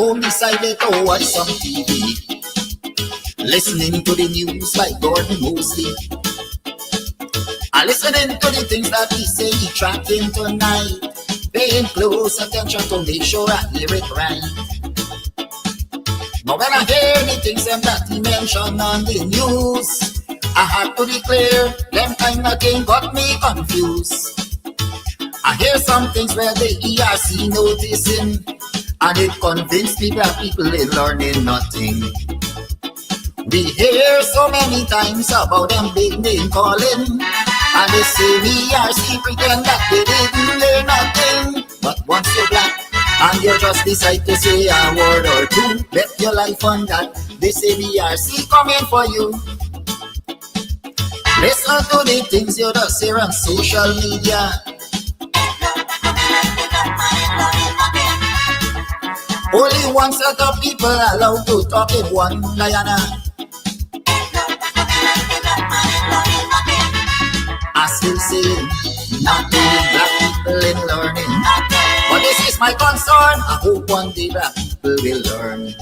home decided to watch some TV, listening to the news like Gordon Mosley. I listening to the things that he say he tracking tonight, paying close attention to make sure I hear it right. But when I hear the things that he mentioned on the news, I had to declare them kind of thing got me confused. I hear some things where the ERC noticing, and it convinced people that people ain't learning nothing. We hear so many times about them big name calling, and they say ERC pretend that they didn't learn nothing. But once you're black and you just decide to say a word or two, bet your life on that they say ERC coming for you. Listen to the things you just hear on social media. Only one set of people allowed to talk in one Guyana. I still say nothing, black people in learning. But this is my concern. I hope one day black people will learn.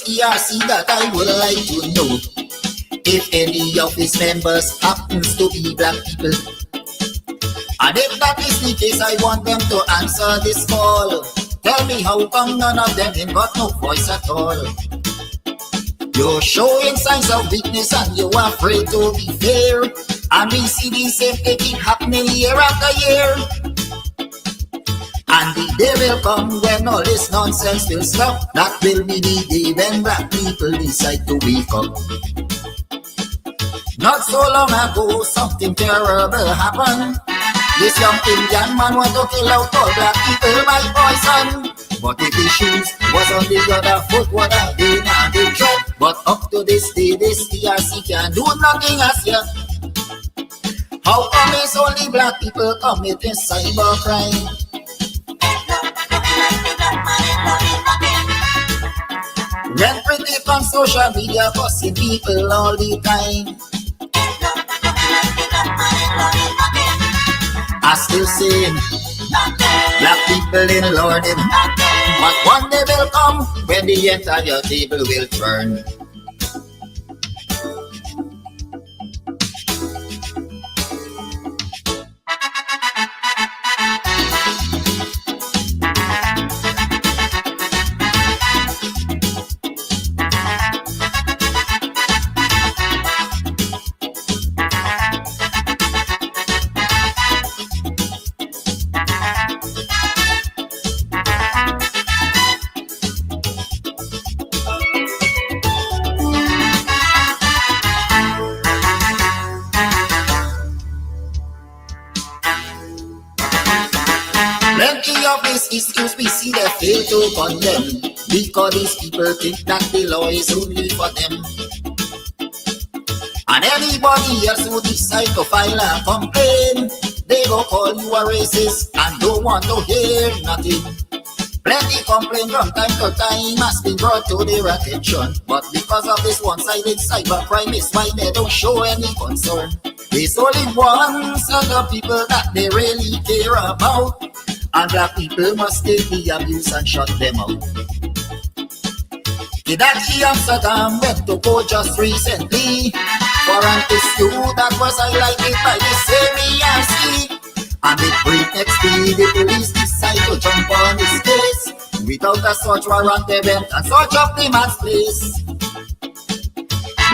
ERC that I would like to know, if any of its members happens to be black people, and if that is the case, I want them to answer this call. Tell me how come none of them ain't got no voice at all. You're showing signs of weakness and you're afraid to be fair, and we see the same thing keep happening year after year. And the day will come when all this nonsense will stop. That will be the day when black people decide to wake up. Not so long ago, something terrible happened. This young Indian man want to kill out all black people by poison. But if his shoes was on the other foot, would have been a big threat. But up to this day, this ERC can do nothing as yet. How come it's only black people committing cybercrime? When pretty on social media fussing people all the time, I still say black people in learning. But one day will come when the entire table will turn. Excuse me, see they fail to condemn, because these people think that the law is only for them. And anybody else who decide to file a complaint, they go call you a racist and don't want to hear nothing. Plenty complaint from time to time has been brought to their attention, but because of this one-sided cybercrime is why they don't show any concern. There's only one set of people that they really care about, and black people must take the abuse and shut them out. Kidaki Amsterdam went to court just recently for an issue that was highlighted by the same ERC. And with breakneck speed, the police decide to jump on his case. Without a search warrant, they went and search up the man's place.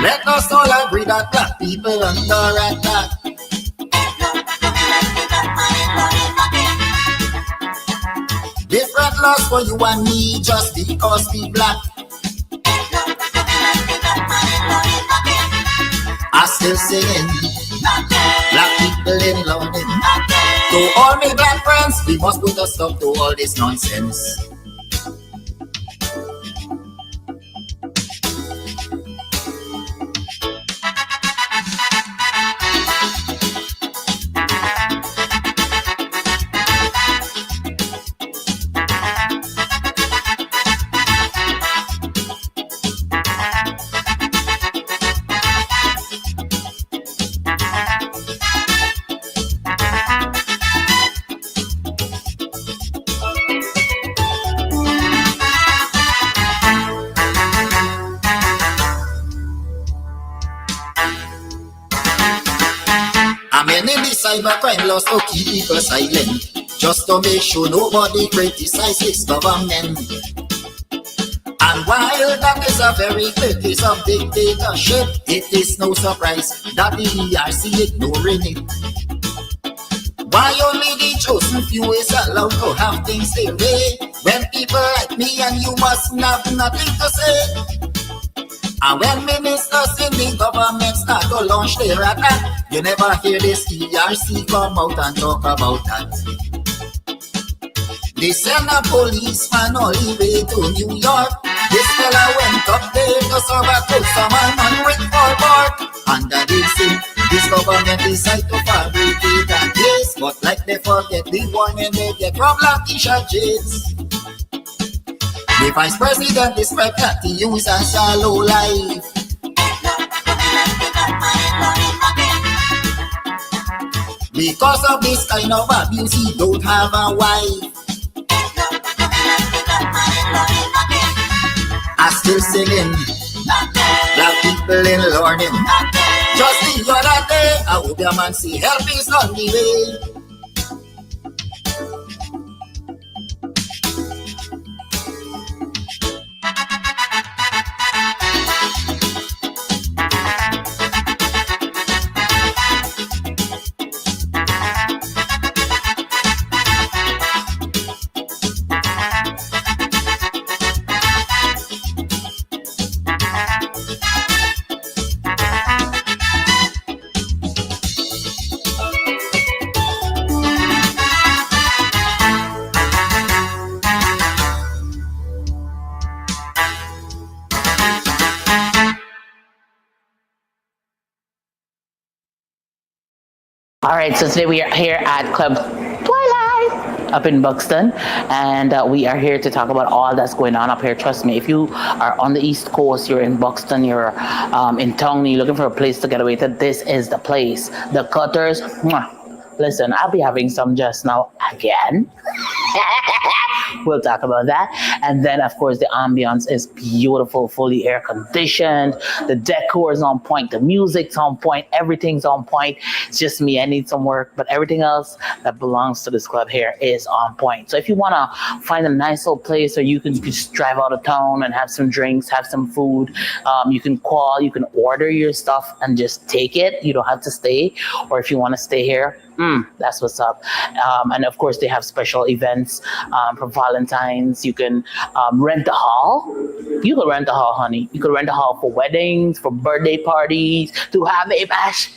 Let us all agree that black people under attack. Different laws for you and me just because we black. I still singing. Black people in London. To all my black friends, we must put a stop to all this nonsense. Cybercrime laws to keep people silent, just to make sure nobody criticizes government. And while that is a very clear case of dictatorship, it is no surprise that the ERC ignoring it. Why only the chosen few is allowed to have things their way, when people like me and you must have nothing to say? And when ministers in the government start to launch their attack, you never hear this ERC come out and talk about that. They send a policeman all the way to New York. This fella went up there to serve a customer on with forward. Under they say, this government decide to fabricate a case, but like they forget the warning they get from Latisha James. The vice president is prepared to use as a low life. Because of this kind of abuse, he don't have a wife. I still singing. Black people in learning. Just the other day, I hope your man see help is on the way. All right, so today we are here at Club Twilight up in Buxton, and we are here to talk about all that's going on up here. Trust me, if you are on the East Coast, you're in Buxton, you're in town, you're looking for a place to get away to, this is the place. The Cutters, mwah. Listen, I'll be having some just now again. We'll talk about that. And then, of course, the ambience is beautiful, fully air conditioned. The decor is on point. The music's on point. Everything's on point. It's just me. I need some work. But everything else that belongs to this club here is on point. So if you want to find a nice little place or you can just drive out of town and have some drinks, have some food, you can call, you can order your stuff and just take it. You don't have to stay. Or if you want to stay here, that's what's up. And of course, they have special events for Valentine's. You can rent a hall. You can rent a hall, honey. You can rent a hall for weddings, for birthday parties, to have a bash.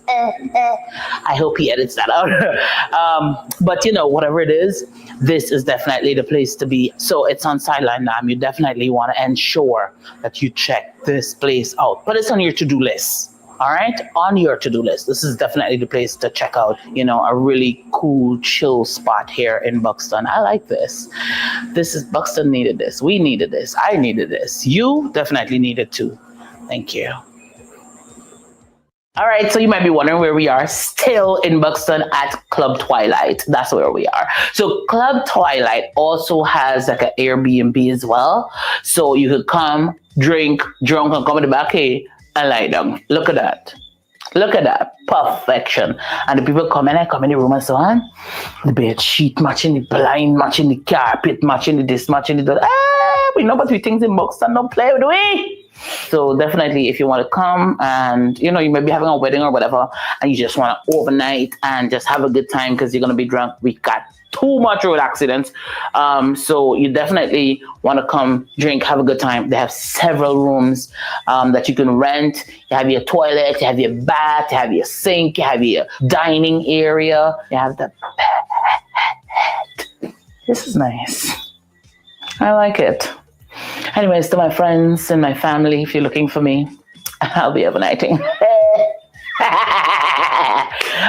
I hope he edits that out. But you know, whatever it is, this is definitely the place to be. So it's on Sideline Dam. You definitely want to ensure that you check this place out. But it's on your to-do list. All right, on your to-do list. This is definitely the place to check out, you know, a really cool, chill spot here in Buxton. I like this. This is, Buxton needed this. We needed this. I needed this. You definitely needed too. Thank you. All right, so you might be wondering where we are. Still in Buxton at Club Twilight. That's where we are. So Club Twilight also has like an Airbnb as well. So you could come, drink, drunk, and come in the back here and lie down. Look at that. Look at that. Perfection. And the people come in the room and so on. The bed sheet matching the blind, matching the carpet, matching the this, matching the that. We know but we things in Buxton don't play with we. So definitely, if you want to come and you may be having a wedding or whatever, and you just want to overnight and just have a good time because you're gonna be drunk. We got too much road accidents, so you definitely want to come drink, have a good time. They have several rooms that you can rent. You have your toilet, you have your bath, you have your sink, you have your dining area, you have the. This is nice. I like it. Anyways, to my friends and my family, if you're looking for me, I'll be overnighting.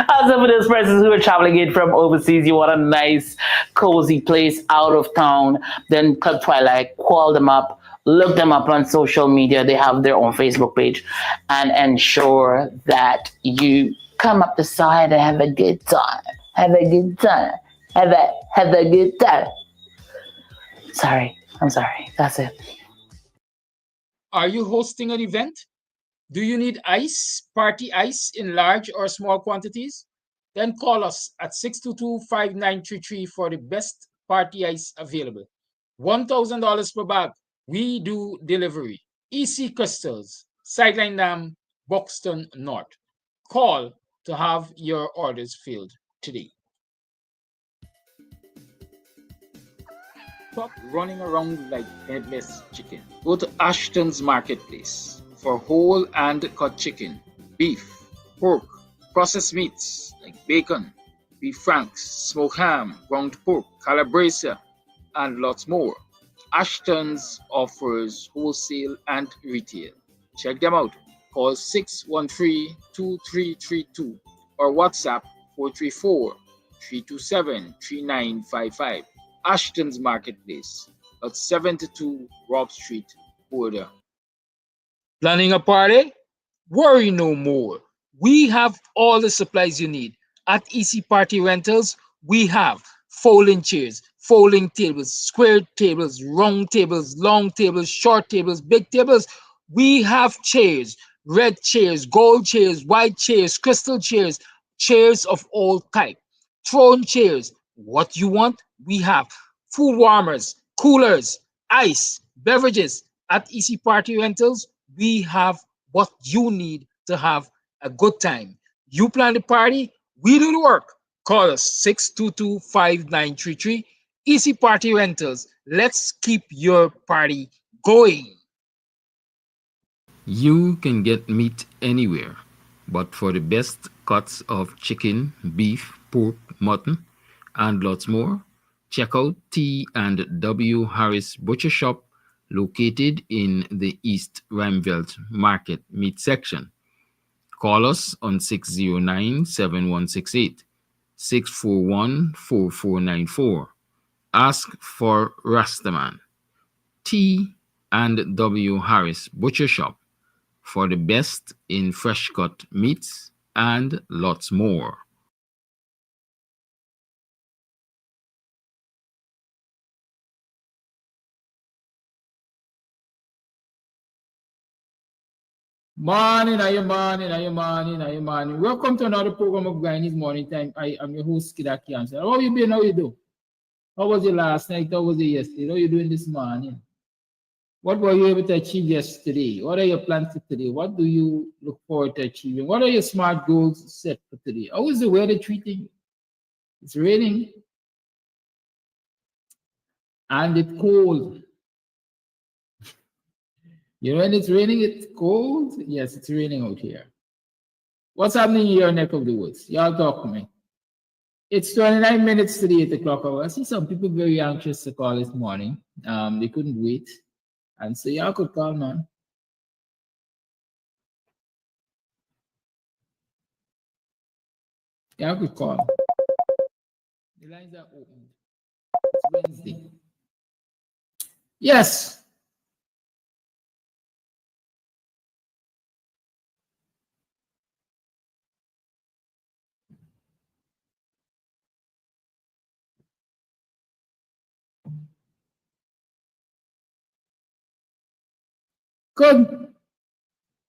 Also, for those persons who are traveling in from overseas, you want a nice, cozy place out of town, then Club Twilight, call them up, look them up on social media. They have their own Facebook page, and ensure that you come up the side and have a good time. Have a good time. Have a good time. Sorry, I'm sorry. That's it. Are you hosting an event? Do you need ice, party ice in large or small quantities? Then call us at 622-5933 for the best party ice available. $1,000 per bag. We do delivery. EC Crystals, Sideline Dam, Buxton North. Call to have your orders filled today. Stop running around like headless chicken. Go to Ashton's Marketplace for whole and cut chicken, beef, pork, processed meats like bacon, beef franks, smoked ham, ground pork, calabresa, and lots more. Ashton's offers wholesale and retail. Check them out. Call 613-2332 or WhatsApp 434-327-3955. Ashton's Marketplace at 72 Rob Street, Border. Planning a party? Worry no more. We have all the supplies you need. At EC Party Rentals, we have folding chairs, folding tables, square tables, round tables, long tables, short tables, big tables. We have chairs, red chairs, gold chairs, white chairs, crystal chairs, chairs of all type, throne chairs. What you want, we have. Food warmers, coolers, ice, beverages. At EC Party Rentals, we have what you need to have a good time. You plan the party, we do the work. Call us 622-5933. EC Party Rentals. Let's keep your party going. You can get meat anywhere, but for the best cuts of chicken, beef, pork, mutton, and lots more, check out T and W Harris Butcher Shop located in the East Ramveld Market Meat section. Call us on 609-7168, 641-4494. Ask for Rastaman. T and W Harris Butcher Shop for the best in fresh cut meats and lots more. Morning, are you morning, are you morning, are you morning? Welcome to another program of Guyanese Morning Time. I am your host, Kida Kianse. How you been? How you do? How was it last night? How was it yesterday? How you doing this morning? What were you able to achieve yesterday? What are your plans for today? What do you look forward to achieving? What are your smart goals set for today? How is the weather treating you? It's raining. And it's cold. You know, when it's raining, it's cold. Yes, it's raining out here. What's happening in your neck of the woods? Y'all talk to me. It's 29 minutes to the 8 o'clock hour. I see some people very anxious to call this morning. They couldn't wait. And so y'all could call, man. Y'all could call. The lines are open. It's Wednesday. Yes. Good.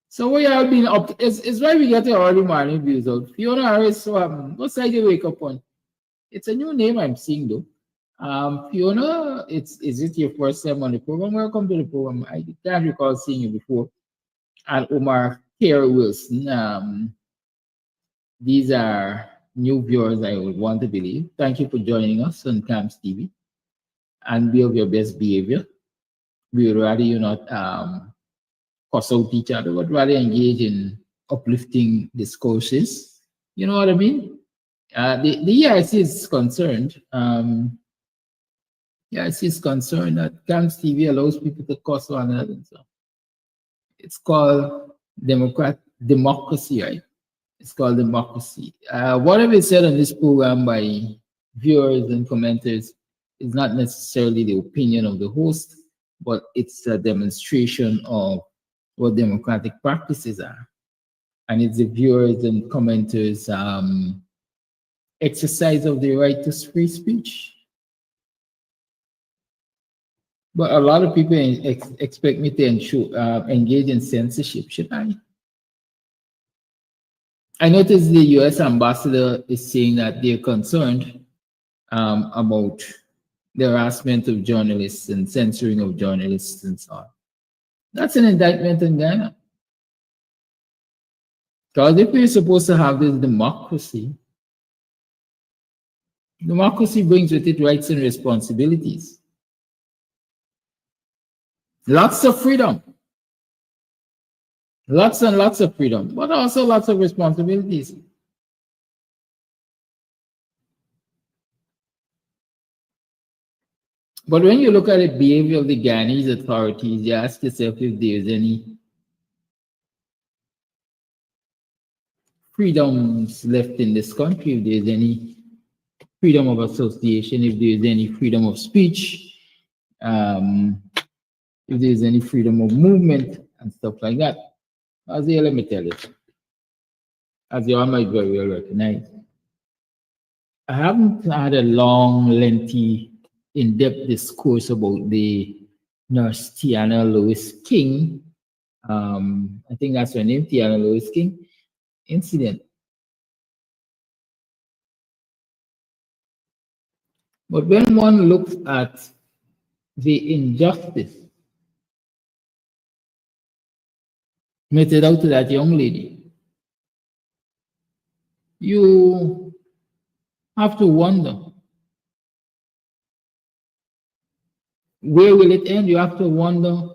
So we have been up. It's why we get the early morning views out. Fiona Harris, so what side you wake up on? It's a new name I'm seeing though. Fiona, is it your first time on the program? Welcome to the program. I can't recall seeing you before. And Omar Kerr Wilson. These are new viewers, I would want to believe. Thank you for joining us on Camps TV. And be of your best behavior. We would rather you not cuss out each other, but rather engage in uplifting discourses. You know what I mean? The ERC is concerned. ERC is concerned that Camps TV allows people to cuss one another. So it's called democracy, right? It's called democracy. Whatever is said on this program by viewers and commenters is not necessarily the opinion of the host, but it's a demonstration of what democratic practices are. And it's the viewers and commenters' exercise of the right to free speech. But a lot of people expect me to engage in censorship, should I? I noticed the US ambassador is saying that they're concerned about the harassment of journalists and censoring of journalists and so on. That's an indictment in Ghana. Because if we're supposed to have this democracy, democracy brings with it rights and responsibilities. Lots of freedom. Lots and lots of freedom, but also lots of responsibilities. But when you look at the behavior of the Guyanese authorities, you ask yourself if there's any freedoms left in this country, if there's any freedom of association, if there's any freedom of speech, if there's any freedom of movement and stuff like that. As here, let me tell you, as you all might very well recognize, I haven't had a long, lengthy, in-depth discourse about the nurse Tiana Lewis King. I think that's her name, Tiana Lewis King incident. But when one looks at the injustice meted out to that young lady, you have to wonder, where will it end? You have to wonder,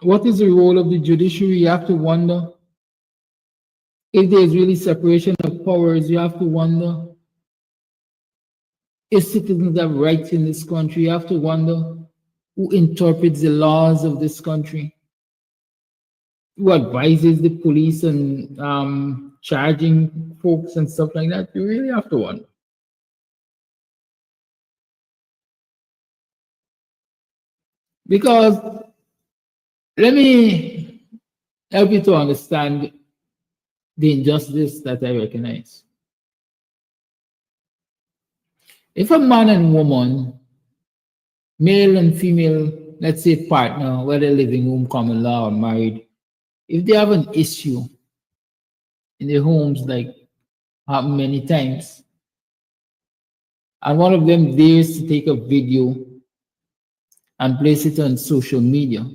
what is the role of the judiciary? You have to wonder if there's really separation of powers. You have to wonder if citizens have rights in this country. You have to wonder who interprets the laws of this country, who advises the police and charging folks and stuff like that. You really have to wonder. Because let me help you to understand the injustice that I recognize. If a man and woman, male and female, let's say partner, whether living room, common law, or married, if they have an issue in their homes, like happened many times, and one of them dares to take a video and place it on social media,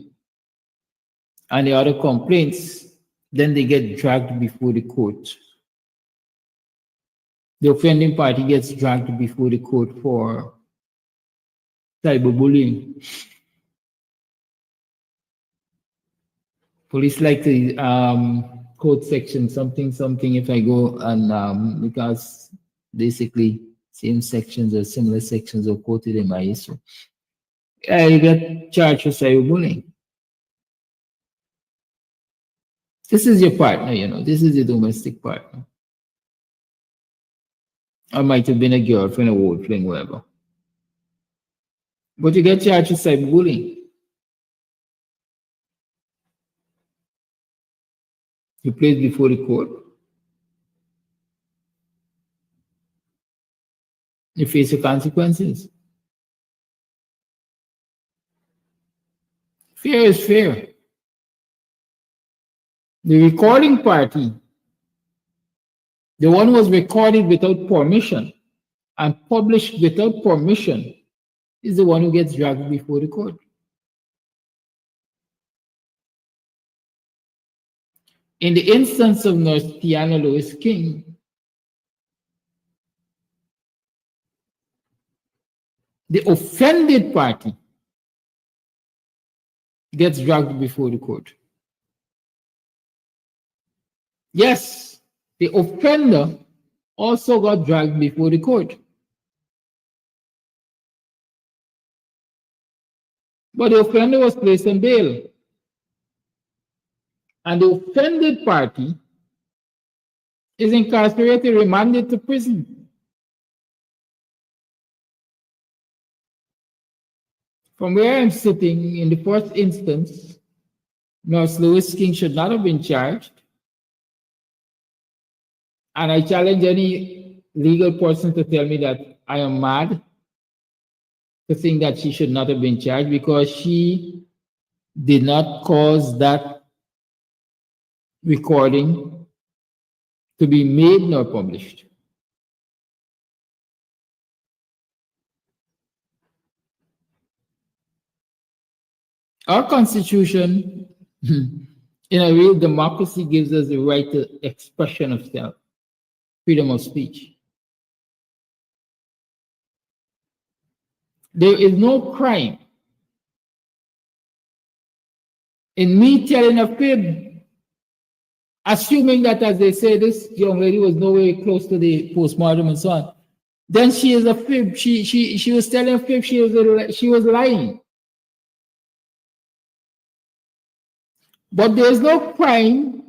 and the other complaints, then they get dragged before the court. The offending party gets dragged before the court for cyberbullying. Police like the code section something if I go and because basically same sections or similar sections are quoted in my issue. You get charged for cyberbullying. This is your partner, you know. This is your domestic partner. Or might have been a girlfriend, a old fling, whatever. But you get charged with cyberbullying. You place before the court. You face the consequences. Fair is fair. The recording party, the one who was recorded without permission and published without permission is the one who gets dragged before the court. In the instance of Nurse Tiana Lewis King, the offended party gets dragged before the court. Yes, the offender also got dragged before the court. But the offender was placed on bail. And the offended party is incarcerated, remanded to prison. From where I'm sitting, in the first instance, Nurse Lewis King should not have been charged. And I challenge any legal person to tell me that I am mad to think that she should not have been charged, because she did not cause that recording to be made nor published. Our Constitution, in a real democracy, gives us the right to expression of self, freedom of speech. There is no crime in me telling a fib, assuming that, as they say, this young lady was nowhere close to the postmortem and so on. Then she is a fib. She was telling a fib. She was lying. But there is no crime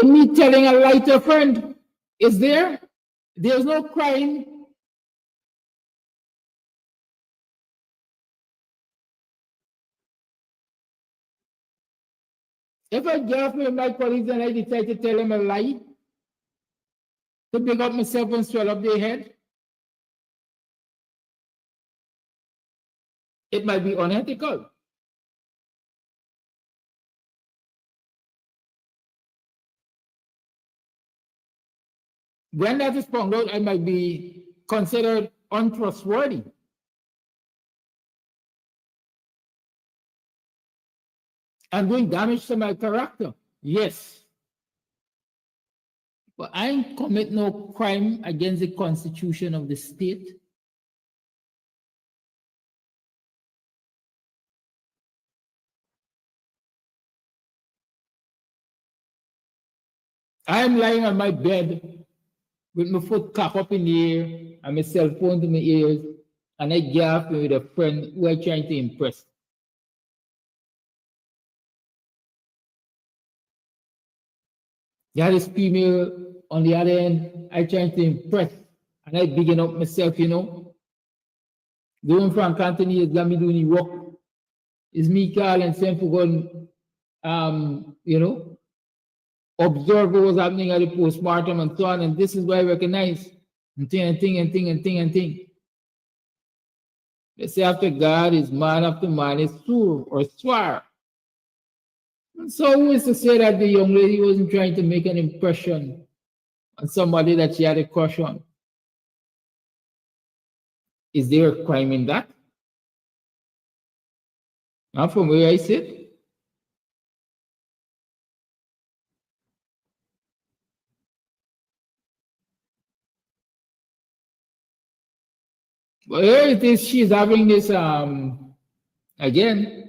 in me telling a lie to a friend. Is there? There is no crime if I get with my colleagues and I decide to tell them a lie to pick up myself and swell up their head. It might be unethical. When that is found out, I might be considered untrustworthy. And doing damage to my character. Yes. But I ain't commit no crime against the Constitution of the state. I am lying on my bed with my foot cocked up in the air and my cell phone to my ears, and I gaff with a friend who I'm trying to impress. There is female on the other end, I trying to impress, and I bigging up myself, you know. Doing Frank Anthony is got me doing the work. It's me, Carl, and Sam for going, you know, observe what was happening at the postmortem and so on, and this is why I recognize and thing. They say after God is man, after man is sur or swar. And so who is to say that the young lady wasn't trying to make an impression on somebody that she had a crush on? Is there a crime in that? Not from where I sit. But here it is, she's having this again.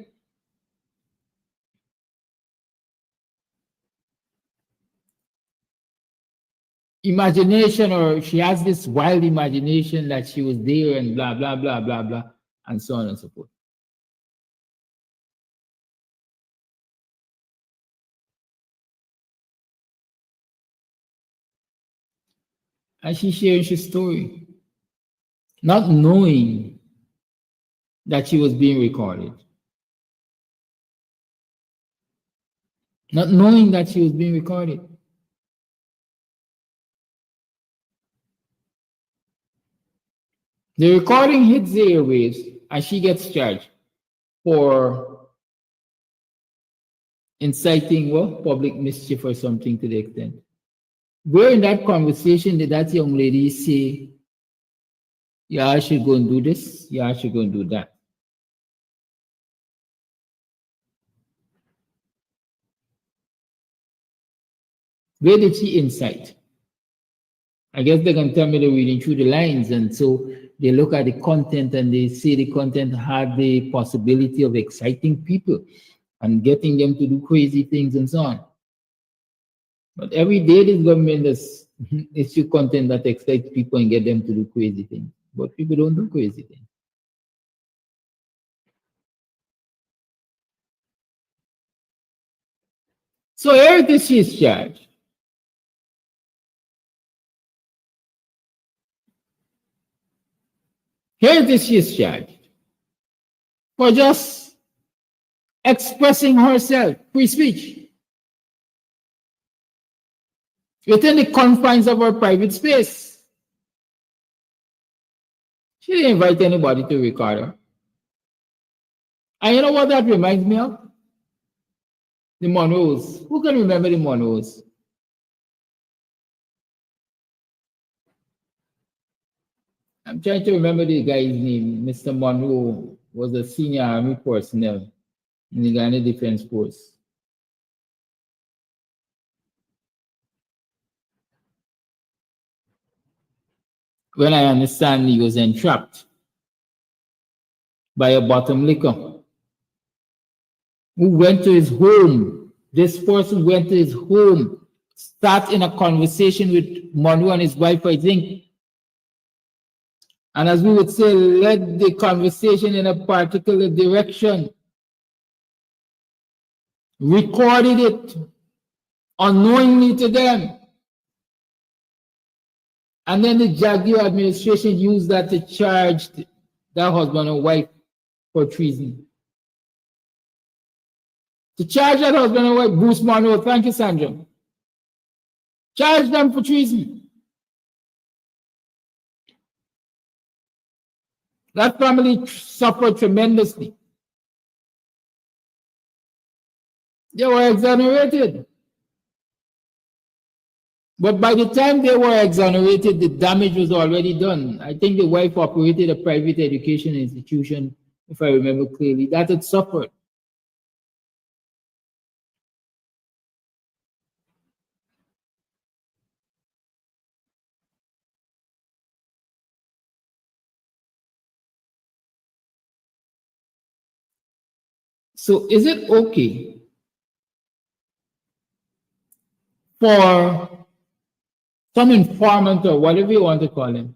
Imagination, or she has this wild imagination that she was there and blah, blah, blah, blah, blah, and so on and so forth. And she shares her story, not knowing that she was being recorded. Not knowing that she was being recorded. The recording hits the airwaves and she gets charged for inciting public mischief or something to the extent. Where in that conversation did that young lady say Yeah, I should go and do this. Yeah, I should go and do that. Where did she insight? I guess they can tell me they're reading through the lines, and so they look at the content and they see the content had the possibility of exciting people and getting them to do crazy things and so on. But every day this government is issue content that excites people and get them to do crazy things. But people don't do crazy things. So here it is, she is charged. Here it is, she is charged for just expressing herself, free speech, within the confines of her private space. She didn't invite anybody to record her. And you know what that reminds me of? The Monroes. Who can remember the Monroes? I'm trying to remember the guy's name. Mr. Monroe was a senior army personnel in the Ghana Defense Force. When I understand he was entrapped by a bottom liquor who went to his home. This person went to his home, start in a conversation with Monroe and his wife, I think. And as we would say, led the conversation in a particular direction, recorded it unknowingly to them. And then the Jaguar administration used that to charge that husband and wife for treason. To charge that husband and wife, Bruce Monroe, thank you, Sandra. Charge them for treason. That family suffered tremendously. They were exonerated. But by the time they were exonerated, the damage was already done. I think the wife operated a private education institution, if I remember clearly, that had suffered. So is it okay for some informant or whatever you want to call him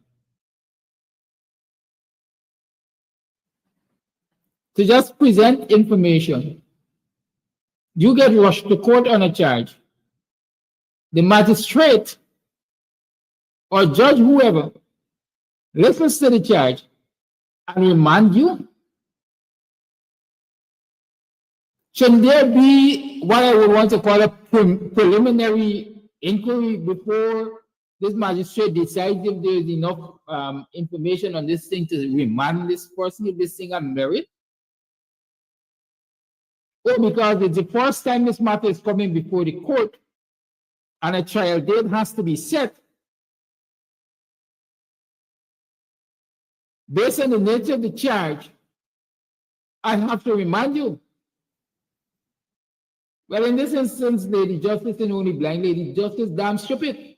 to just present information? You get rushed to court on a charge. The magistrate or judge, whoever, listens to the charge and remand you. Should there be what I would want to call a preliminary inquiry before this magistrate decides if there is enough information on this thing to remand this person if this thing has merit? Or because it's the first time this matter is coming before the court and a trial date has to be set, based on the nature of the charge, I have to remind you. Well, in this instance, Lady Justice and only blind Lady Justice, damn stupid.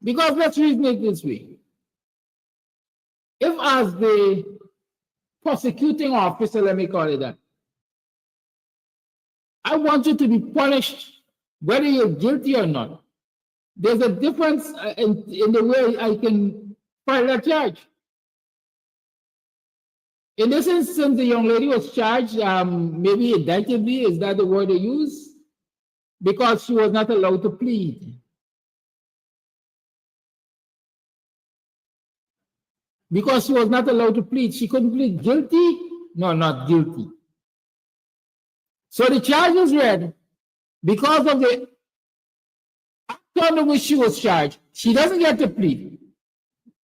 Because let's reason it this way. If as the prosecuting officer, let me call it that, I want you to be punished whether you're guilty or not, there's a difference in the way I can file a charge. In this instance, the young lady was charged, maybe indictively, is that the word they use? Because she was not allowed to plead. Because she was not allowed to plead. She couldn't plead guilty? No, not guilty. So the charge was read because of the act under which she was charged. She doesn't get to plead.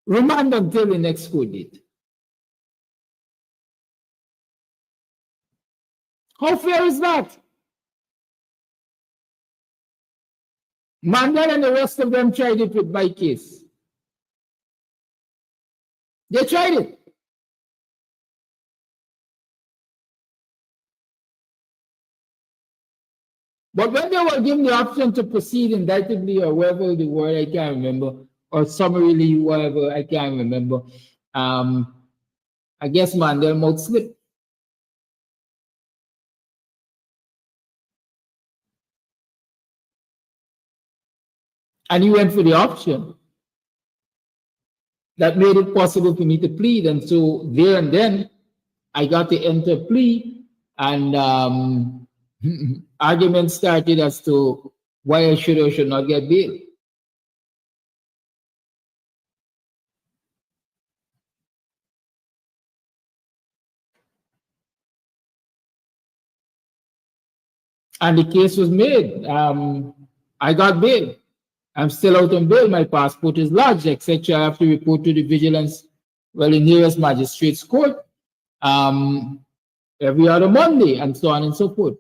Remand until the next court date. How fair is that? Mandel and the rest of them tried it with my case. They tried it. But when they were given the option to proceed indictively or whatever the word, I can't remember, or summarily, whatever, I can't remember, I guess Mandel mouth slipped. And he went for the option that made it possible for me to plead. And so there and then, I got to enter plea, and arguments started as to why I should or should not get bail. And the case was made. I got bail. I'm still out on bail. My passport is lodged, etc. I have to report to the vigilance, well, the nearest magistrate's court every other Monday, and so on and so forth.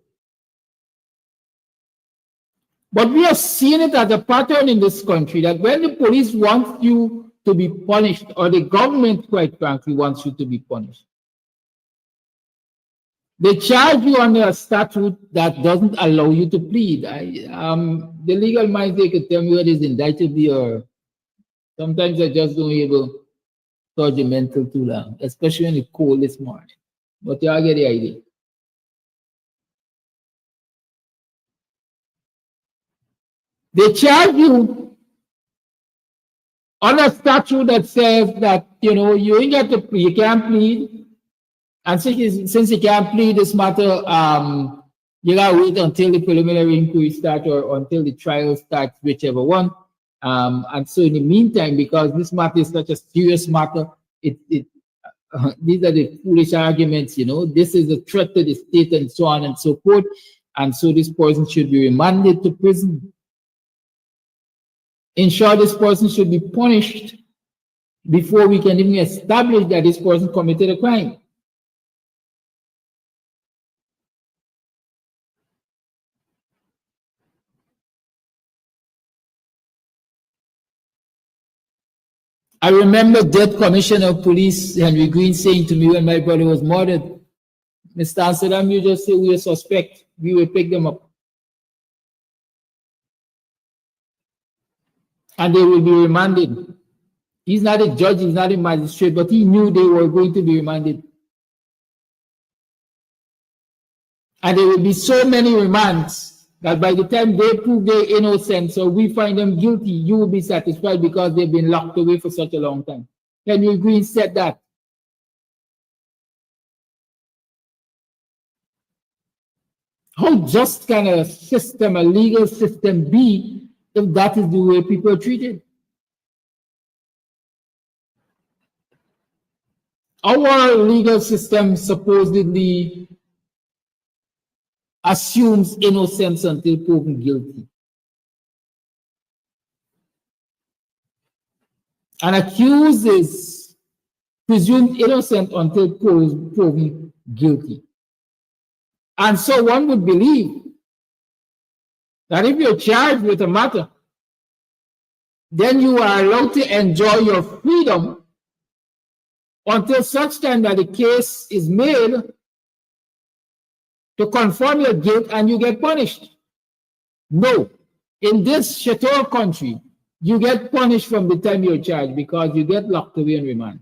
But we are seeing it as a pattern in this country that when the police wants you to be punished, or the government, quite frankly, wants you to be punished, they charge you under a statute that doesn't allow you to plead. The legal minds, they could tell me whether it's indictively, or sometimes I just don't even touch the mental too long, especially when it's cold this morning. But y'all get the idea. They charge you on a statute that says that, you know, you ain't got to plead, you can't plead. And since you can't plead this matter, you gotta wait until the preliminary inquiry starts or until the trial starts, whichever one. And so in the meantime, because this matter is such a serious matter, these are the foolish arguments, you know, this is a threat to the state and so on and so forth. And so this person should be remanded to prison. In short, this person should be punished before we can even establish that this person committed a crime. I remember Death Commissioner of Police Henry Green saying to me when my brother was murdered, Mr. Amsterdam, you just say we are suspect, we will pick them up. And they will be remanded. He's not a judge, he's not a magistrate, but he knew they were going to be remanded. And there will be so many remands that by the time they prove their innocence or we find them guilty, you will be satisfied because they've been locked away for such a long time. Henry Green said that. How just can a system, a legal system be if that is the way people are treated? Our legal system supposedly assumes innocence until proven guilty, and accuses presumed innocent until proven guilty. And so one would believe that if you're charged with a matter, then you are allowed to enjoy your freedom until such time that the case is made to confirm your guilt and you get punished. No, in this Chateau country, you get punished from the time you're charged because you get locked away and remand.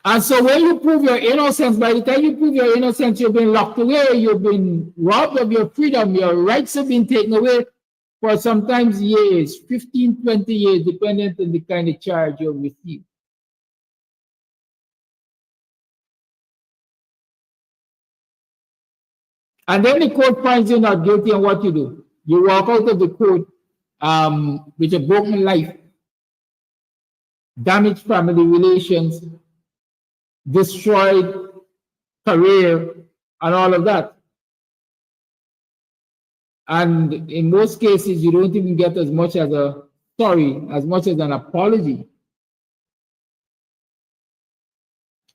And so when you prove your innocence, by the time you prove your innocence, you've been locked away, you've been robbed of your freedom, your rights have been taken away for sometimes years, 15, 20 years, depending on the kind of charge you've received. And then the court finds you not guilty, and what you do? You walk out of the court with a broken life, damaged family relations, destroyed career, and all of that. And in most cases, you don't even get as much as a sorry, as much as an apology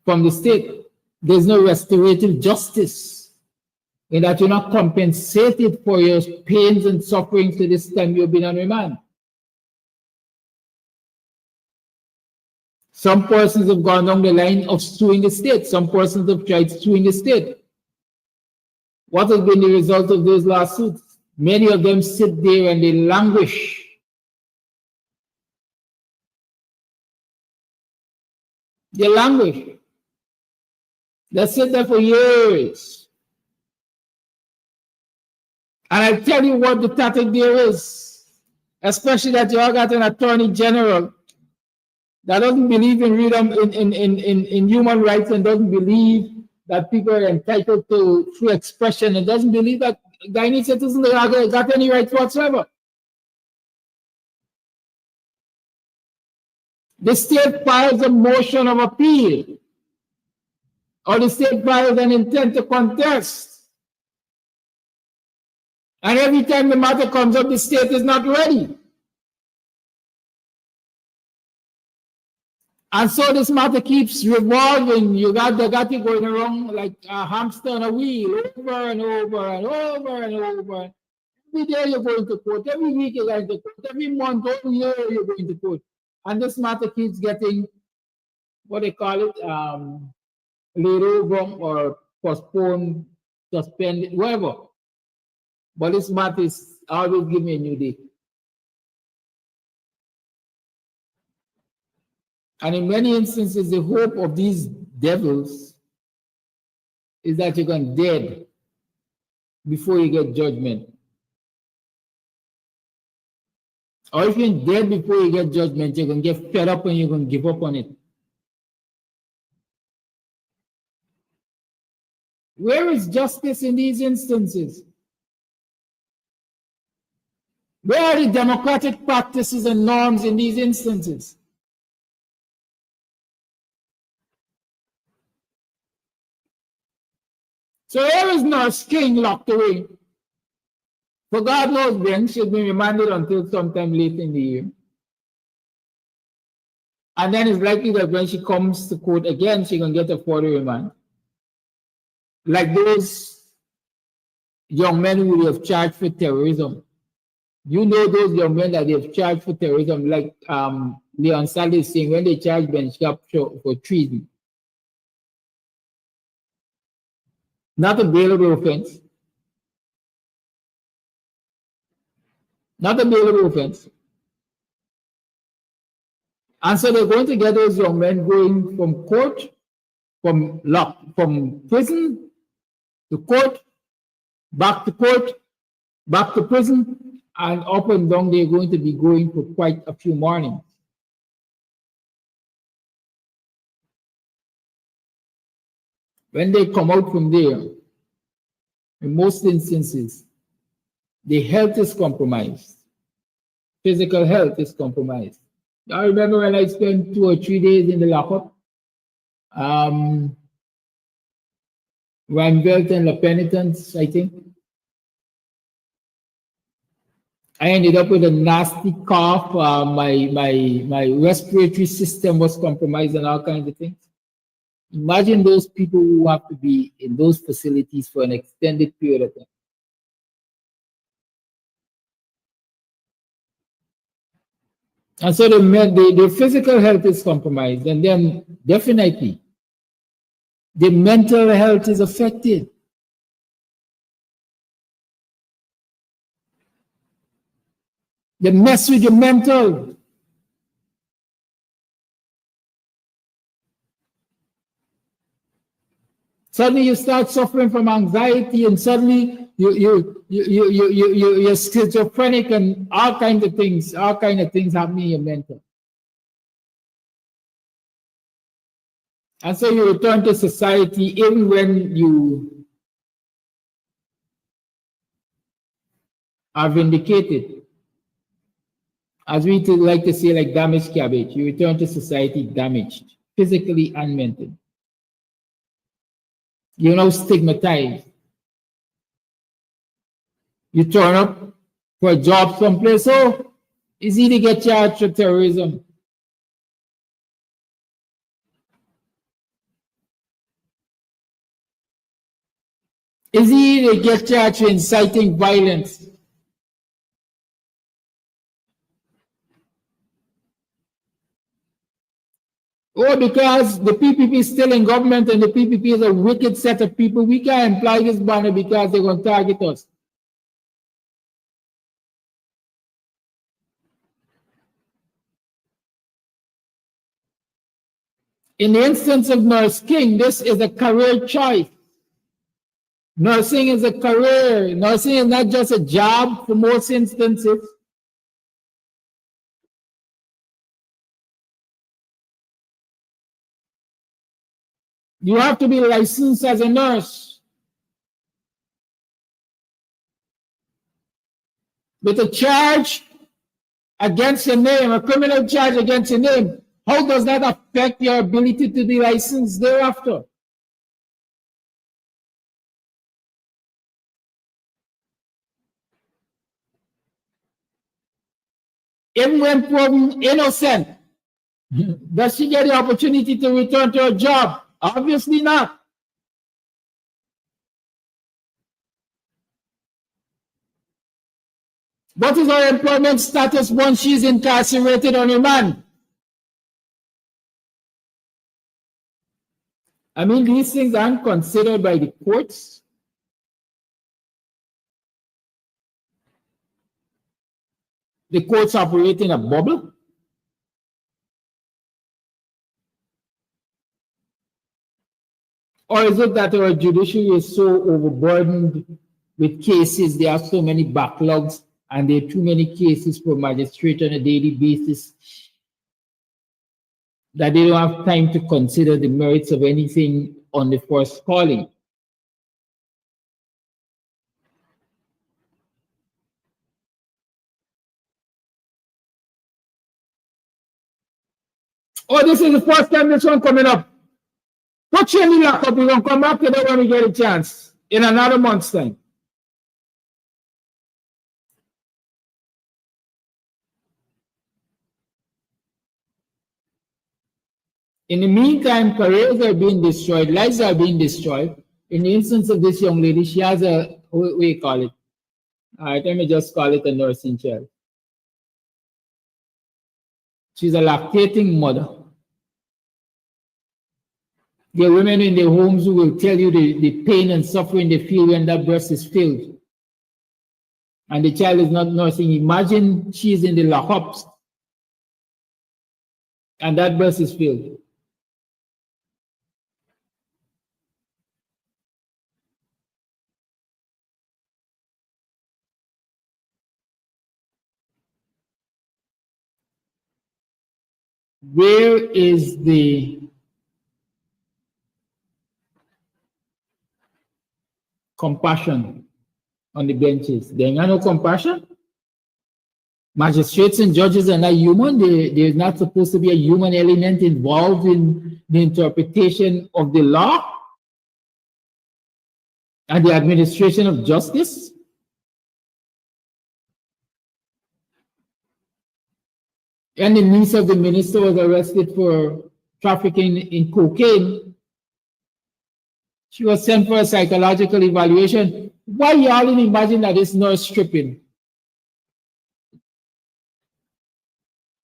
from the state. There's no restorative justice. in that you're not compensated for your pains and sufferings to this time you've been on remand. Some persons have gone down the line of suing the state. Some persons have tried suing the state. What has been the result of those lawsuits? Many of them sit there and they languish. They languish. They sit there for years. And I tell you what the tactic there is, especially that you all got an attorney general that doesn't believe in freedom in human rights and doesn't believe that people are entitled to free expression and doesn't believe that Guyanese citizens got any rights whatsoever. The state files a motion of appeal, or the state files an intent to contest. And every time the matter comes up, the state is not ready. And so this matter keeps revolving. They got you going around like a hamster on a wheel, over and over and over and over. Every day you're going to court, every week you're going to court, every month, every year you're going to court. And this matter keeps getting, what they call it, laid over or postponed, suspended, whatever. But this matter is always giving me a new day. And in many instances, the hope of these devils is that you're going dead before you get judgment. Or if you're dead before you get judgment, you're going to get fed up and you're going to give up on it. Where is justice in these instances? Where are the democratic practices and norms in these instances? So here is Nurse King locked away. For God knows when, she's been remanded until sometime late in the year. And then it's likely that when she comes to court again, she's going to get a further remand. Like those young men who have charged for terrorism. You know those young men that they've charged for terrorism, like Leon Saleh is saying, when they charge Ben Sharp for treason. Not a bailable offense. Not a bailable offense. And so they're going to get those young men going from court, from prison to court, back to court, back to prison, and up and down they're going to be going for quite a few mornings. When they come out from there, in most instances, the health is compromised. Physical health is compromised. I remember when I spent 2 or 3 days in the lockup, Reinvelt and La Penitence, I think. I ended up with a nasty cough. My respiratory system was compromised and all kinds of things. Imagine those people who have to be in those facilities for an extended period of time. And so the physical health is compromised, and then definitely the mental health is affected. They mess with your mental. Suddenly you start suffering from anxiety, and suddenly you're schizophrenic, and all kinds of things happening in your mental. And so you return to society even when you are vindicated. As we like to say, like damaged cabbage, you return to society damaged, physically and mentally. You're now stigmatized. You turn up for a job someplace, so it's easy to get charged for terrorism. Is he they get charged for inciting violence? Or because the PPP is still in government and the PPP is a wicked set of people, we can't apply this banner because they're going to target us. In the instance of Nurse King, this is a career choice. Nursing is a career. Nursing is not just a job for most instances. You have to be licensed as a nurse. With a charge against your name, a criminal charge against your name, how does that affect your ability to be licensed thereafter? Even when proven innocent, does she get the opportunity to return to her job? Obviously not. What is her employment status once she's incarcerated on remand? I mean, these things aren't considered by the courts. The courts operate in a bubble. Or is it that our judiciary is so overburdened with cases, there are so many backlogs, and there are too many cases for magistrate on a daily basis that they don't have time to consider the merits of anything on the first calling? Oh, this is the first time this one coming up. Put you in the lockup, you're going to come back to that when we get a chance in another month's time. In the meantime, careers are being destroyed, lives are being destroyed. In the instance of this young lady, she has a, what do you call it? All right, let me just call it a nursing child. She's a lactating mother. There are women in their homes who will tell you the pain and suffering they feel when that breast is filled and the child is not nursing. Imagine she's in the lockups and that breast is filled. Where is the compassion on the benches? There ain't no compassion. Magistrates and judges are not human. There's not supposed to be a human element involved in the interpretation of the law and the administration of justice. And the niece of the minister was arrested for trafficking in cocaine. She was sent for a psychological evaluation. Why y'all didn't imagine that this nurse stripping?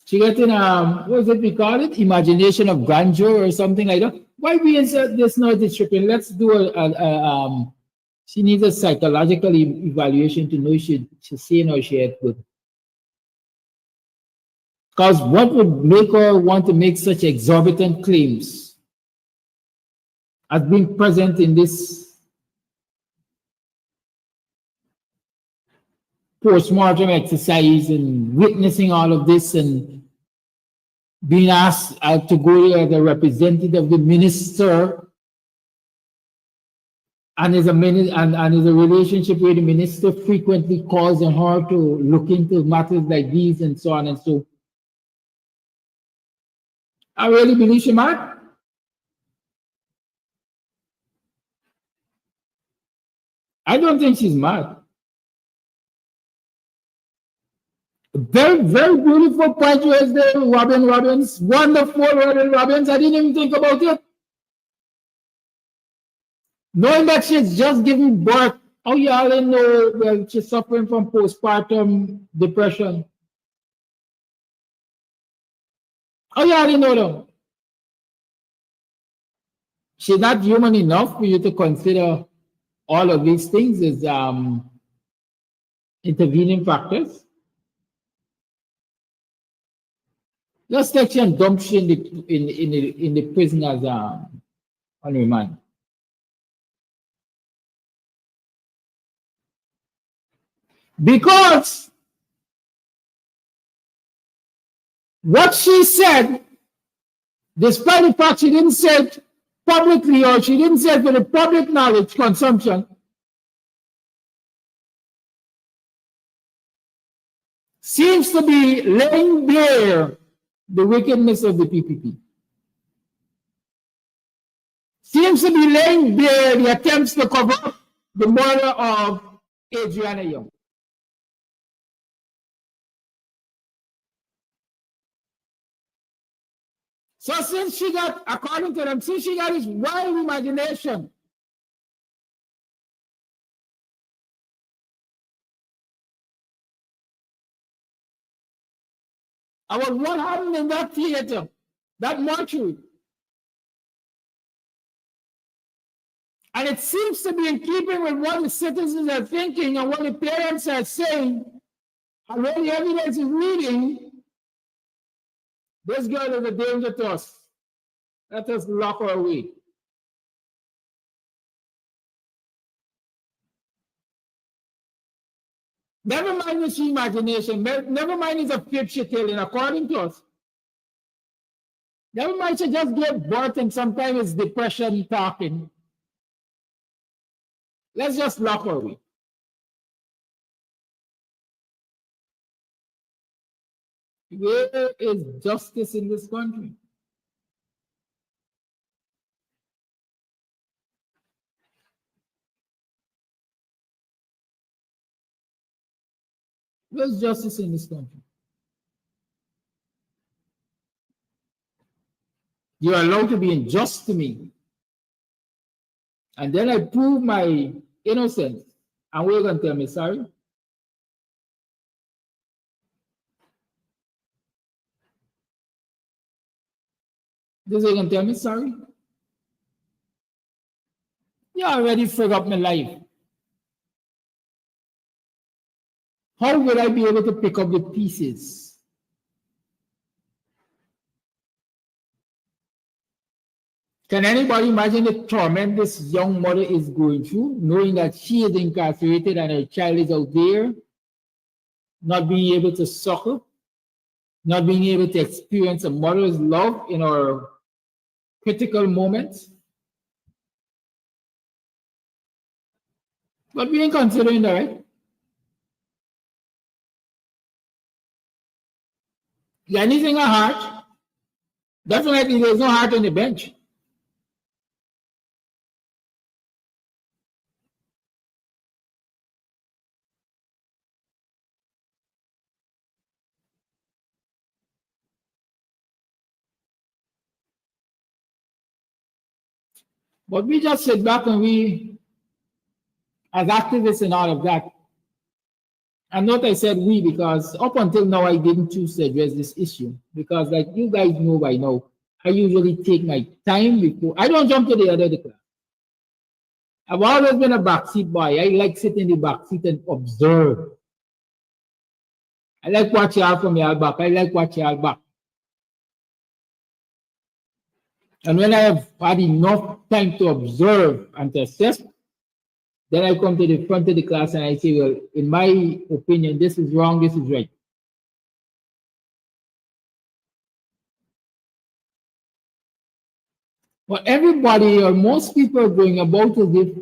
She got in, what was it we call it? Imagination of grandeur or something like that. Why we insert this nurse stripping? Let's do she needs a psychological evaluation to know she's sane or she had good. Because what would make her want to make such exorbitant claims as being present in this post-mortem exercise and witnessing all of this and being asked to go there as a representative of the minister and is a relationship where the minister frequently calls on her to look into matters like these and so on and so. I really believe she might. I don't think she's mad. Very, very beautiful point was there, Robin Robbins. Wonderful, Robin Robbins. I didn't even think about it. knowing that she's just giving birth. Oh, you all know, well, she's suffering from postpartum depression. Oh, you already know them. She's not human enough for you to consider all of these things as intervening factors. Just take you and dump you in the prison as on remand. Because what she said, despite the fact she didn't say it publicly or she didn't say it for the public knowledge consumption, seems to be laying bare the wickedness of the PPP. Seems to be laying bare the attempts to cover up the murder of Adriana Young. So since she got, according to them, since she got this wild imagination, about what happened in that theater, that mortuary. And it seems to be in keeping with what the citizens are thinking and what the parents are saying. And when the evidence is reading, this girl is a danger to us. Let us lock her away. Never mind it's imagination, never mind it's a fib she telling, according to us. Never mind she just gave birth and sometimes it's depression talking. Let's just lock her away. Where is justice in this country? Where's justice in this country? You are allowed to be unjust to me. And then I prove my innocence. And we're going to tell me sorry? This is going to tell me sorry? You already figured up my life. How will I be able to pick up the pieces? Can anybody imagine the torment this young mother is going through, knowing that she is incarcerated and her child is out there, not being able to suckle, not being able to experience a mother's love in her critical moments? But we ain't considering that, right? Is anything a heart? Definitely there's no heart on the bench. But we just sit back and we, as activists and all of that, and note I said we because up until now I didn't choose to address this issue because like you guys know by now, I usually take my time before, I don't jump to the other class. I've always been a backseat boy. I like sitting in the backseat and observe. I like watch y'all from y'all back. I like watch y'all back. And when I have had enough time to observe and to assess, then I come to the front of the class and I say, well, in my opinion, this is wrong, this is right. But everybody or most people are going about as if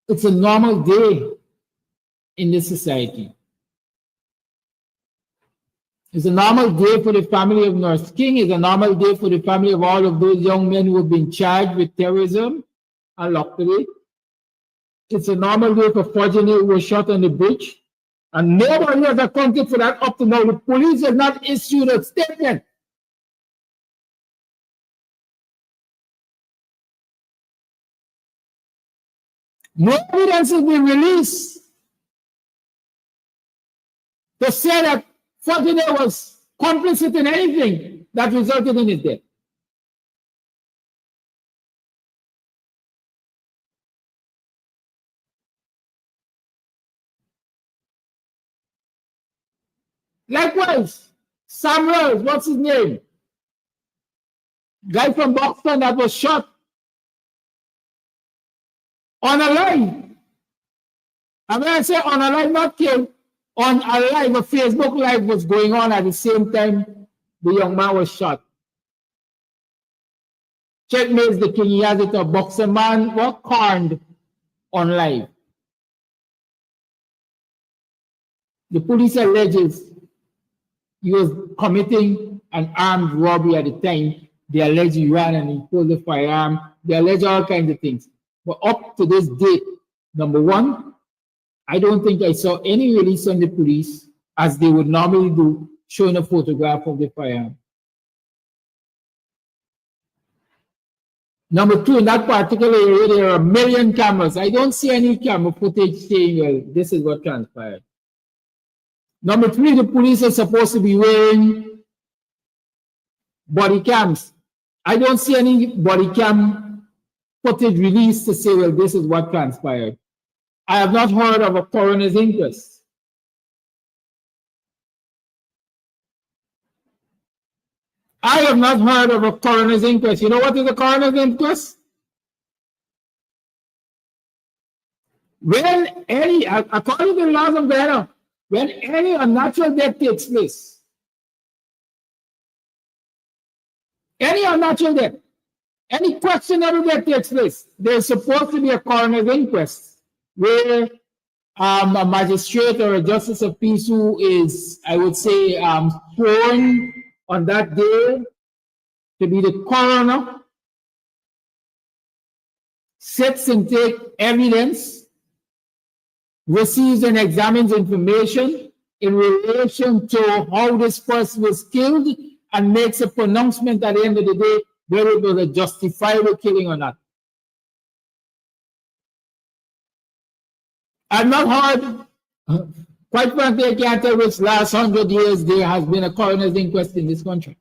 it's a normal day in this society. It's a normal day for the family of North King. It's a normal day for the family of all of those young men who have been charged with terrorism and locked away. It's a normal day for Fortunate who was shot on the bridge. And nobody has accounted for that up to now. The police has not issued a statement. No evidence has been released to say that Fortinet was complicit in anything that resulted in his death. Likewise, Samuel, what's his name? Guy from Buxton that was shot on a live. And when I say on a live, not killed, on a live, a Facebook live was going on at the same time the young man was shot. Checkmates the king, he has it, a boxer man was corned on live. The police alleges he was committing an armed robbery at the time. They allege he ran and he pulled the firearm. They allege all kinds of things. But up to this date, number one, I don't think I saw any release on the police, as they would normally do, showing a photograph of the firearm. Number two, in that particular area, there are 1 million cameras. I don't see any camera footage saying, well, this is what transpired. Number three, the police are supposed to be wearing body cams. I don't see any body cam footage released to say, well, this is what transpired. I have not heard of a coroner's inquest. I have not heard of a coroner's inquest. You know what is a coroner's inquest? When any, according to the laws of Guyana, when any unnatural death takes place, any unnatural death, any questionable death takes place, there's supposed to be a coroner's inquest where a magistrate or a justice of peace who is, I would say, sworn on that day to be the coroner sits and takes evidence, receives and examines information in relation to how this person was killed, and makes a pronouncement at the end of the day whether it was a justifiable killing or not. I've not heard, quite frankly, I can't tell which last 100 years there has been a coroner's inquest in this country.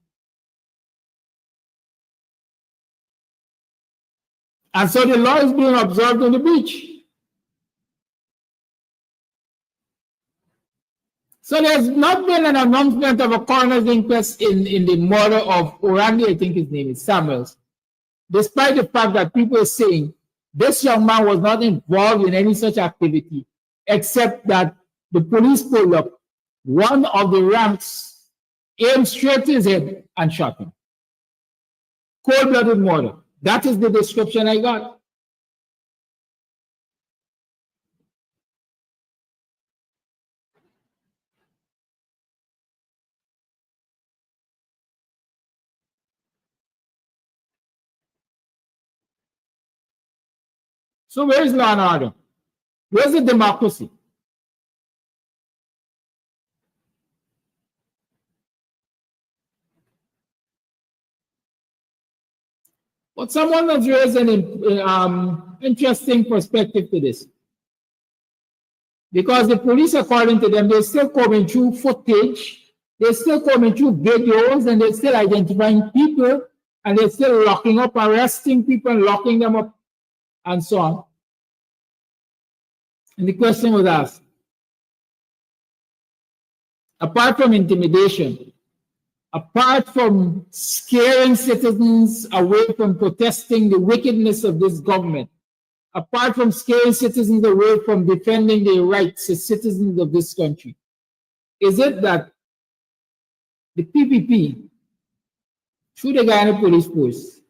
And so the law is being observed on the beach. So there's not been an announcement of a coroner's inquest in the murder of Orangi, I think his name is Samuels, despite the fact that people are saying this young man was not involved in any such activity, except that the police pulled up one of the ranks, aimed straight to his head and shot him. Cold-blooded murder. That is the description I got. So where is law and order? Where's the democracy? But someone has raised an interesting perspective to this. Because the police, according to them, they're still coming through footage, they're still coming through videos, and they're still identifying people, and they're still locking up, arresting people, and locking them up, and so on. And the question was asked, apart from intimidation, apart from scaring citizens away from protesting the wickedness of this government, apart from scaring citizens away from defending their rights as citizens of this country, is it that the PPP, through the Guyana Police Force,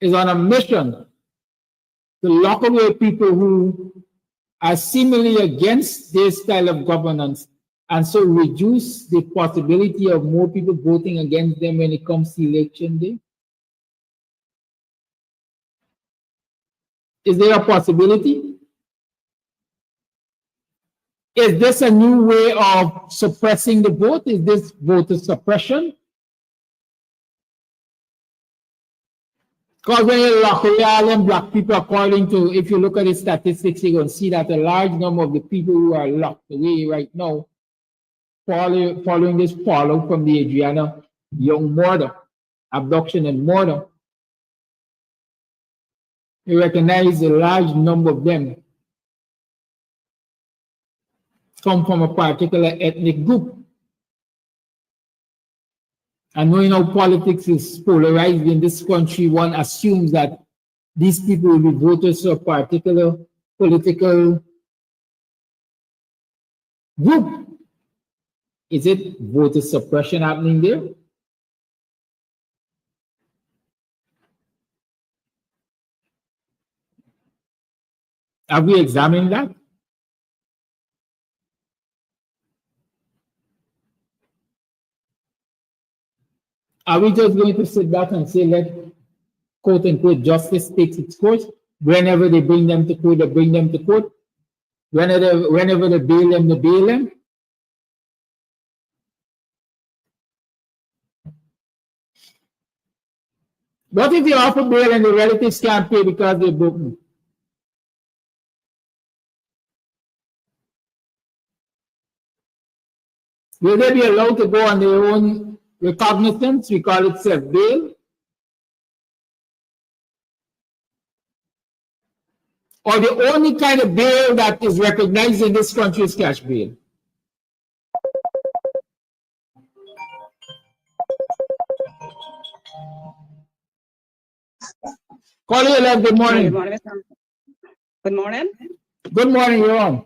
is on a mission to lock away people who are seemingly against their style of governance, and so reduce the possibility of more people voting against them when it comes to election day? Is there a possibility? Is this a new way of suppressing the vote? Is this voter suppression? Because when you lock away all them black people, according to, if you look at the statistics, you're going to see that a large number of the people who are locked away right now, following this fallout from the Adriana Young murder, abduction and murder, you recognize a large number of them come from a particular ethnic group. And knowing how politics is polarized in this country, one assumes that these people will be voters for a particular political group. Is it voter suppression happening there? Have we examined that? Are we just going to sit back and say, let quote unquote justice takes its course? Whenever they bring them to court, they bring them to court. Whenever they bail them, they bail them. What if they offer bail and the relatives can't pay because they're broken? Will they be allowed to go on their own recognizance? We call it self-bail. Or the only kind of bail that is recognized in this country is cash bail? Caller, good morning. Good morning, Mr. Good morning. Good morning, you're on.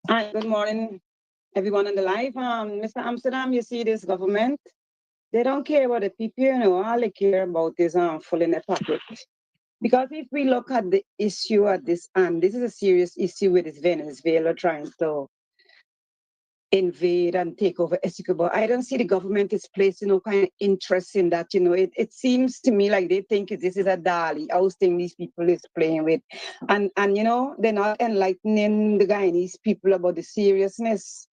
Hi, good morning, everyone on the live. Mr. Amsterdam, you see this government, they don't care about the people, you know, all they care about is full in their pocket. Because if we look at the issue at this end, this is a serious issue with this Venezuela trying to invade and take over Essequibo. I don't see the government is placing no kind of interest in that. You know, it seems to me like they think this is a Dali ousting these people is playing with. And you know, they're not enlightening the Guyanese people about the seriousness.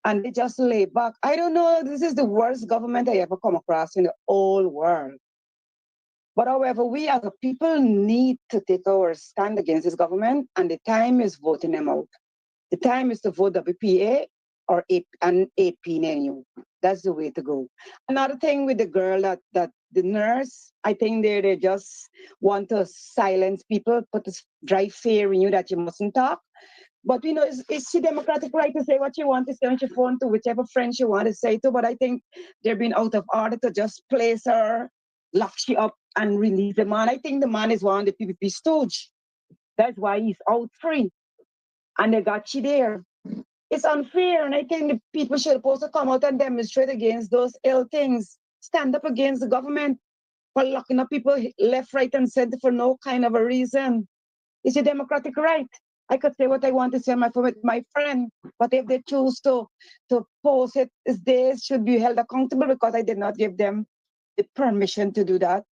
And they just lay back. I don't know, this is the worst government I ever come across in the whole world. But however, we as a people need to take our stand against this government, and the time is voting them out. The time is to vote WPA or an APNU. That's the way to go. Another thing with the girl that the nurse, I think they just want to silence people, put this dry fear in you that you mustn't talk. But you know, it's your democratic right to say what you want to say on your phone to whichever friends you want to say to. But I think they're being out of order to just place her, lock she up, and release the man. I think the man is one of the PPP stooge. That's why he's out free. And they got you there. It's unfair, and I think the people should supposed to come out and demonstrate against those ill things. Stand up against the government for locking up people left, right, and center for no kind of a reason. It's a democratic right. I could say what I want to say on my phone with my friend, but if they choose to post it, they should be held accountable because I did not give them the permission to do that.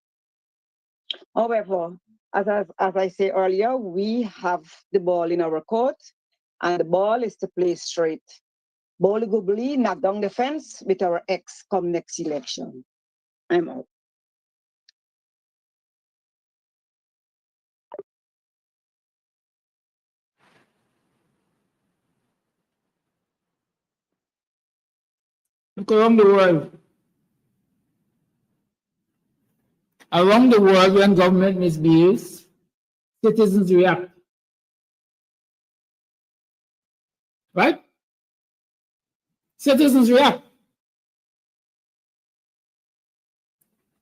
However, as I say earlier, we have the ball in our court, and the ball is to play straight. Bowly goobly, knock down the fence with our ex come next election. I'm out. Look around the world. Around the world, when government misbehaves, citizens react. Right? Citizens react.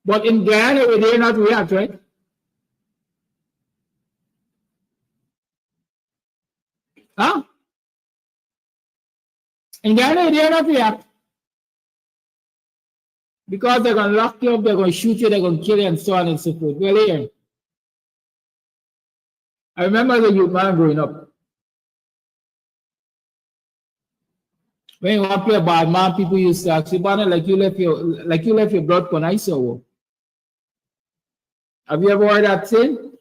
But in Guyana, we dare not react, right? Huh? In Guyana, we dare not react. Because they're going to lock you up, they're going to shoot you, they're going to kill you, and so on and so forth. Well, here. I remember as a youth man growing up. When you want to play a bad man, people used to ask you, "Banner, like you left your blood for ice or what?" Have you ever heard that saying?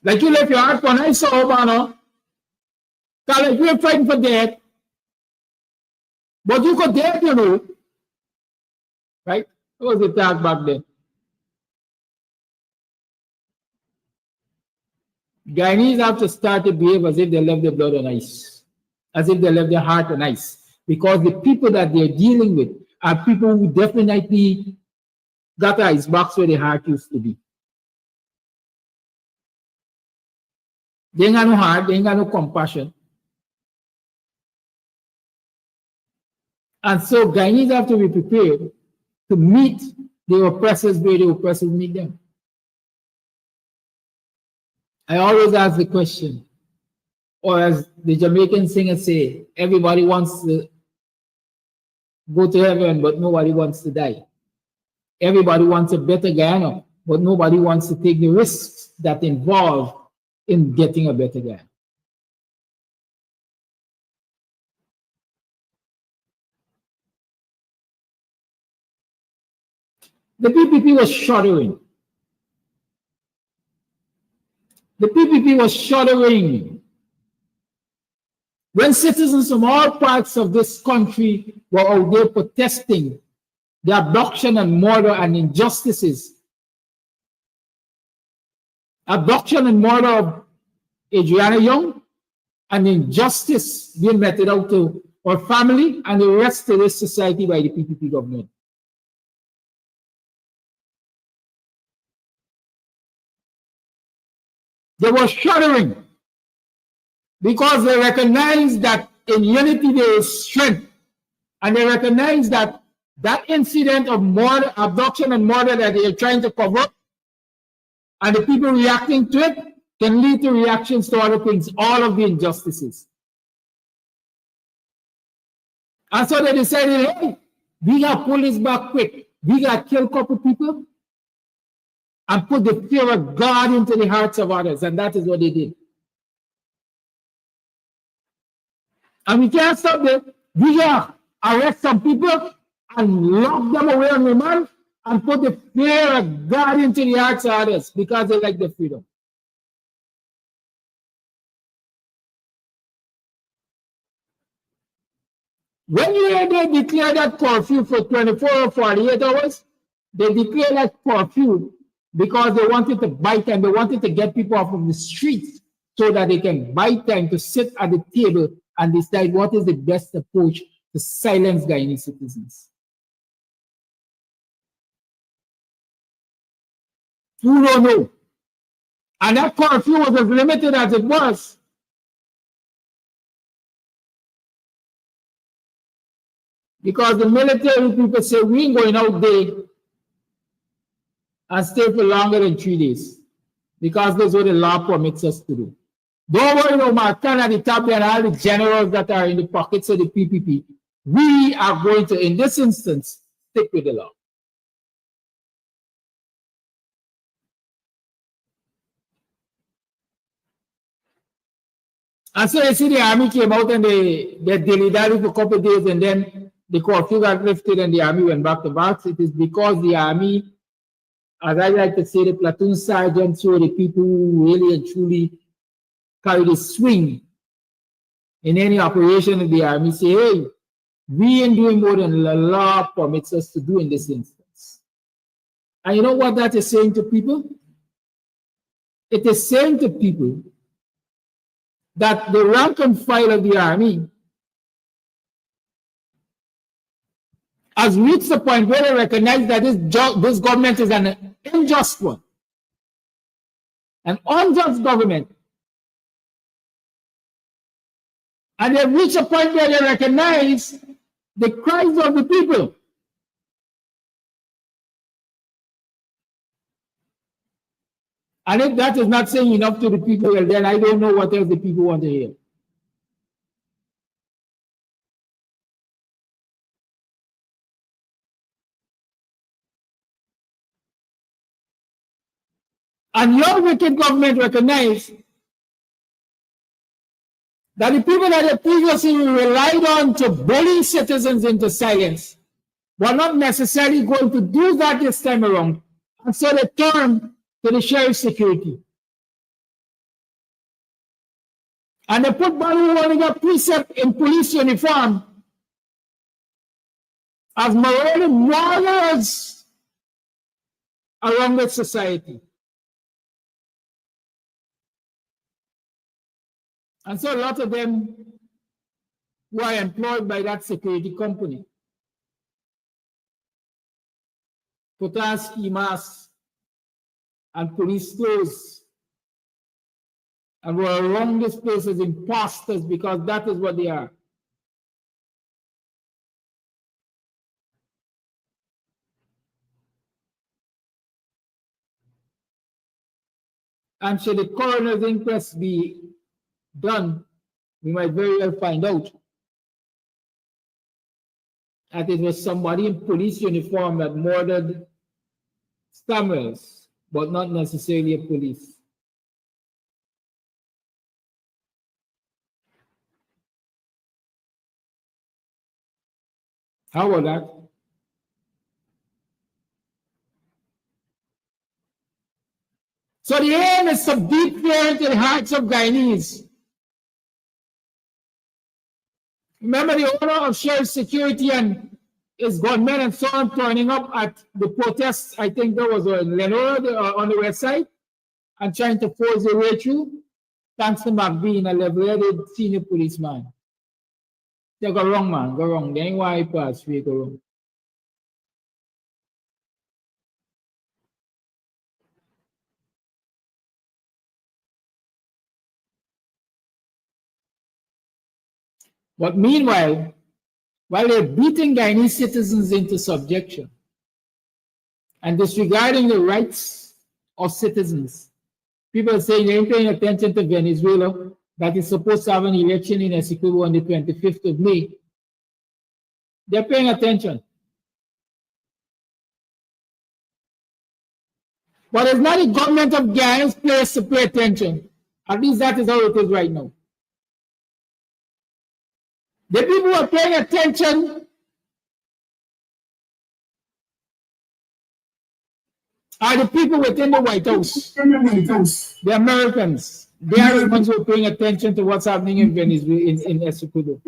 Like you left your heart for ice or what, Banner? Because like you're fighting for death. But you could death, you know. Right? What was the talk back then? Guyanese have to start to behave as if they left their blood on ice, as if they left their heart on ice, because the people that they're dealing with are people who definitely got an ice box where their heart used to be. They ain't got no heart, they ain't got no compassion. And so Guyanese have to be prepared to meet the oppressors where the oppressors meet them. I always ask the question, or as the Jamaican singer say, everybody wants to go to heaven, but nobody wants to die. Everybody wants a better Guyana, but nobody wants to take the risks that involve in getting a better Guyana. The PPP was shuddering. The PPP was shuddering when citizens from all parts of this country were out there protesting the abduction and murder and injustices. Abduction and murder of Adriana Young, and injustice being meted out to our family and the rest of this society by the PPP government. They were shuddering because they recognized that in unity there is strength, and they recognized that that incident of murder, abduction and murder that they are trying to cover, and the people reacting to it, can lead to reactions to other things, all of the injustices. And so they decided, hey, we got to pull this back quick. We got to kill a couple people and put the fear of God into the hearts of others. And that is what they did. And we can't stop there. We got to arrest some people and lock them away on remand and put the fear of God into the hearts of others because they like the freedom. When they declare that curfew for 24 or 48 hours, they declare that curfew because they wanted to buy time. They wanted to get people off of the streets so that they can buy time to sit at the table and decide what is the best approach to silence Guyanese citizens. You don't know. And that curfew was as limited as it was. Because the military people say we ain't going out there and stay for longer than 3 days. Because that's what the law permits us to do. Don't worry about Martin at the top and all the generals that are in the pockets of the PPP. We are going to, in this instance, stick with the law. And so you see the army came out and they dilly-dally for a couple of days, and then the curfew got lifted and the army went back to backs. It is because the army, as I like to say, the platoon sergeants were the people who really and truly carry the swing in any operation of the army, say, hey, we ain't doing more than the law permits us to do in this instance. And you know what that is saying to people? It is saying to people that the rank and file of the army has reached the point where they recognize that this government is an unjust one, an unjust government. And they've reached a point where they recognize the cries of the people. And if that is not saying enough to the people, well, then I don't know what else the people want to hear. And your wicked government recognize that the people that they previously relied on to bully citizens into silence were not necessarily going to do that this time around. And so they turned to the sheriff's security. And they put Barry wearing a precept in police uniform as morally warriors around the society. And so a lot of them were employed by that security company. Put on ski masks and police clothes and were around this place as imposters, because that is what they are. And should the coroner's inquest be done, we might very well find out that it was somebody in police uniform that murdered Samuels, but not necessarily a police. How about that? So the aim is to deep fear into the hearts of Guyanese. Remember the owner of Sheriff Security and his gunmen and so on turning up at the protests, I think that was in Lenore on the west side, and trying to force their way through, thanks to McBean, a level-headed senior policeman. They go wrong, man, go wrong. They ain't why he pass, we go wrong. But meanwhile, while they're beating Guyanese citizens into subjection and disregarding the rights of citizens, people are saying they ain't paying attention to Venezuela, that is supposed to have an election in Essequibo on the 25th of May. They're paying attention. But it's not the government of Guyane's place to pay attention. At least that is how it is right now. The people who are paying attention are the people within the White House, the Americans. They are the ones who are paying attention to what's happening in Venezuela, in Essequibo.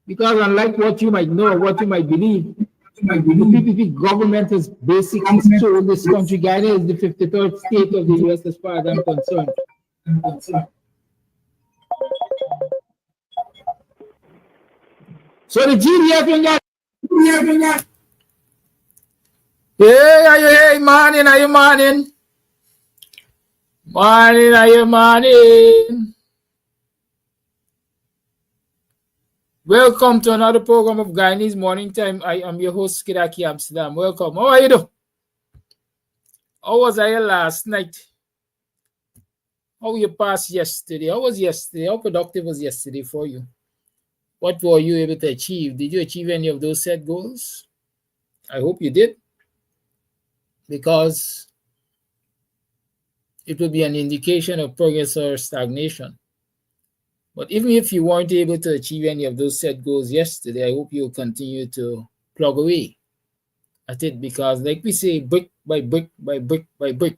Because unlike what you might know, what you might believe, the PPP government has basically sold this country. Guyana is the 53rd state of the US as far as I'm concerned. So the GDF in that. Hey, morning, are you morning? Morning, are you morning? Welcome to another program of Guyanese Morning Time. I am your host, Kidaki Amsterdam. Welcome. How are you doing? How was I last night? How you passed yesterday? How was yesterday? How productive was yesterday for you? What were you able to achieve? Did you achieve any of those set goals? I hope you did, because it will be an indication of progress or stagnation. But even if you weren't able to achieve any of those set goals yesterday, I hope you'll continue to plug away at it, because like we say, brick by brick by brick by brick,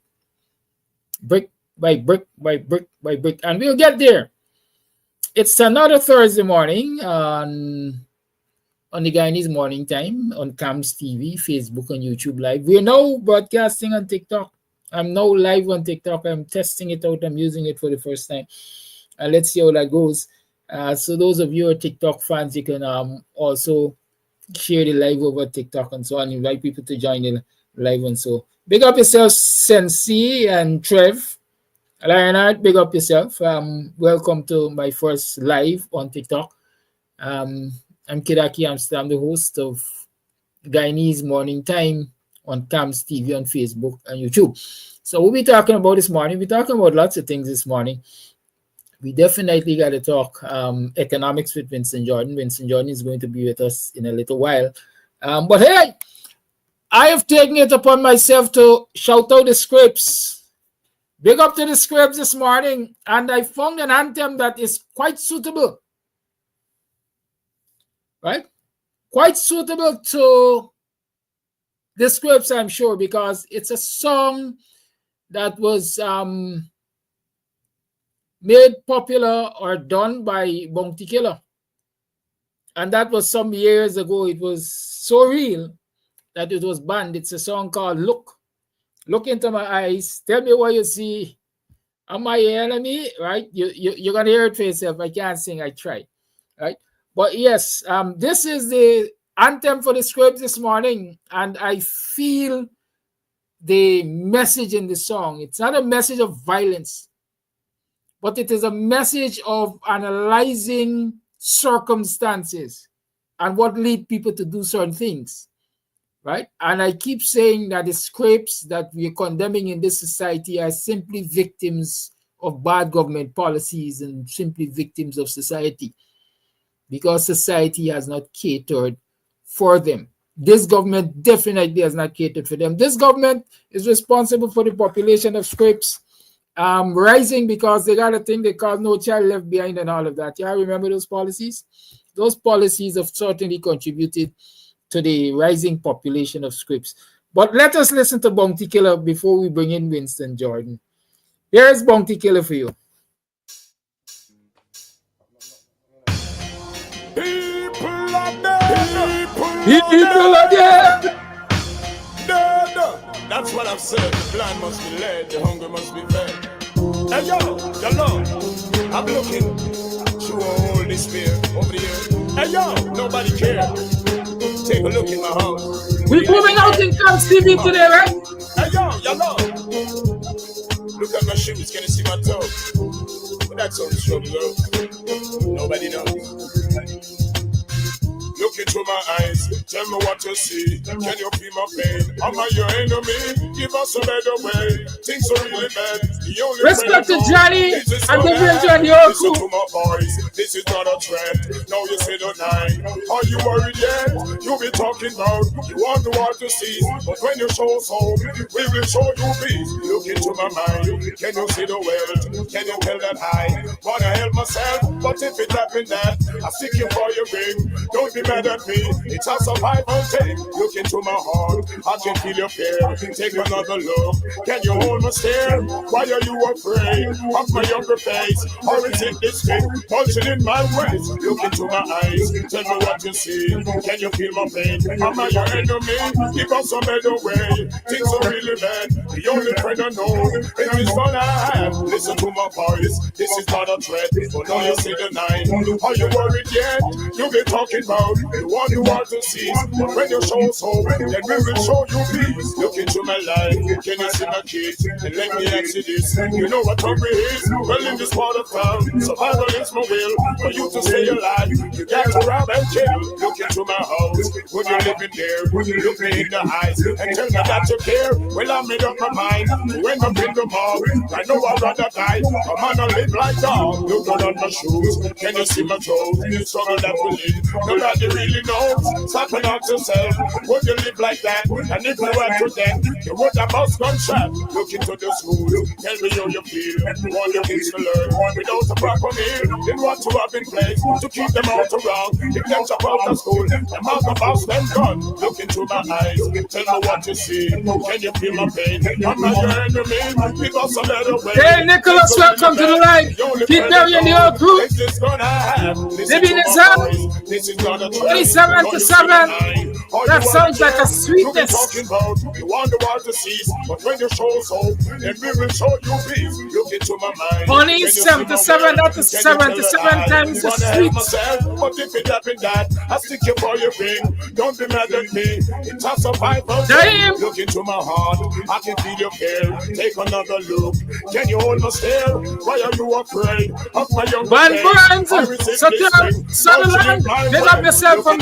brick by brick by brick by brick, and we'll get there. It's another Thursday morning on the Guyanese Morning Time on CAMS TV, Facebook, and YouTube Live. We're now broadcasting on TikTok. I'm now live on TikTok. I'm testing it out. I'm using it for the first time. And let's see how that goes. So those of you who are TikTok fans, you can also share the live over TikTok and so on. Invite people to join the live and so. Big up yourself, Sensi and Trev. Lionard, big up yourself. Welcome to my first live on TikTok. I'm Kidaki Amsterdam, the host of Guyanese Morning Time on CAMS TV on Facebook and YouTube. So we'll be talking about this morning. We're talking about lots of things this morning. We definitely got to talk economics with Vincent Jordan. Vincent Jordan is going to be with us in a little while. But hey, I have taken it upon myself to shout out the scripts. Big up to the scripts this morning. And I found an anthem that is quite suitable. Right? Quite suitable to the scripts, I'm sure, because it's a song that was made popular or done by Bounty Killer. And that was some years ago. It was so real that it was banned. It's a song called Look. Look into my eyes. Tell me what you see. Am I your enemy? Right? You're going to hear it for yourself. I can't sing. I try. Right? But yes, this is the anthem for the Scripps this morning. And I feel the message in the song. It's not a message of violence, but it is a message of analyzing circumstances and what lead people to do certain things, right? And I keep saying that the scrapes that we are condemning in this society are simply victims of bad government policies and simply victims of society, because society has not catered for them. This government definitely has not catered for them. This government is responsible for the population of scrapes rising, because they got a thing they call No Child Left Behind and all of that. Yeah, remember those policies? Those policies have certainly contributed to the rising population of scripts. But let us listen to Bounty Killer before we bring in Winston Jordan. Here is Bounty Killer for you. People are dead. People are dead. That's what I've said. The blind must be led, the hungry must be fed. Hey yo, the Lord, I'm looking through all this fear over here. Hey yo, nobody cares. Take a look in my house. We're moving out in Camp TV today, right? Hey yo, Lord. Look at my shoes, can you see my toes? But that's all the trouble, girl. Nobody knows. Look into my eyes, tell me what you see. Can you feel my pain? Am I your enemy? Give us a better way. Things are really bad. The only respect to Johnny and the Johnny. Listen to my voice. This is not a threat. Now you say the nine. Are you worried yet? You be talking about you want the world to see, but when you show us home, we will show you peace. Look into my mind. Can you see the world? Can you tell that I wanna help myself? But if it happened that I seek you for your ring, don't be mad at me, it's a survival thing. Look into my heart, I can feel your fear. Take another look, can you hold my stare? Why are you afraid of my younger face? Or is it this thing punching in my waist? Look into my eyes, tell me what you see. Can you feel my pain? Am I your enemy? Give us a better way. Things are really bad, the only friend I know is what I have. Listen to my voice, this is not a threat. But now you see the night. Are you worried yet? You be talking about the one you want to see. But when you show us hope, then we will show you peace. Look into my life, can you see my kids? And let me ask you this, you know what hungry is? Well, in this part of town, survival is my will. For you to stay alive, you got to rob and kill. Look into my house, when you're living there, look me in the eyes and tell me that you care. Well, I made up my mind to end up in the mall. I know I'd rather die, a man I live like dog. Look down on my shoes, can you see my toes? The struggle that we live, nobody really knows. Something out yourself, would you live like that? And if you were to death, you would have most gunshot. Look into the school, tell me how you feel. Want your kids to learn without a proper meal. Then what you have in place to keep them out around. If them chop out of school, them out of house, them gone. Look into my eyes, tell me what you see. Can you feel my pain? Am I your enemy? Give us a better way. Hey, Nicholas, welcome to the live. Keep burying the old crew. Maybe in his house. 27 to 7. That sounds like a sweetness. You want the world to cease, but when you show us hope, then we will show you peace. Look into my mind. Only 77, not 77 times the sweet. But if it happened that, I stick you for your ring. Don't be mad at me. It's a survival. Look into my heart, I can feel your care. Take another look. Can you hold my stare? Why are you afraid of my young Burns, Sutherland, pick up yourself from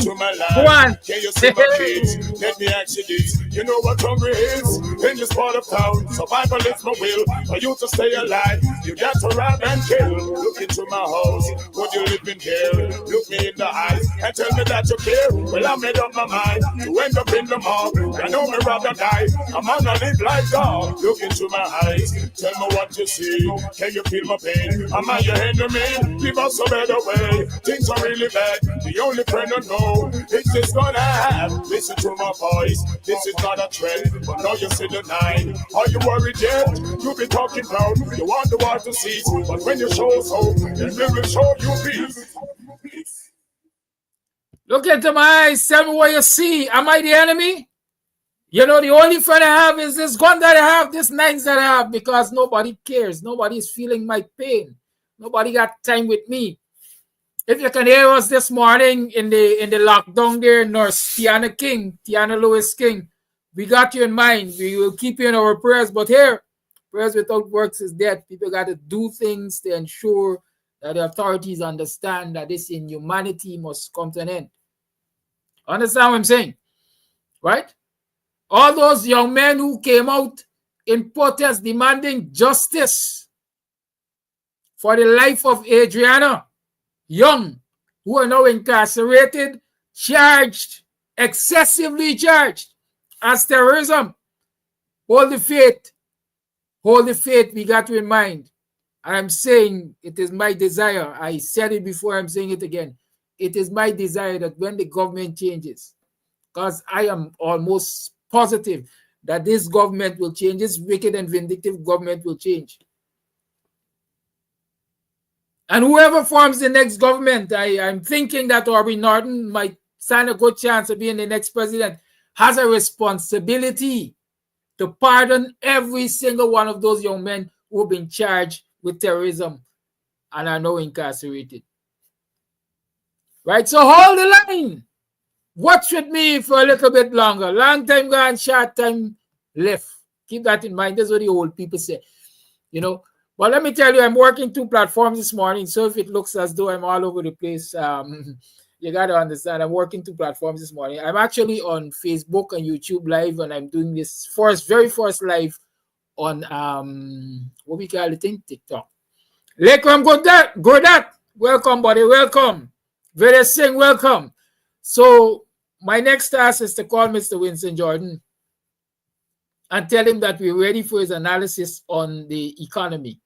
one. Can you see my kids? Let me ask you this. You know what hungry is? In this part of town, survival is my will. For you to stay alive, you got to rob and kill. Look into my house, would you live in here? Look me in the eyes and tell me that you care. Well, I made up my mind to end up in the mall. I know me rather die. I'm on a live like God. Look into my eyes, tell me what you see. Can you feel my pain? Am I your enemy? Give us a better way. Things are really bad. The only friend I know is this gonna have. Listen to my voice. This is not a trend, but now you see the nine. Are you worried yet? You be talking loud. You want the world to cease, but when you show us hope, then we will show you peace. Look into my eyes. Tell me what you see. Am I the enemy? You know, the only friend I have is this gun that I have, this knives that I have, because nobody cares. Nobody is feeling my pain. Nobody got time with me. If you can hear us this morning in the lockdown there, Nurse Tiana Lewis King, we got you in mind. We will keep you in our prayers. But here, prayers without works is dead. People got to do things to ensure that the authorities understand that this inhumanity must come to an end. Understand what I'm saying? Right? All those young men who came out in protest demanding justice for the life of Adriana Young, who are now incarcerated, charged, excessively charged as terrorism. Hold the faith. Hold the faith, we got to in mind. I'm saying it is my desire. I said it before, I'm saying it again. It is my desire that when the government changes, because I am almost positive that this government will change, this wicked and vindictive government will change. And whoever forms the next government, I'm thinking that Aubrey Norton might stand a good chance of being the next president, has a responsibility to pardon every single one of those young men who have been charged with terrorism and are now incarcerated. Right? So hold the line. Watch with me for a little bit longer. Long time gone, short time left. Keep that in mind. That's what the old people say. You know, but let me tell you, I'm working 2 platforms this morning. So if it looks as though I'm all over the place, you got to understand, I'm working 2 platforms this morning. I'm actually on Facebook and YouTube Live, and I'm doing this very first live on what we call it, TikTok. Lekram Godat, welcome, buddy, welcome. Very Singh, welcome. So my next task is to call Mr. Winston Jordan and tell him that we're ready for his analysis on the economy.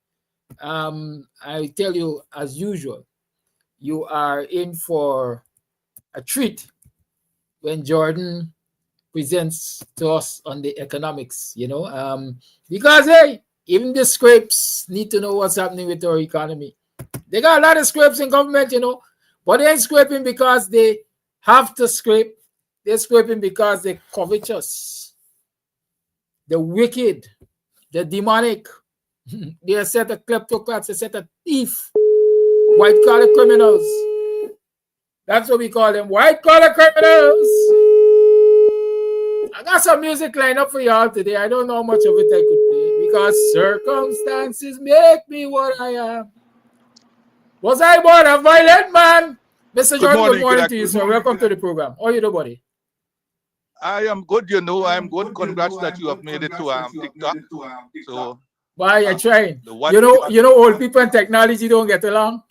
I tell you, as usual, you are in for a treat when Jordan presents to us on the economics, you know, because, hey, even the scrapes need to know what's happening with our economy. They got a lot of scrapes in government, you know, but they ain't scraping because they have to scrape. They're scraping because they're covetous, the wicked, the demonic. They're a set of kleptocrats, a set of thief, white-collar criminals. That's what we call them, white-collar criminals. I got some music lined up for y'all today. I don't know how much of it I could play because circumstances make me what I am. Was I born a violent man? Mr. Jordan, good morning to you, sir. Welcome to the program. How are you doing, buddy? I am good, you know. I am good. Congrats that you have made it to TikTok. So, why you're trying? You know, old people and technology don't get along.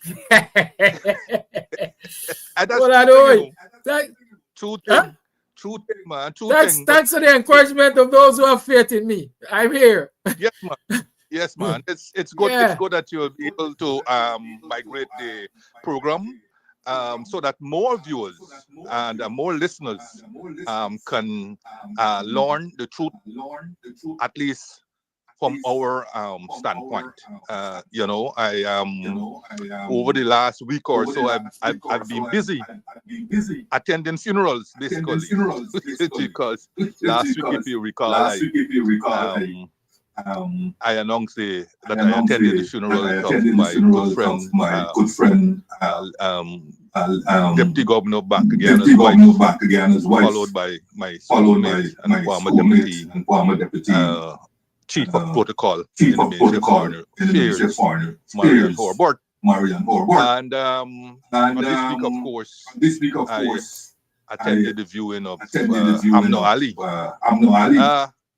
What are doing? True thing, man. Thanks for the encouragement of those who have faith in me. I'm here. Yes, man. Yes, man. It's good. Yeah. It's good that you'll be able to migrate the program. So that more viewers and more listeners can learn the truth, at least from our standpoint. You know, I over the last week or so, I've been busy attending funerals, basically, because last week, if you recall, I announced that I attended the funeral of my good friend, Deputy Governor back again as wife, followed by my soulmate and former deputy chief of protocol in the Ministry of Foreign Affairs, Marian Horbert. And on this week, of course, I attended the viewing of Amno Ali.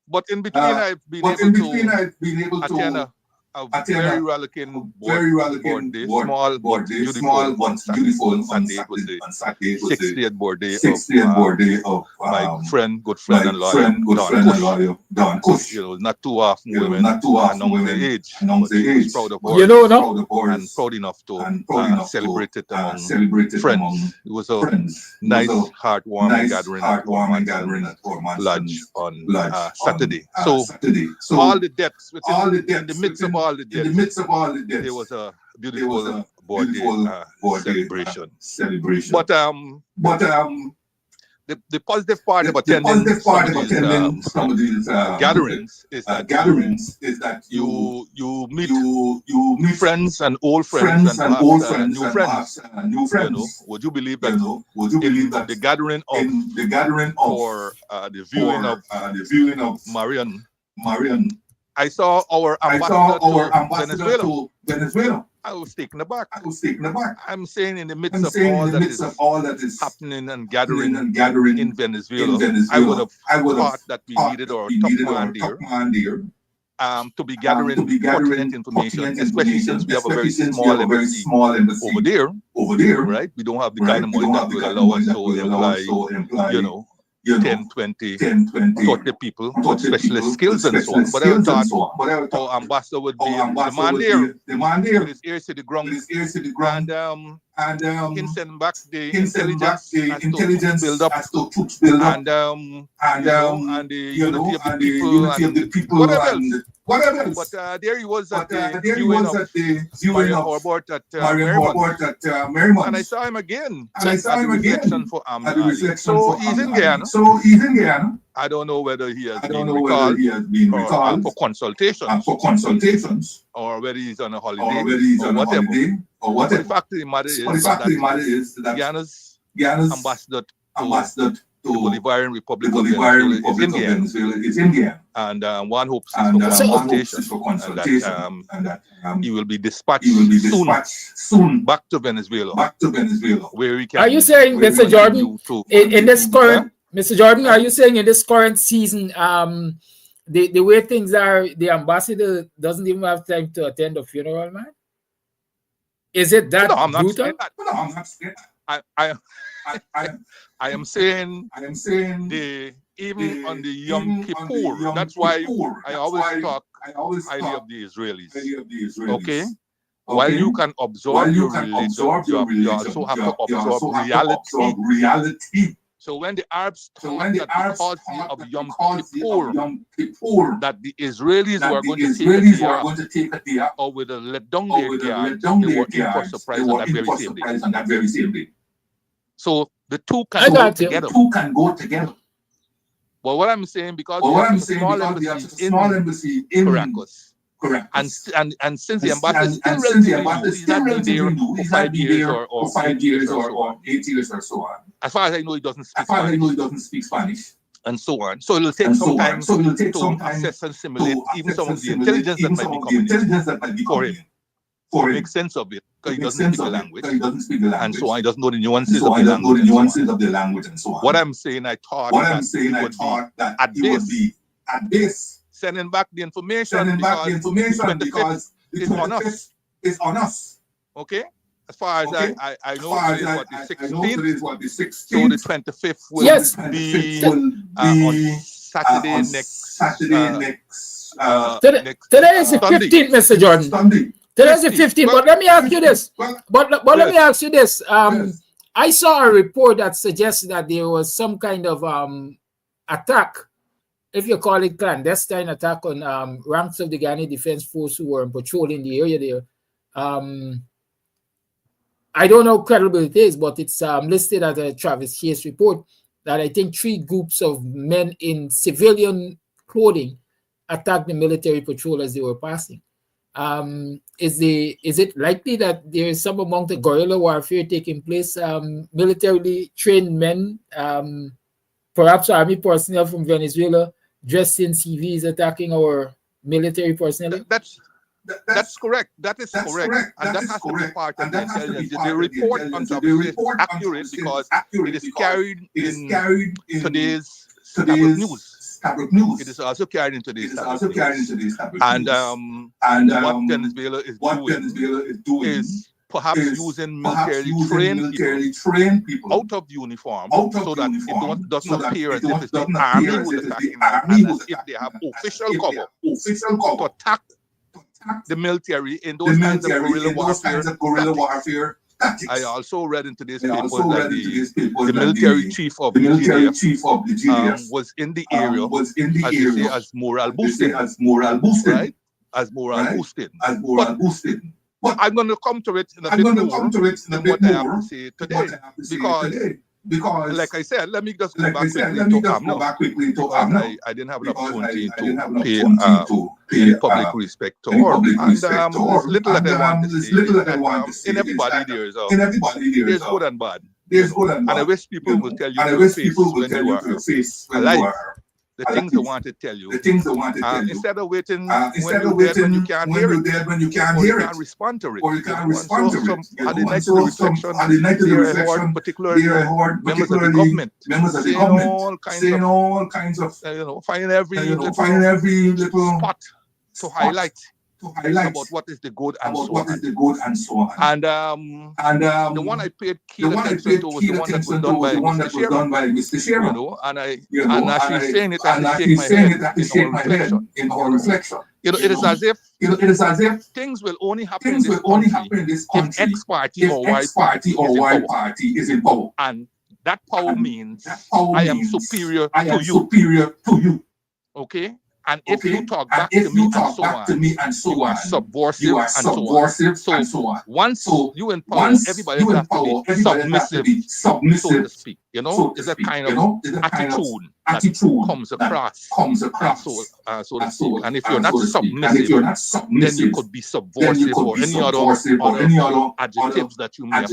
But in between, I've been able to attend a very relevant birthday, small but beautiful Sunday. It was the 60th birthday of my good friend and lawyer, Don Kush. You know, not too often women announce the age, but he was proud of her and proud enough to celebrate it among friends. It was a nice, heartwarming gathering at Ormond's Lodge on Saturday. So all the depths, in the midst of all the deaths, there was a beautiful birthday celebration. But the positive part of attending some of these gatherings is that you meet friends and old friends and perhaps new friends. You know, would you believe that in the gathering for the viewing of Marian, I saw our ambassador to Venezuela. I was taken aback. I'm saying in the midst of all that is happening and gathering in Venezuela, I would have thought that we needed our top man there to be gathering pertinent information, especially since we have a very small embassy over there, right? We don't have the kind of money that will allow us to employ, you know, 10, 20, 30 people with specialist skills and so on. But I thought our ambassador would be the man there with his ears to the ground and him send back the intelligence as to build up and the unity of the people and whatever else. But there he was at the viewing of Marian Hobart at Merrimont. And I saw him again at the reflection for Ahmed. So he's in Guyana. I don't know whether he has been recalled for consultations or whether he's on a holiday or whatever. But the fact of the matter is that Guyana's ambassador to the Bolivarian Republic of Venezuela is in Guyana. And one hopes for consultation and that he will be dispatched soon back to Venezuela. Where he can. Are you saying, Mr. Jordan, in this current, Mr. Jordan, are you saying in this current season, the way things are, the ambassador doesn't even have time to attend the funeral, man? Is it that brutal? No, I'm not saying that. I am saying even on the Yom Kippur. That's why I always talk highly of the Israelis. Okay? While you can absorb your religion, you also have to absorb reality. So when the Arabs thought that because of Yom Kippur, that the Israelis were going to take a day off, or would let down their guard, they were in for surprise on that very same day. So the two can go together. Well, what I'm saying, because we have a small embassy in Caracas. Correct. And since the ambassador is still relatively new, he's not been there for 5 years or 8 years or so on. As far as I know, he doesn't speak Spanish. And so on. So it'll take some time to assess and simulate even some of the intelligence that might be coming in for him. To make sense of it, because he doesn't speak the language. And so on. He doesn't know the nuances of the language and so on. What I'm saying, I thought that at base, sending back the information because it's on us. Okay? As far as I know, today is what, the 16th? So the 25th will be on Saturday next. Today is the 15th, Mr. Jordan. Today is the 15th, but let me ask you this. But let me ask you this. I saw a report that suggests that there was some kind of attack, if you call it clandestine attack, on ranks of the Guyanese Defense Force who were patrolling the area there. I don't know how credible it is, but it's listed as a Travis Chase report that I think 3 groups of men in civilian clothing attacked the military patrol as they were passing. Is it likely that there is some amount of guerrilla warfare taking place? Militarily trained men, perhaps army personnel from Venezuela, dressed in CVs, attacking our military personnel? That's correct. That is correct. And that has to be part of the intelligence. The report on top is accurate because it is carried in today's tabloid news. It is also carried in today's tabloid news. And what Venezuela is doing is perhaps using militarily trained people out of uniform so that it doesn't appear as if it's the army who is attacking them, and as if they have official cover to attack the military in those kinds of guerrilla warfare tactics. I also read in today's paper that the military chief of the GDF was in the area, as they say, as morale boosting. Right? As morale boosting. But I'm going to come to it in a bit more than what I have to say today, because Because, like I said, let me just go back quickly to Amno, because I didn't have an opportunity to pay public respect to her. And there's little that I want to say is that in everybody there's good and bad. And I wish people will tell you your face when you are alive. The things they want to tell you. Instead of waiting when you're dead when you can't hear it, or you can't respond to it. Or you can't respond to it. At the night of the reflection, there I heard particularly members of the government saying all kinds of finding every little spot to highlight about what is the good and so on. And the one I paid keen attention to was the one that was done by Mr. Sheriff. And as she's saying it, I shake my head in our reflection. It is as if things will only happen in this country if X party or Y party is in power. And that power means I am superior to you. Okay? And if you talk back to me and so on, you are subversive and so on. Once you empower, everybody will have to be submissive, so to speak. Is that kind of attitude that comes across, so to speak. And if you're not submissive, then you could be subversive or any other adjectives that you may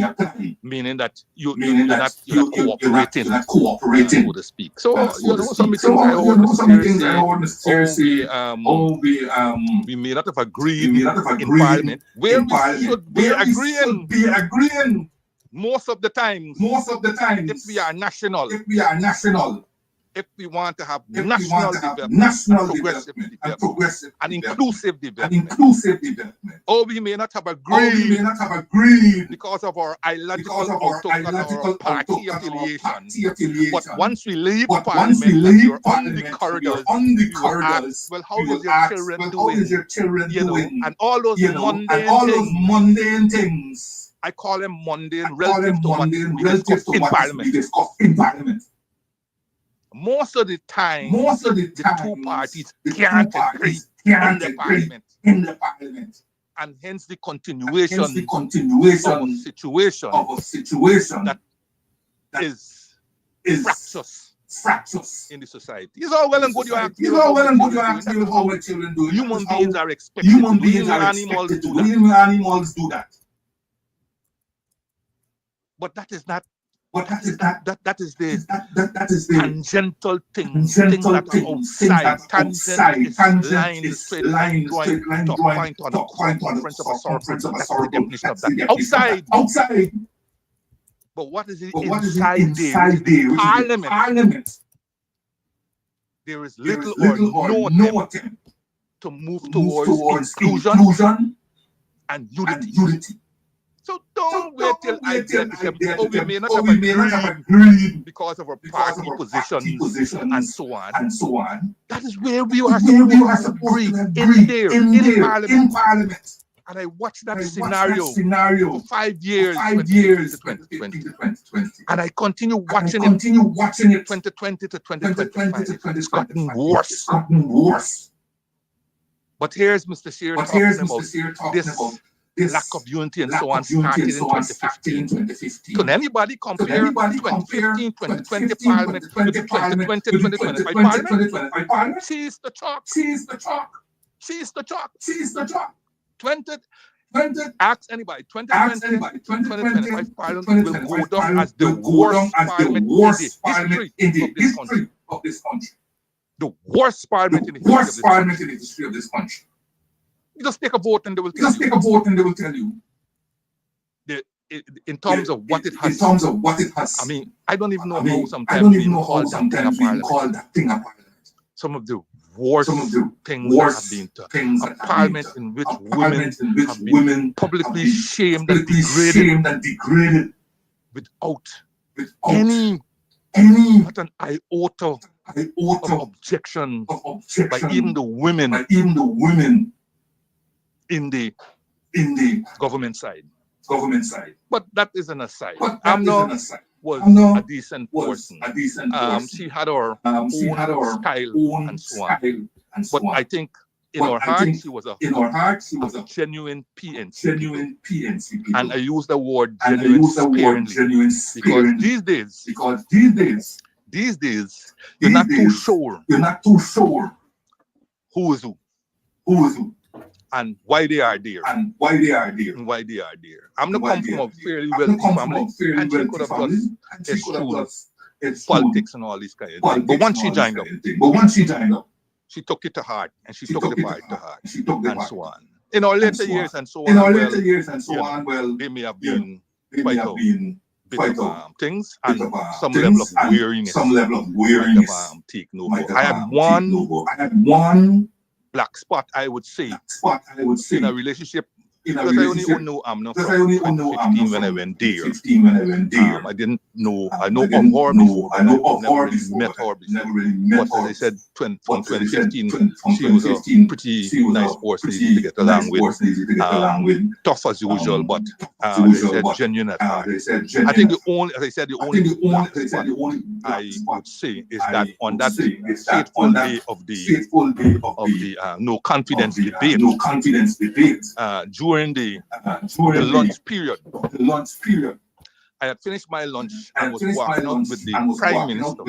apply, meaning that you're not cooperating, so to speak. So, some things I hold seriously. We may not have agreed in Parliament, where we should be agreeing. Most of the time, if we are national, if we want to have national development and progressive and inclusive development, or we may not have agreed because of our ideological or party affiliation. But once we leave Parliament and you're on the corridors, you will ask, well, how is your children doing? And all those mundane things. I call them mundane relative to what we discuss in Parliament. Most of the time, the two parties can't agree in the Parliament. And hence the continuation of a situation that is fractious in the society. It's all well and good you ask how my children do it. Human beings are expected to do that. Animals do that. But that is not. That is the tangential thing. Things that are outside. Tangent is straight line drawing to point on the circumference of a circle. That's the definition of that. Outside. But what is it inside there? Parliament. There is little or no attempt to move towards inclusion and unity. So don't wait till I get to we may not have agreed because of our party positions and so on. That is where we are supposed to agree in Parliament. And I watched that scenario for 5 years, 2020. And I continue watching it 2020 to 2025. It's gotten worse. But here's Mr. Shear talking about this lack of unity and so on started in 2015. Can anybody compare 2015, 2020 Parliament with the 2020, 2025 Parliament? She's the chalk. 20 Ask anybody. 2020, 2025 Parliament will go down as the worst Parliament in the history of this country. The worst Parliament in the history of this country. You just take a vote and they will tell you. In terms of what it has. I mean, I don't even know how sometimes we call that thing a Parliament. Some of the worst things that have been done. A Parliament in which women have been publicly shamed and degraded without any not an iota of objection by even the women in the government side. But that is an aside. Amna was a decent person. She had her own style and so on. But I think in our hearts, she was a genuine PNC people. And I use the word genuine sparingly because these days, you're not too sure who is who and why they are there. I'm not come from a fairly wealthy family, and she could have just eschewed politics and all these kind of things. But once she joined up, she took it to heart, and she took the part to heart, and so on. In our later years and so on, well, they may have been quite a bit of things and some level of weariness. Taking over. I had one black spot, I would say, in a relationship. Because I only know Amna from 2015 when I went there. I didn't know, I know of her before, but I never really met her before. But as I said, from 2015, she was a pretty nice person, easy to get along with. Tough as usual, but as I said, genuine at heart. I think the only black spot I would say is that on that fateful day of the no confidence debate, during the lunch period, I had finished my lunch and was walking out with the Prime Minister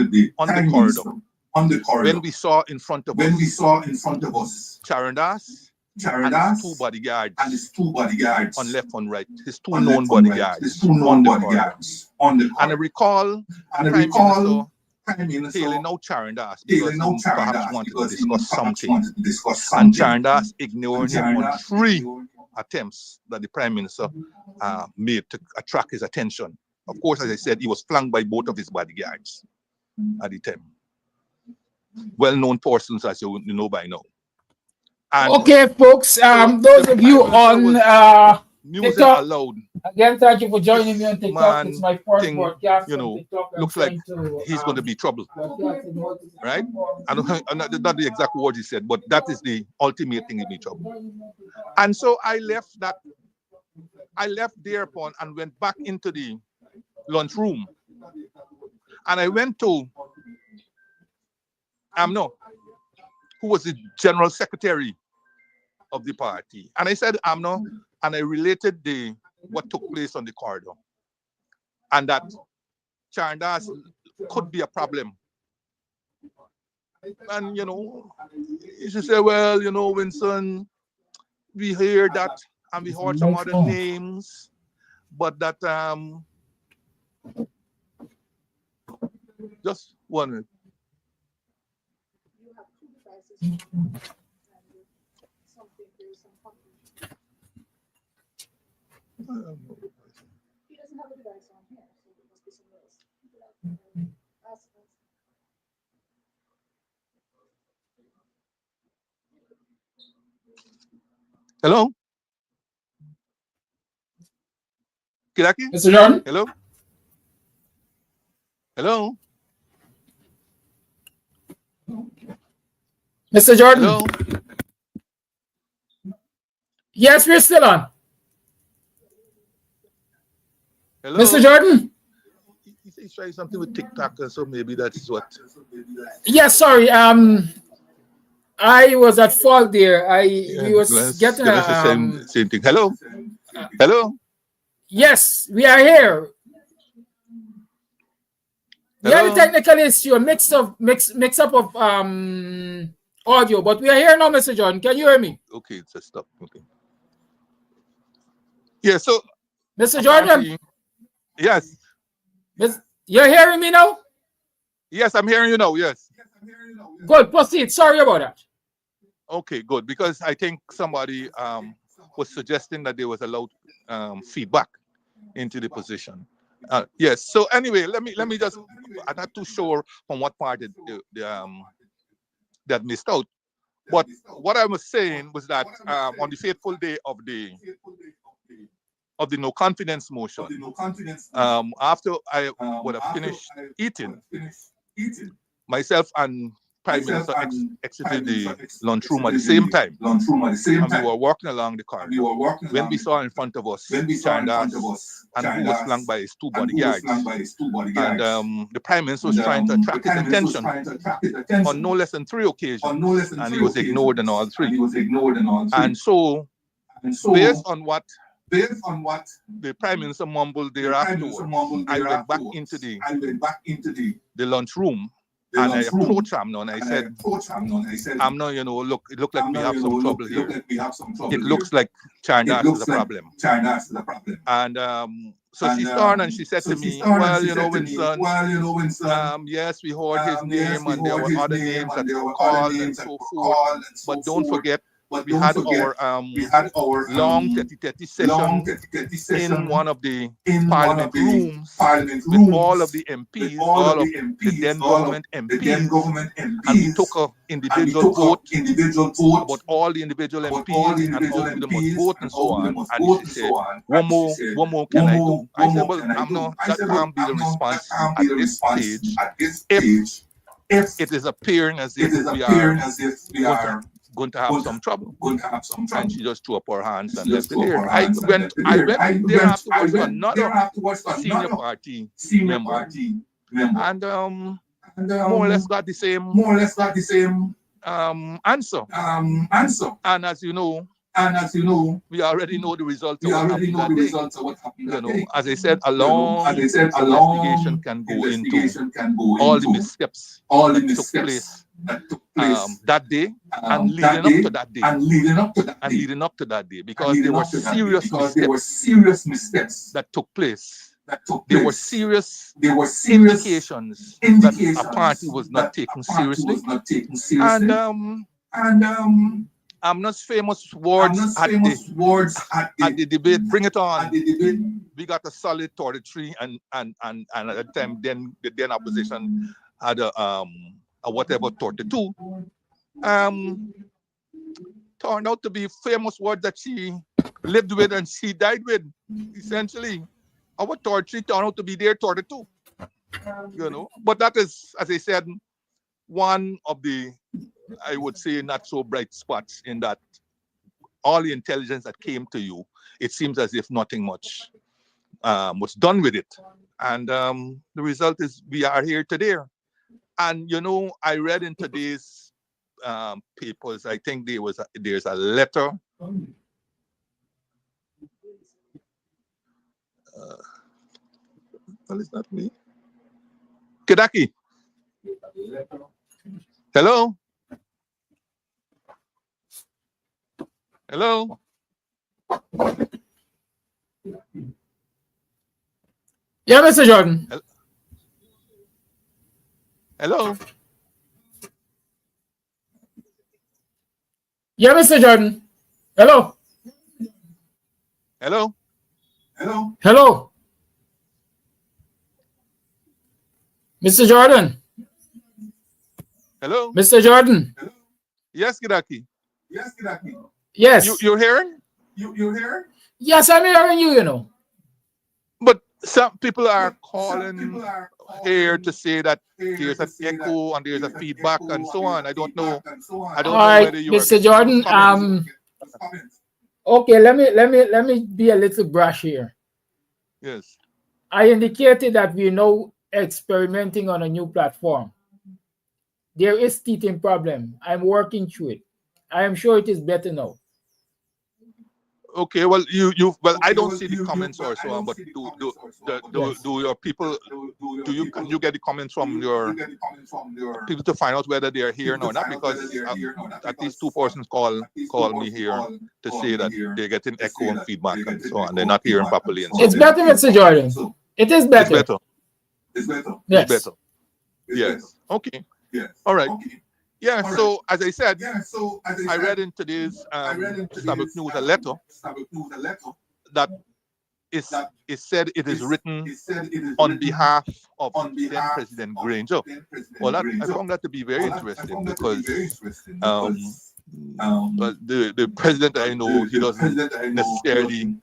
on the corridor. When we saw in front of us Charandas and his two bodyguards on left and right, his two known bodyguards on the corridor. And I recall Prime Minister hailing out Charandas because he perhaps wanted to discuss something, and Charandas ignoring him on 3 attempts that the Prime Minister made to attract his attention. Of course, as I said, he was flanked by both of his bodyguards at the time. Well-known persons, as you know by now. And okay, folks, those of you on music TikTok, allowed. Again, thank you for joining me on TikTok. It's my first broadcast on TikTok. Looks like he's going to be trouble, right? I don't, not the exact word he said, but that is the ultimate thing, he'll be trouble. And so I left thereupon and went back into the lunchroom, and I went to Amno, who was the general secretary of the party, and I said Amno, and I related what took place on the corridor, and that Charandas could be a problem. And he should say, well, Winston, we hear that and we heard some other names, but that just one minute. He doesn't have a device on here, so it must be somewhere else. Hello? Kiraki? Mr. Jordan? Hello? Hello? Mr. Jordan? Hello? Yes, we're still on. Hello? Mr. Jordan? He's trying something with TikTok, so maybe that's what. Yes, sorry. I was at fault there. We was getting same thing. Hello? Hello? Yes, we are here. We had a technical issue, a mix up of audio, but we are here now, Mr. Jordan. Can you hear me? Okay, it's a stop. Okay. Yeah, so Mr. Jordan. Yes. You're hearing me now? Yes, I'm hearing you now. Yes. Good, proceed. Sorry about that. Okay, good. Because I think somebody was suggesting that there was a loud feedback into the position. Yes. So anyway, let me just. I'm not too sure from what part that missed out. But what I was saying was that on the fateful day of the no confidence motion, after I would have finished eating, myself and Prime Minister exited the lunchroom at the same time. And we were walking along the corridor. When we saw in front of us Chandas, and who was flanked by his two bodyguards. And the Prime Minister was trying to attract his attention on no less than 3 occasions. And he was ignored on all 3. And so based on what the Prime Minister mumbled thereafter, I went back into the lunchroom. And I approached Amnon and I said, Amnon, you know, look, it looks like we have some trouble here. It looks like Chandas is a problem. And so she turned and she said to me, well, you know, Winston, yes, we heard his name and there were other names that were called and so forth. But don't forget, we had our long 30-30 session in one of the parliament rooms with all of the MPs, all of the then government MPs, and we took an individual vote about all the individual MPs and how they must vote and so on. And she said, one more can I do? I said, well, that can't be the response at this stage if it is appearing as if we are going to have some trouble. And she just threw up her hands and left it there. I went there afterwards to another senior party member. And more or less got the same answer. And as you know, we already know the result of what happened that day. You know, as I said, a long investigation can go into all the missteps that took place that day and leading up to that day, because there were serious missteps that took place. There were serious indications that a party was not taken seriously. And Amna's famous words at the debate, bring it on. We got a solid 33, and at the time, the then opposition had a whatever 32. Turned out to be famous words that she lived with and she died with. Essentially, our 33 turned out to be their 32. You know, but that is, as I said, one of the, I would say, not so bright spots in that all the intelligence that came to you, it seems as if nothing much was done with it. And the result is we are here today. And, you know, I read in today's papers, I think there's a letter. Well, it's not me. Kedaki. Hello? Hello? Yeah, Mr. Jordan. Hello? Yeah, Mr. Jordan. Hello? Hello? Hello? Mr. Jordan? Hello? Mr. Jordan? Yes, Kedaki. Yes. You're hearing? Yes, I'm hearing you, you know. But some people are calling here to say that there's an echo and there's a feedback and so on. I don't know. All right, whether you Mr. Jordan. Okay, let me be a little brash here. Yes. I indicated that we're now experimenting on a new platform. There is teething problem. I'm working through it. I am sure it is better now. Okay, well, I don't see the comments or so on, but do your people, can you get the comments from your people to find out whether they are here or not? Because at least 2 persons call me here to say that they're getting echo and feedback and so on. They're not hearing properly. And so it's better, Mr. Jordan. It is better. It's better. Yes. It's better. Yes. Okay. All right. Yeah, so as I said, I read in today's Stabuk News a letter that is said it is written on behalf of then President Granger. Well, I found that to be very interesting because but the president I know, he doesn't necessarily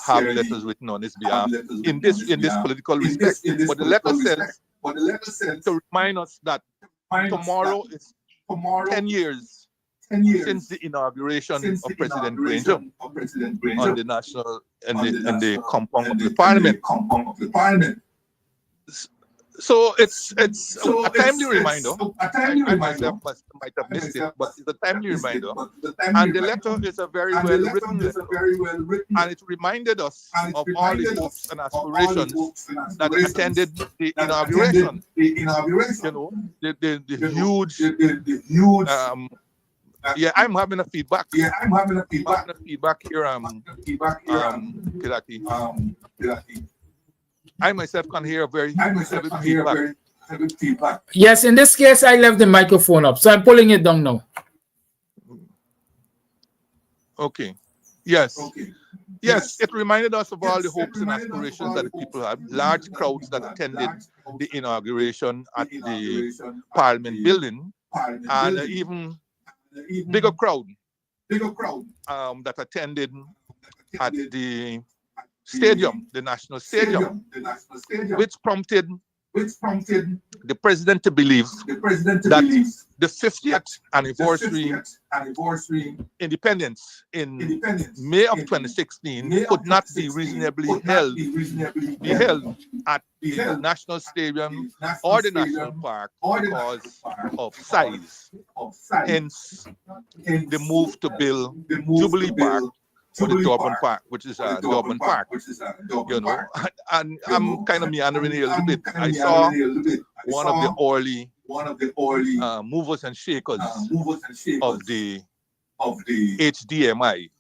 have letters written on his behalf in this political respect. But the letter says to remind us that tomorrow is 10 years since the inauguration of President Granger on the national and the compound of the Parliament. So it's a timely reminder. I myself might have missed it, but it's a timely reminder. And the letter is a very well written letter. And it reminded us of all the hopes and aspirations that attended the inauguration. You know, the huge. Yeah, I'm having a feedback. I'm having a feedback here. Kilaki. I myself can hear a very heavy feedback. Yes, in this case, I left the microphone up, so I'm pulling it down now. Okay. Yes. Yes, it reminded us of all the hopes and aspirations that the people had. Large crowds that attended the inauguration at the Parliament building, and even bigger crowd that attended at the stadium, the national stadium, which prompted the president to believe that the 50th anniversary independence in May of 2016 could not be reasonably held at the national stadium or the national park because of size. Hence, the move to build Jubilee Park or the Durban Park, which is Durban Park, you know, and I'm kind of meandering here a little bit. I saw one of the early movers and shakers of the HDMI,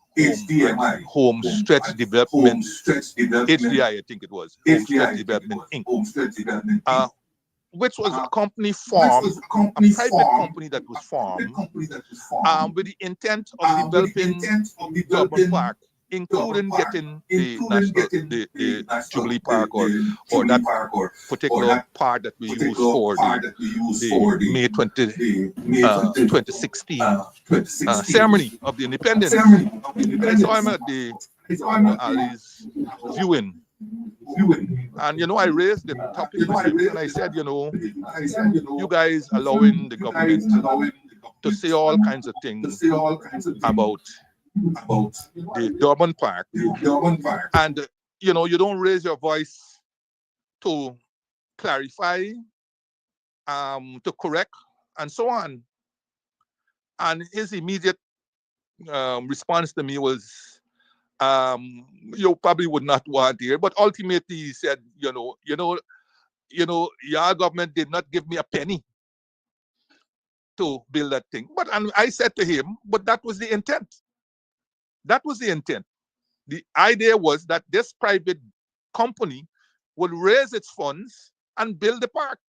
Home Stretch Development, HDI, I think it was, Home Stretch Development Inc., which was a company formed, a private company that was formed with the intent of developing Durban Park, including getting the Jubilee Park or that particular part that we use for the May 2016 ceremony of the independence. I saw him at the Ali's viewing. And you know, I raised the topic with him and I said, you know, you guys allowing the government to say all kinds of things about the Durban Park, and you know, you don't raise your voice to clarify, to correct, and so on. And his immediate response to me was, you probably would not want here, but ultimately he said, your government did not give me a penny to build that thing. But and I said to him, but that was the intent. That was the intent. The idea was that this private company would raise its funds and build the park.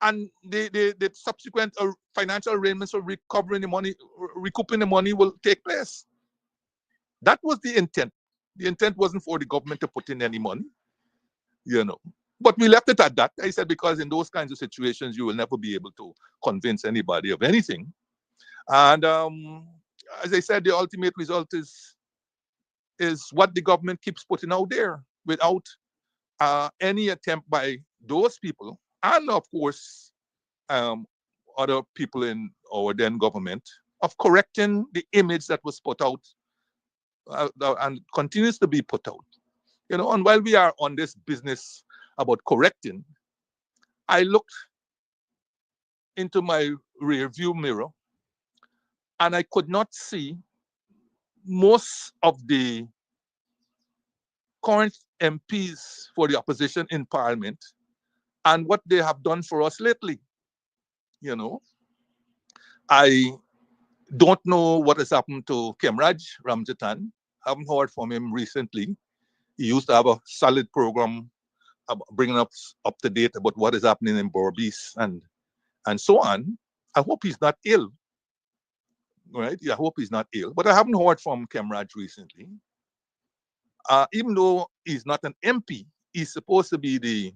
And the subsequent financial arrangements of recouping the money will take place. That was the intent. The intent wasn't for the government to put in any money, you know. But we left it at that. I said, because in those kinds of situations, you will never be able to convince anybody of anything. And as I said, the ultimate result is what the government keeps putting out there without any attempt by those people, and of course, other people in our then government, of correcting the image that was put out and continues to be put out. You know, and while we are on this business about correcting, I looked into my rear view mirror and I could not see most of the current MPs for the opposition in Parliament and what they have done for us lately. You know, I don't know what has happened to Kemraj Ramjatan. Haven't heard from him recently. He used to have a solid program bringing us up to date about what is happening in Berbice and so on. I hope he's not ill. Right? Yeah, I hope he's not ill. But I haven't heard from Kemraj recently. Even though he's not an MP, he's supposed to be the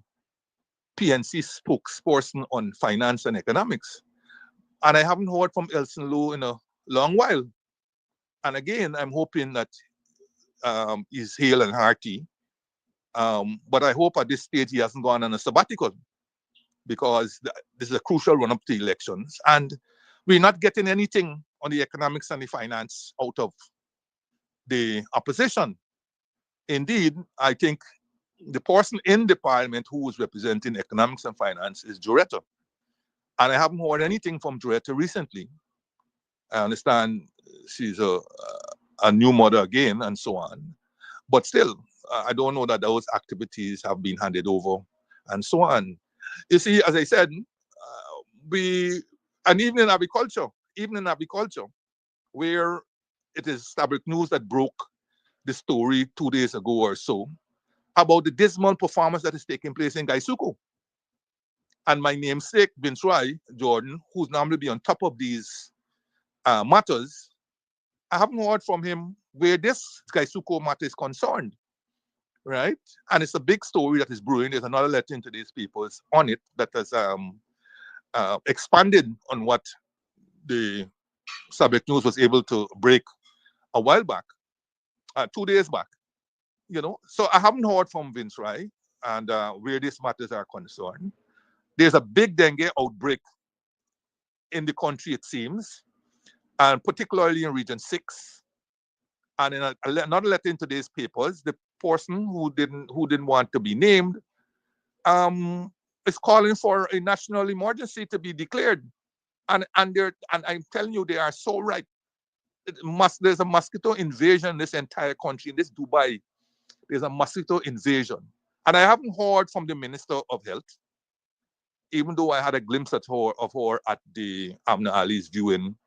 PNC spokesperson on finance and economics. And I haven't heard from Elson Lowe in a long while. And again, I'm hoping that he's hale and hearty. But I hope at this stage he hasn't gone on a sabbatical, because this is a crucial run-up to elections, and we're not getting anything on the economics and the finance out of the opposition. Indeed, I think the person in the parliament who is representing economics and finance is Joretta. And I haven't heard anything from Joretta recently. I understand she's a new mother again and so on. But still, I don't know that those activities have been handed over and so on. You see, as I said, and even in agriculture, where it is Stabric News that broke the story 2 days ago or so about the dismal performance that is taking place in Gaisuko. And my namesake, Vince Roy Jordan, who's normally be on top of these matters, I haven't heard from him where this Gaisuko matter is concerned, right? And it's a big story that is brewing. There's another letter into these papers on it that has expanded on what the Stabric News was able to break a while back, 2 days back. So I haven't heard from Vince Roy and where these matters are concerned. There's a big dengue outbreak in the country, it seems, and particularly in Region 6. And in another letter in today's papers, the person who didn't want to be named is calling for a national emergency to be declared. And I'm telling you, they are so right. There's a mosquito invasion in this entire country, in this Dubai. There's a mosquito invasion. And I haven't heard from the Minister of Health, even though I had a glimpse of her at the Amna Ali's viewing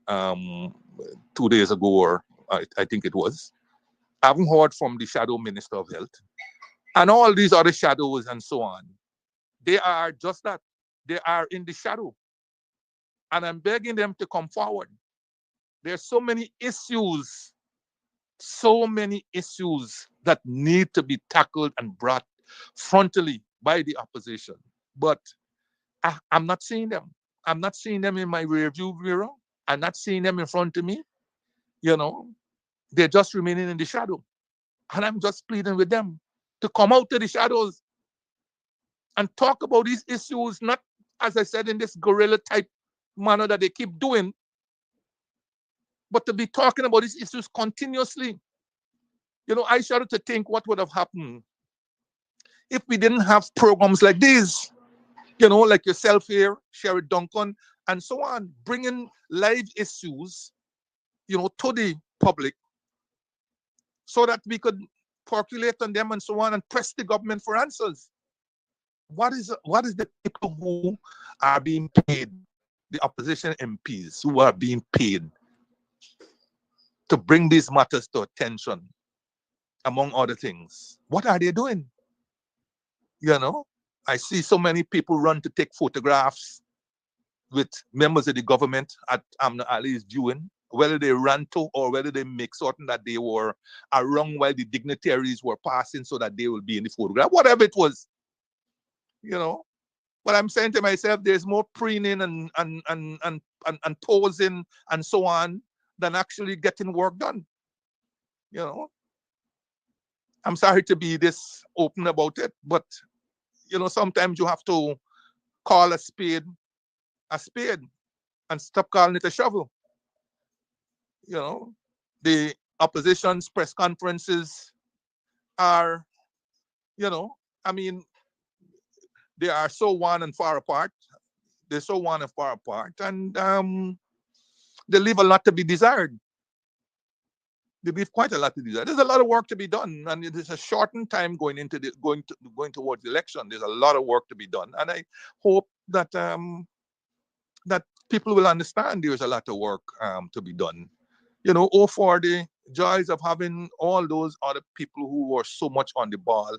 2 days ago, or I think it was. I haven't heard from the Shadow Minister of Health. And all these other shadows and so on. They are just that. They are in the shadow. And I'm begging them to come forward. There's so many issues that need to be tackled and brought frontally by the opposition. But I'm not seeing them. I'm not seeing them in my rearview mirror. I'm not seeing them in front of me. They're just remaining in the shadow. And I'm just pleading with them to come out to the shadows and talk about these issues, not, as I said, in this guerrilla type manner that they keep doing, but to be talking about these issues continuously. I started to think what would have happened if we didn't have programs like these, like yourself here, Sherry Duncan, and so on, bringing live issues, to the public so that we could percolate on them and so on and press the government for answers. What is the people who are being paid, the opposition MPs who are being paid to bring these matters to attention, among other things? What are they doing? I see so many people run to take photographs with members of the government at Amna Ali's viewing, whether they ran to or whether they make certain that they were around while the dignitaries were passing so that they will be in the photograph, whatever it was. But I'm saying to myself, there's more preening and posing and so on than actually getting work done. I'm sorry to be this open about it, but sometimes you have to call a spade and stop calling it a shovel. The opposition's press conferences are, they are so one and far apart. They're so one and far apart, and they leave a lot to be desired. They leave quite a lot to be desired. There's a lot of work to be done, and it is a shortened time going towards the election. There's a lot of work to be done, and I hope that that people will understand there's a lot of work to be done. For the joys of having all those other people who are so much on the ball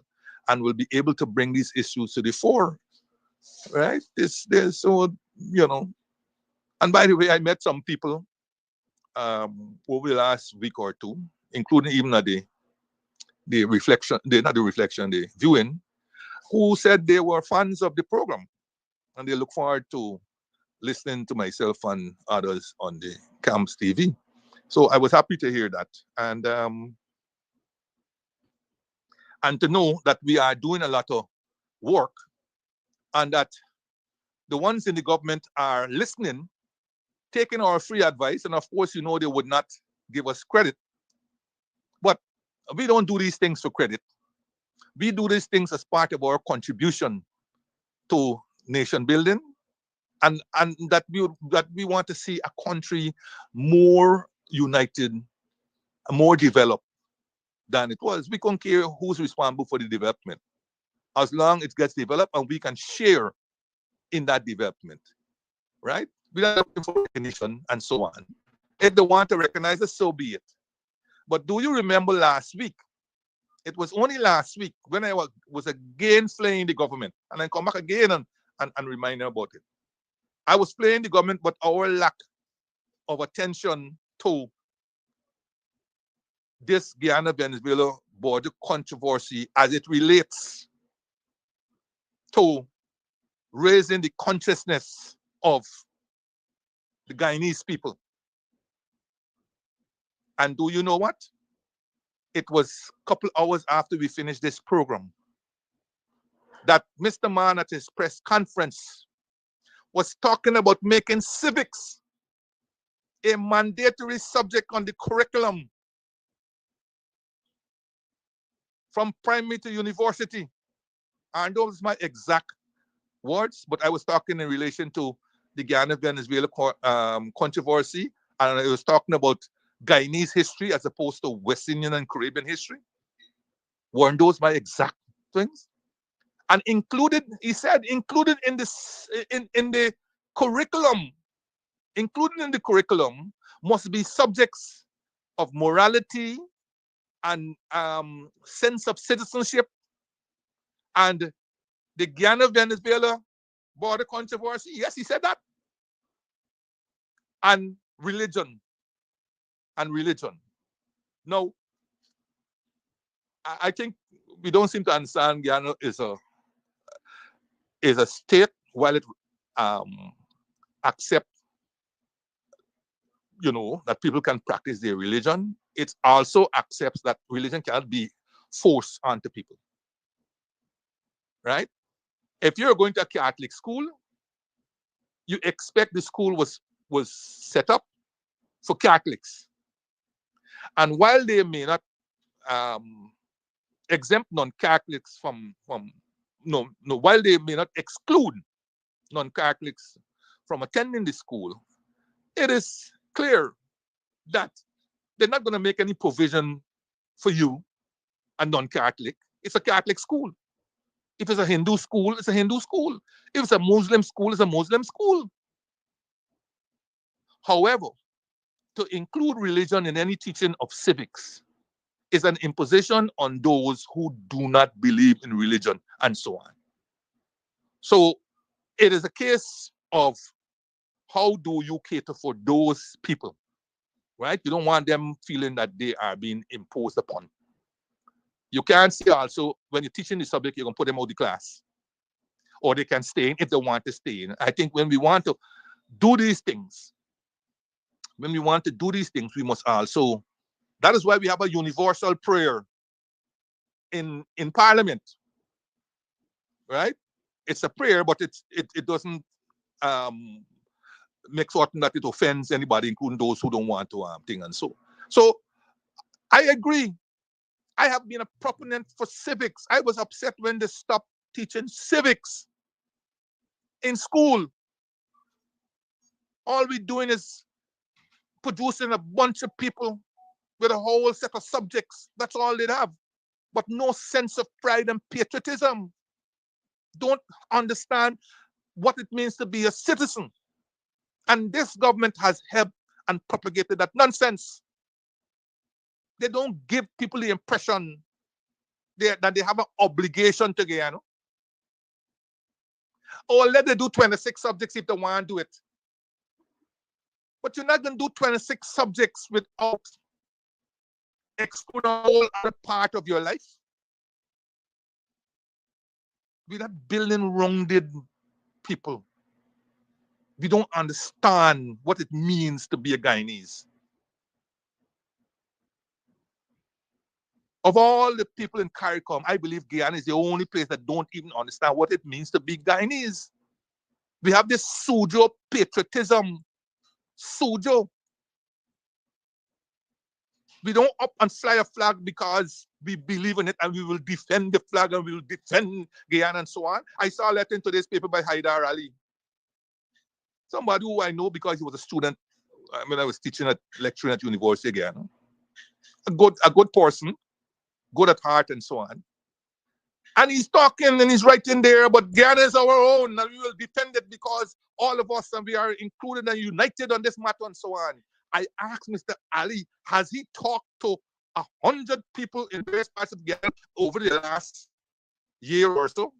and will be able to bring these issues to the fore, right? So, and by the way, I met some people over the last week or two, including even at the viewing, who said they were fans of the program and they look forward to listening to myself and others on the Camps TV. So I was happy to hear that, and to know that we are doing a lot of work, and that the ones in the government are listening, taking our free advice, and of course, you know, they would not give us credit. But we don't do these things for credit. We do these things as part of our contribution to nation building, and that we want to see a country more united, more developed than it was. We don't care who's responsible for the development, as long as it gets developed and we can share in that development, right? We are looking for recognition and so on. If they want to recognize us, so be it. But do you remember last week? It was only last week when I was again flaying the government, and I come back again and remind them about it. I was playing the government, but our lack of attention to this Guyana-Venezuela border controversy as it relates to raising the consciousness of the Guyanese people. And do you know what? It was a couple hours after we finished this program that Mr. Mann at his press conference was talking about making civics a mandatory subject on the curriculum from primary to university. And those are my exact words, but I was talking in relation to the Guyana-Venezuela controversy, and I was talking about Guyanese history as opposed to West Indian and Caribbean history. Weren't those my exact things? And included, he said, included in this in the curriculum, included in the curriculum must be subjects of morality and sense of citizenship, and the Guyana-Venezuela border controversy. Yes, he said that. And religion. And religion. No, I think we don't seem to understand Guyana is a state, while it accept, you know, that people can practice their religion. It also accepts that religion cannot be forced onto people. Right? If you're going to a Catholic school, you expect the school was set up for Catholics. And while they may not exempt non-Catholics while they may not exclude non-Catholics from attending the school, it is clear that they're not going to make any provision for you, a non-Catholic. It's a Catholic school. If it's a Hindu school, it's a Hindu school. If it's a Muslim school, it's a Muslim school. However, to include religion in any teaching of civics is an imposition on those who do not believe in religion and so on. So it is a case of how do you cater for those people, right? You don't want them feeling that they are being imposed upon. You can't say also, when you're teaching the subject, you're going to put them out of the class. Or they can stay in if they want to stay in. I think when we want to do these things, we must also, that is why we have a universal prayer in Parliament, right? It's a prayer, but it doesn't make certain that it offends anybody, including those who don't want to thing and so. So I agree. I have been a proponent for civics. I was upset when they stopped teaching civics in school. All we're doing is producing a bunch of people with a whole set of subjects. That's all they'd have. But no sense of pride and patriotism. Don't understand what it means to be a citizen. And this government has helped and propagated that nonsense. They don't give people the impression that they have an obligation to Guyana. Or let them do 26 subjects if they want to do it. But you're not going to do 26 subjects without excluding a whole other part of your life. We're not building rounded people. We don't understand what it means to be a Guyanese. Of all the people in CARICOM, I believe Guyana is the only place that don't even understand what it means to be Guyanese. We have this pseudo patriotism. Pseudo. We don't up and fly a flag because we believe in it and we will defend the flag and we will defend Guyana and so on. I saw a letter in today's paper by Haidar Ali. Somebody who I know because he was a student when I was teaching at lecturing at University of Guyana. A good person, good at heart and so on. And he's talking and he's writing there, but Guyana is our own and we will defend it because all of us and we are included and united on this matter and so on. I asked Mr. Ali, has he talked to 100 people in various parts of Guyana over the last year or so?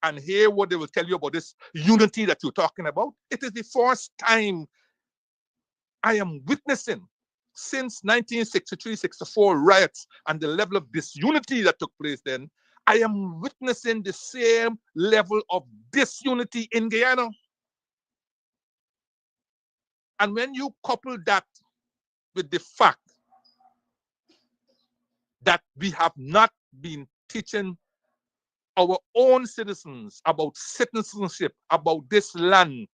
And hear what they will tell you about this unity that you're talking about. It is the first time I am witnessing since 1963-64 riots and the level of disunity that took place then. I am witnessing the same level of disunity in Guyana. And when you couple that with the fact that we have not been teaching our own citizens about citizenship, about this land,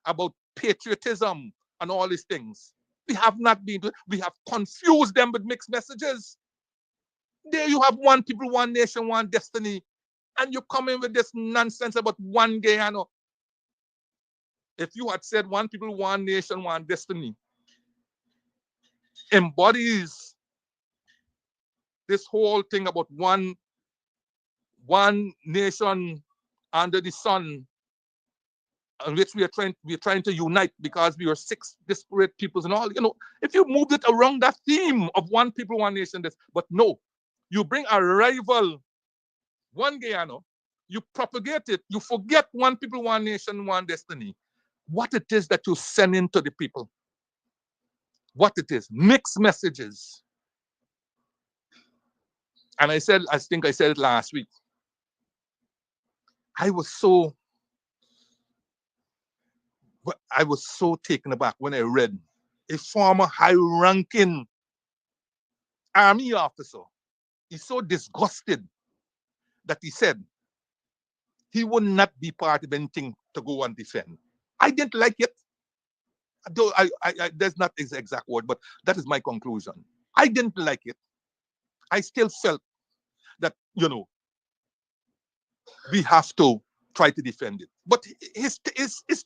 about patriotism and all these things. We have not been, we have confused them with mixed messages. There you have one people, one nation, one destiny, and you come in with this nonsense about one Guyana. If you had said one people, one nation, one destiny, embodies this whole thing about one nation under the sun, in which we are trying to unite because we are 6 disparate peoples and all. You know, if you moved it around that theme of one people, one nation, but no, you bring a rival, one Guyana, you propagate it, you forget one people, one nation, one destiny. What it is that you send into the people. What it is, mixed messages. And I think I said it last week. I was so taken aback when I read a former high-ranking army officer. He's so disgusted that he said he would not be part of anything to go and defend. I didn't like it. Though there's not his exact word, but that is my conclusion. I didn't like it. I still felt that, you know, we have to try to defend it. But his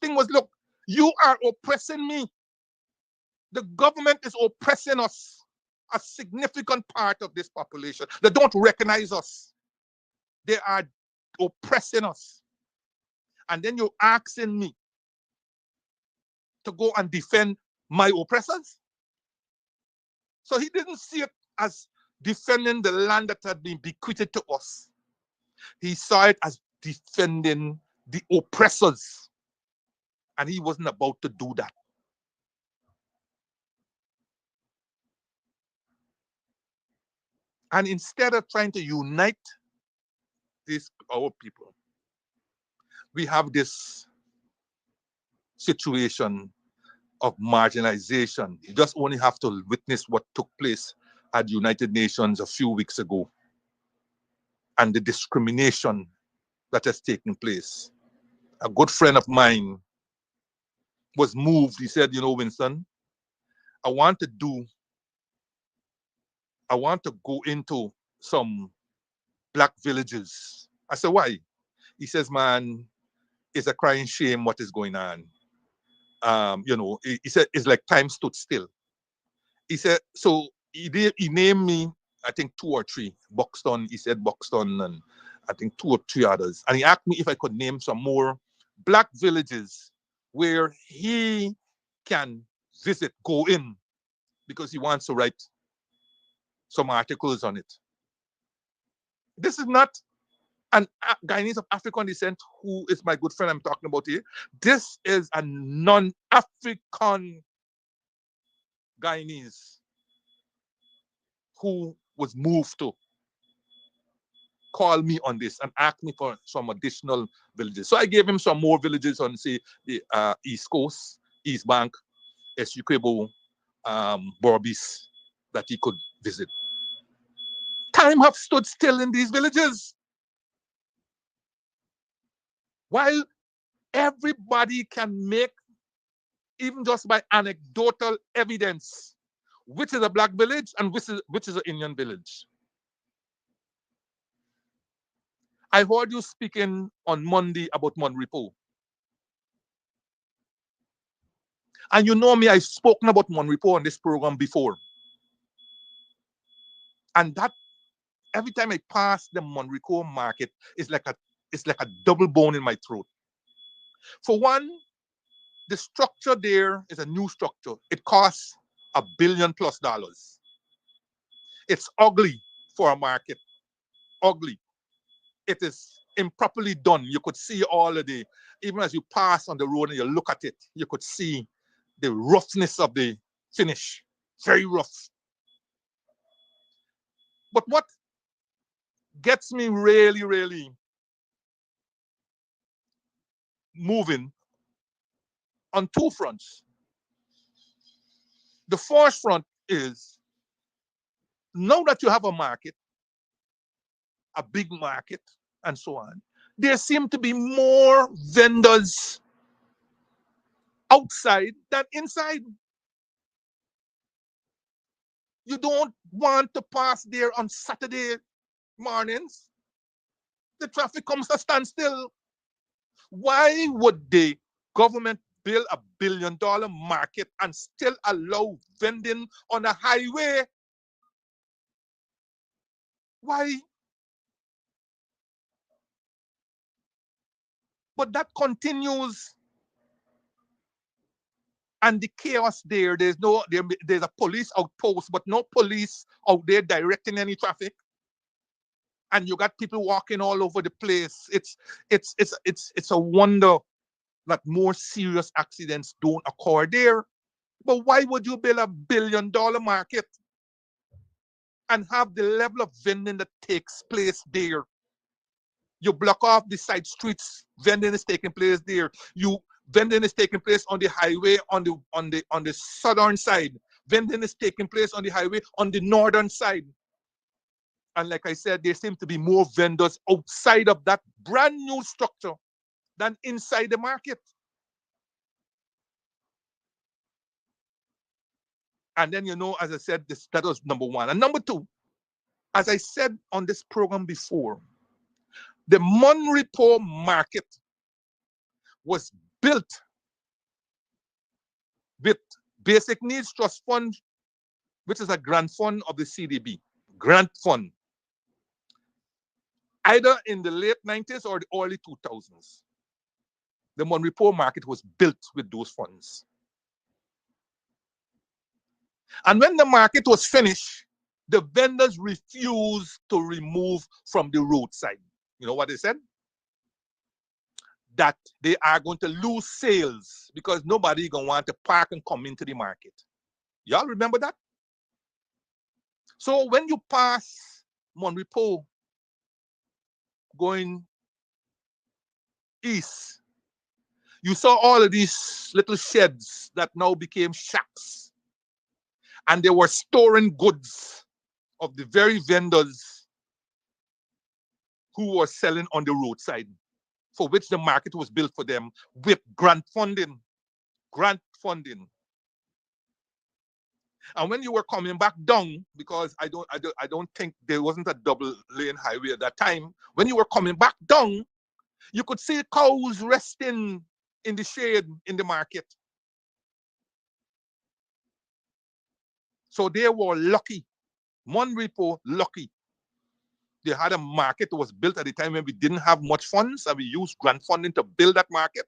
thing was, look, you are oppressing me. The government is oppressing us, a significant part of this population. They don't recognize us. They are oppressing us. And then you're asking me to go and defend my oppressors? So he didn't see it as defending the land that had been bequeathed to us. He saw it as defending the oppressors. And he wasn't about to do that. And instead of trying to unite our people, we have this situation of marginalization. You just only have to witness what took place at the United Nations a few weeks ago and the discrimination that has taken place. A good friend of mine was moved. He said, you know, Winston, I want to go into some black villages. I said, why? He says, man, it's a crying shame what is going on. You know, he said, it's like time stood still. He said, so he named me, I think 2 or 3. Buxton, he said Buxton, and I think 2 or 3 others. And he asked me if I could name some more black villages where he can visit, go in, because he wants to write some articles on it. This is not an Guyanese of African descent who is my good friend I'm talking about here. This is a non-African Guyanese who was moved to call me on this and ask me for some additional villages. So I gave him some more villages on, say, the East Coast, East Bank, Essequibo, Borbis, that he could visit. Time have stood still in these villages. While Everybody can make, even just by anecdotal evidence, which is a black village and which is an Indian village. I heard you speaking on Monday about Monrepo. And you know me, I've spoken about Monrepo on this program before. And that every time I pass the Monrepo market, it's like a double bone in my throat. For one, the structure there is a new structure. It costs $1 billion+. It's ugly for a market. Ugly. It is improperly done. You could see all of the, even as you pass on the road and you look at it, you could see the roughness of the finish. Very rough. But what gets me really, really moving on two fronts. The first front is, now that you have a market, a big market, and so on, there seem to be more vendors outside than inside. You don't want to pass there on Saturday mornings. The traffic comes to standstill. Why would the government build $1 billion market and still allow vending on a highway? Why? But that continues. And the chaos there, there's a police outpost, but no police out there directing any traffic. And you got people walking all over the place. It's a wonder that more serious accidents don't occur there. But why would you build $1 billion market and have the level of vending that takes place there? You block off the side streets, vending is taking place there. Vending is taking place on the highway on the southern side. Vending is taking place on the highway on the northern side. And like I said, there seem to be more vendors outside of that brand new structure than inside the market. And then, as I said, that was number one. And number two, as I said on this program before, the Monrepo market was built with Basic Needs Trust Fund, which is a grant fund of the CDB. Grant fund. Either in the late 90s or the early 2000s. The Monrepo market was built with those funds. And when the market was finished, the vendors refused to remove from the roadside. You know what they said? That they are going to lose sales because nobody going to want to park and come into the market. Y'all remember that? So when you pass Monrepo going east, you saw all of these little sheds that now became shacks. And they were storing goods of the very vendors who were selling on the roadside, for which the market was built for them with grant funding. Grant funding. And when you were coming back down, because I don't think there wasn't a double lane highway at that time, when you were coming back down, you could see cows resting in the shade in the market. So they were lucky. Monrepo lucky. They had a market that was built at the time when we didn't have much funds, and we used grant funding to build that market.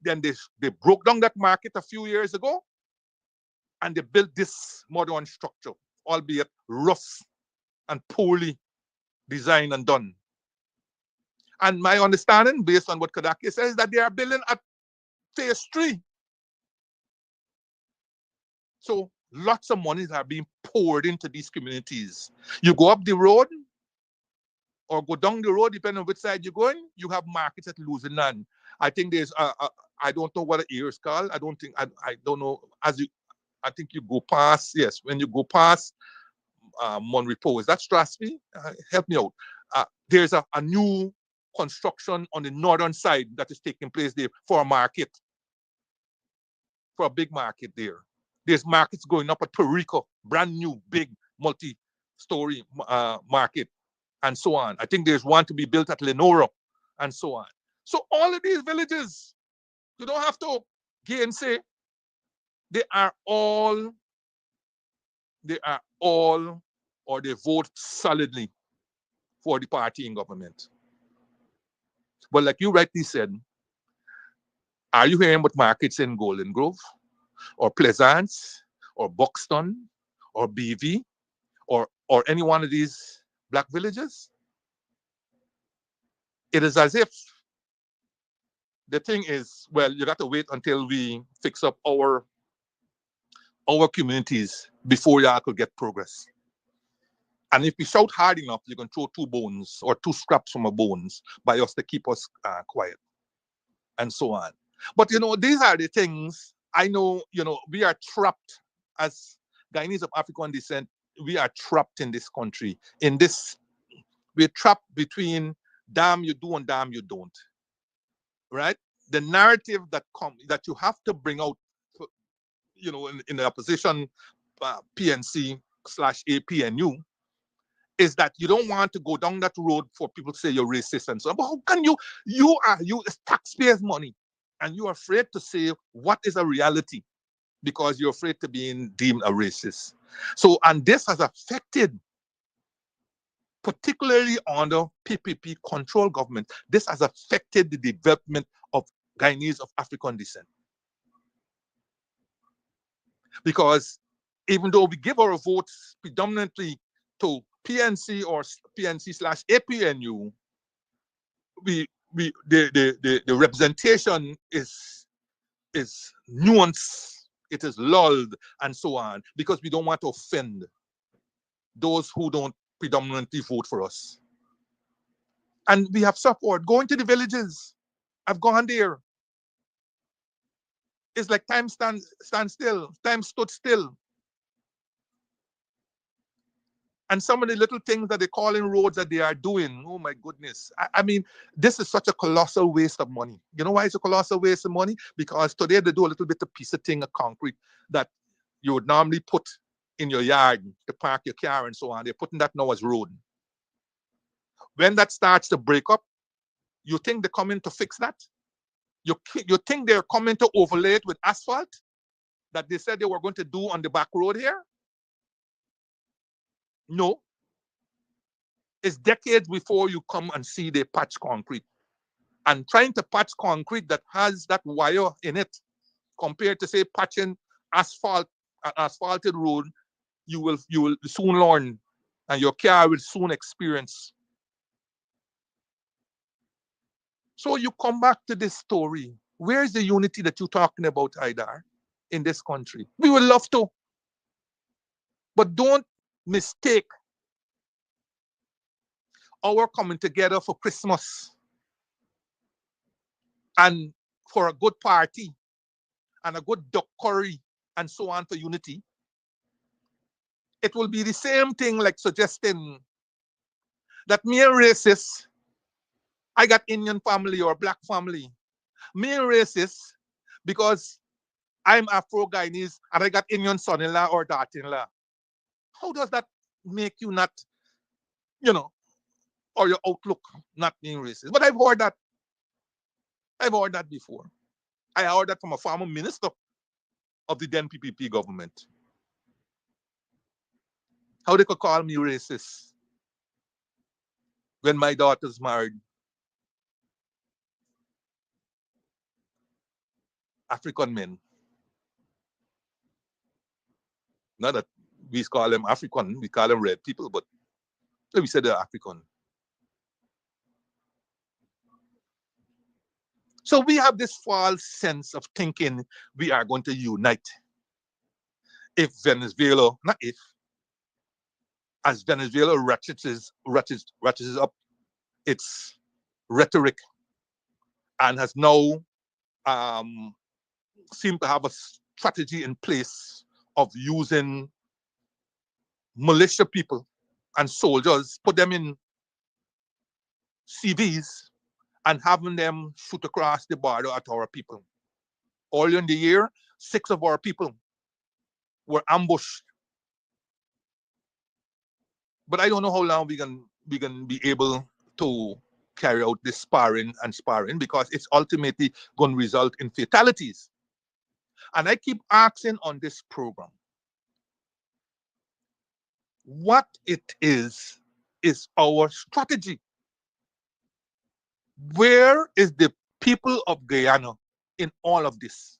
Then they broke down that market a few years ago, and they built this modern structure, albeit rough and poorly designed and done. And my understanding, based on what Kadaki says, is that they are building at phase 3. So lots of monies are being poured into these communities. You go up the road or go down the road, depending on which side you're going, you have markets at losing land. I think there's I don't know what the area is called. I don't know. I think you go past, yes, when you go past Monrepo, is that Strasby? Help me out. There's a new construction on the northern side that is taking place there for a market, for a big market there. There's markets going up at Perico, brand new, big, multi-story market, and so on. I think there's one to be built at Lenora, and so on. So all of these villages, you don't have to gainsay, they are all, or they vote solidly for the party in government. But like you rightly said, are you hearing about markets in Golden Grove, or Pleasance, or Buxton, or BV, or any one of these black villages? It is as if the thing is, well, you got to wait until we fix up our communities before y'all could get progress. And if we shout hard enough, you can throw 2 bones or 2 scraps from our bones by us to keep us quiet, and so on. But, you know, these are the things, I know, you know, we are trapped as Guyanese of African descent. We are trapped in this country. We're trapped between damn you do and damn you don't, right? The narrative that you have to bring out, you know, in the opposition, PNC/APNU, is that you don't want to go down that road for people to say you're racist and so on. But how can you it's taxpayers' money, and you're afraid to say what is a reality because you're afraid to be deemed a racist. So, and this has affected, particularly under PPP control government, this has affected the development of Guyanese of African descent. Because even though we give our votes predominantly to PNC or PNC/APNU, the representation is nuanced, it is lulled, and so on, because we don't want to offend those who don't predominantly vote for us. And we have support. Going to the villages. I've gone there. It's like time stand still. Time stood still. And some of the little things that they call in roads that they are doing, oh my goodness. I mean, this is such a colossal waste of money. You know why it's a colossal waste of money? Because today they do a little bit of piece of thing of concrete that you would normally put in your yard to park your car and so on. They're putting that now as road. When that starts to break up, you think they're coming to fix that? You think they're coming to overlay it with asphalt that they said they were going to do on the back road here? No. It's decades before you come and see they patch concrete. And trying to patch concrete that has that wire in it, compared to say patching asphalt, an asphalted road, you will soon learn, and your car will soon experience. So you come back to this story. Where's the unity that you're talking about, Haidar, in this country? We would love to. But don't mistake our coming together for Christmas and for a good party and a good duck curry and so on for unity. It will be the same thing like suggesting that me a racist, I got Indian family or black family. Me a racist because I'm Afro-Guyanese and I got Indian son-in-law or daughter-in-law. How does that make you not, you know, or your outlook not being racist? But I've heard that. I've heard that before. I heard that from a former minister of the then PPP government. How they could call me racist when my daughter's married African men. Not that we call them African, we call them red people, but we said they're African. So we have this false sense of thinking we are going to unite. If Venezuela, not if, as Venezuela ratchets up its rhetoric and has now seemed to have a strategy in place of using militia people and soldiers, put them in CVs and having them shoot across the border at our people. Earlier in the year, 6 of our people were ambushed. But I don't know how long we can be able to carry out this sparring because it's ultimately going to result in fatalities. And I keep asking on this program, what it is our strategy. Where is the people of Guyana in all of this?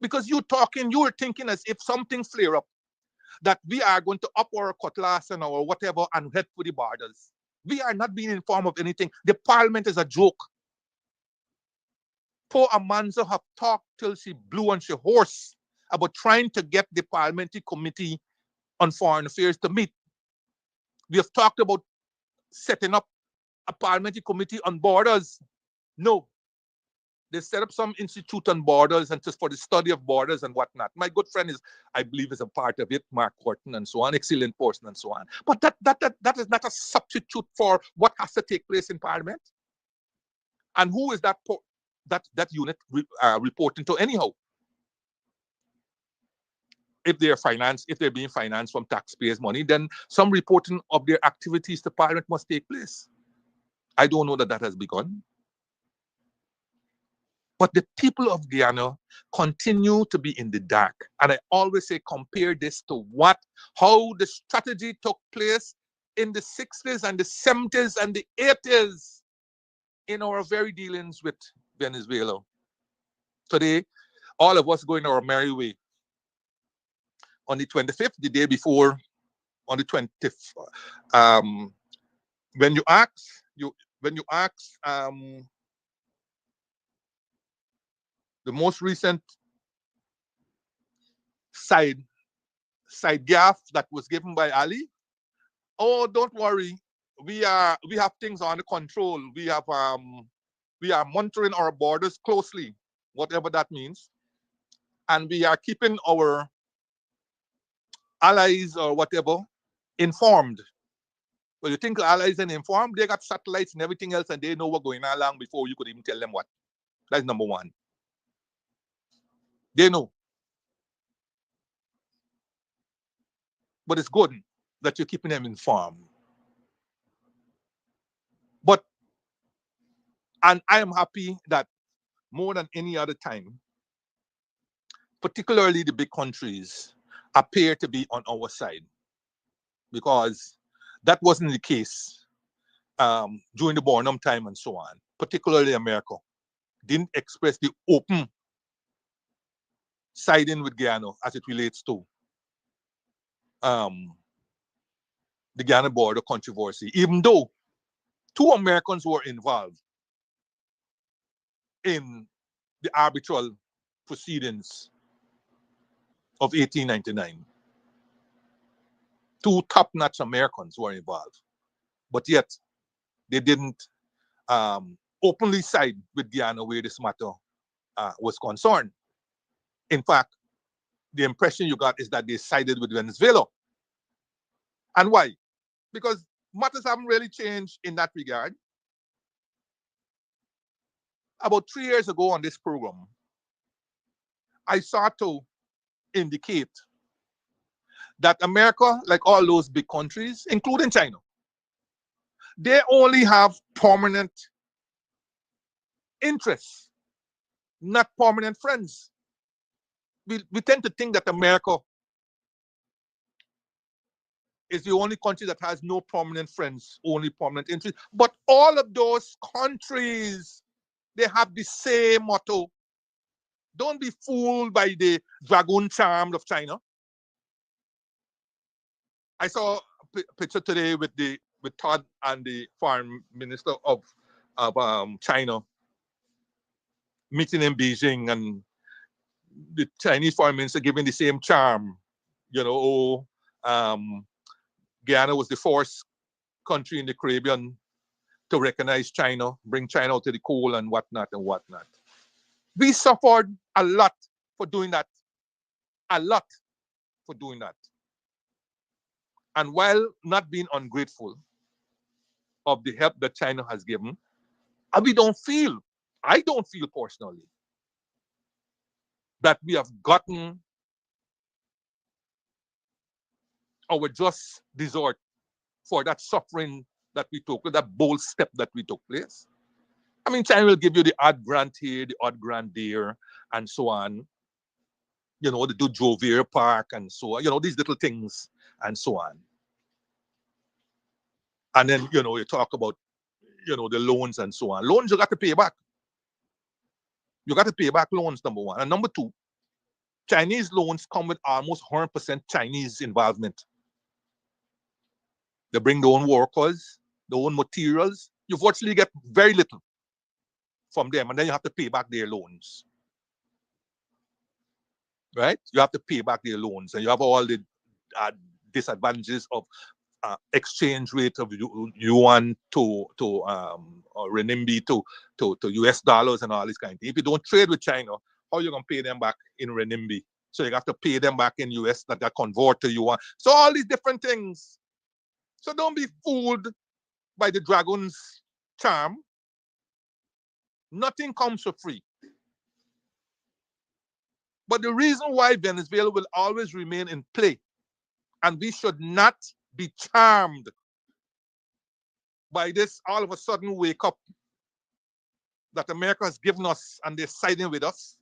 Because you were thinking as if something flare up, that we are going to up our cutlass and our whatever and head for the borders. We are not being informed of anything. The parliament is a joke. Poor Amanzo have talked till she blew on her horse about trying to get the parliamentary committee on foreign affairs to meet. We have talked about setting up a parliamentary committee on borders. No. They set up some institute on borders and just for the study of borders and whatnot. My good friend I believe, is a part of it, Mark Horton and so on, excellent person and so on. But that is not a substitute for what has to take place in Parliament. And who is that unit reporting to anyhow? If they're being financed from taxpayers' money, then some reporting of their activities to Parliament must take place. I don't know that has begun. But the people of Guyana continue to be in the dark. And I always say, compare this to how the strategy took place in the 60s and the 70s and the 80s in our very dealings with Venezuela. Today, all of us going our merry way. On the 25th, the day before, on the 20th, when you ask the most recent side gaff that was given by Ali, oh, don't worry, we have things under control. We are monitoring our borders closely, whatever that means, and we are keeping our allies or whatever informed. Well, you think allies and informed? They got satellites and everything else, and they know what's going on long before you could even tell them what. That's number one. They know. But it's good that you're keeping them informed. And I am happy that more than any other time, particularly the big countries, appear to be on our side, because that wasn't the case during the Barnum time and so on. Particularly America didn't express the open siding with Guyana as it relates to the Guyana border controversy, even though 2 Americans were involved in the arbitral proceedings of 1899. 2 top-notch Americans were involved, but yet they didn't openly side with Guyana where this matter was concerned. In fact, the impression you got is that they sided with Venezuela. And why? Because matters haven't really changed in that regard. About 3 years ago on this program, I sought to indicate that America, like all those big countries, including China, they only have permanent interests, not permanent friends. We tend to think that America is the only country that has no permanent friends, only permanent interests. But all of those countries, they have the same motto. Don't be fooled by the dragoon charm of China. I saw a picture today with Todd and the foreign minister of China meeting in Beijing, and the Chinese foreign minister giving the same charm. Guyana was the first country in the Caribbean to recognize China, bring China out to the coal and whatnot and whatnot. We suffered a lot for doing that. A lot for doing that. And while not being ungrateful of the help that China has given, And I don't feel personally, that we have gotten our just desert for that suffering that we took, that bold step that we took place. I mean, China will give you the odd grant here, the odd grant there, and so on. You know, they do Jovier Park and so on, you know, these little things and so on. And then, you know, you talk about, you know, the loans and so on. Loans you got to pay back. You got to pay back loans, number one. And number two, Chinese loans come with almost 100% Chinese involvement. They bring their own workers, their own materials. You virtually get very little from them, and then you have to pay back their loans. Right? You have to pay back their loans, and you have all the disadvantages of exchange rate of yuan to or renminbi to US dollars and all this kind of thing. If you don't trade with China, how are you going to pay them back in renminbi? So you have to pay them back in US that convert to yuan. So all these different things. So don't be fooled by the dragon's charm. Nothing comes for free. But the reason why Venezuela will always remain in play, and we should not be charmed by this all of a sudden wake up that America has given us and they're siding with us.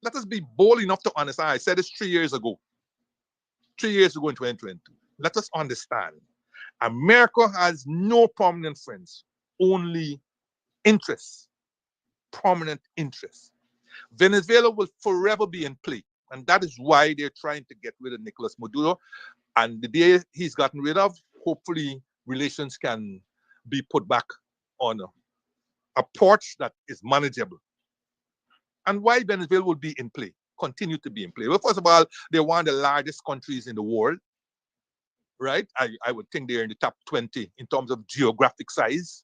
Let us be bold enough to understand. I said this 3 years ago. 3 years ago in 2022. Let us understand. America has no prominent friends, only interests, prominent interests. Venezuela will forever be in play. And that is why they're trying to get rid of Nicolas Maduro. And the day he's gotten rid of, hopefully relations can be put back on a porch that is manageable. And why Venezuela will be in play, continue to be in play. Well, first of all, they're one of the largest countries in the world, right? I would think they're in the top 20 in terms of geographic size.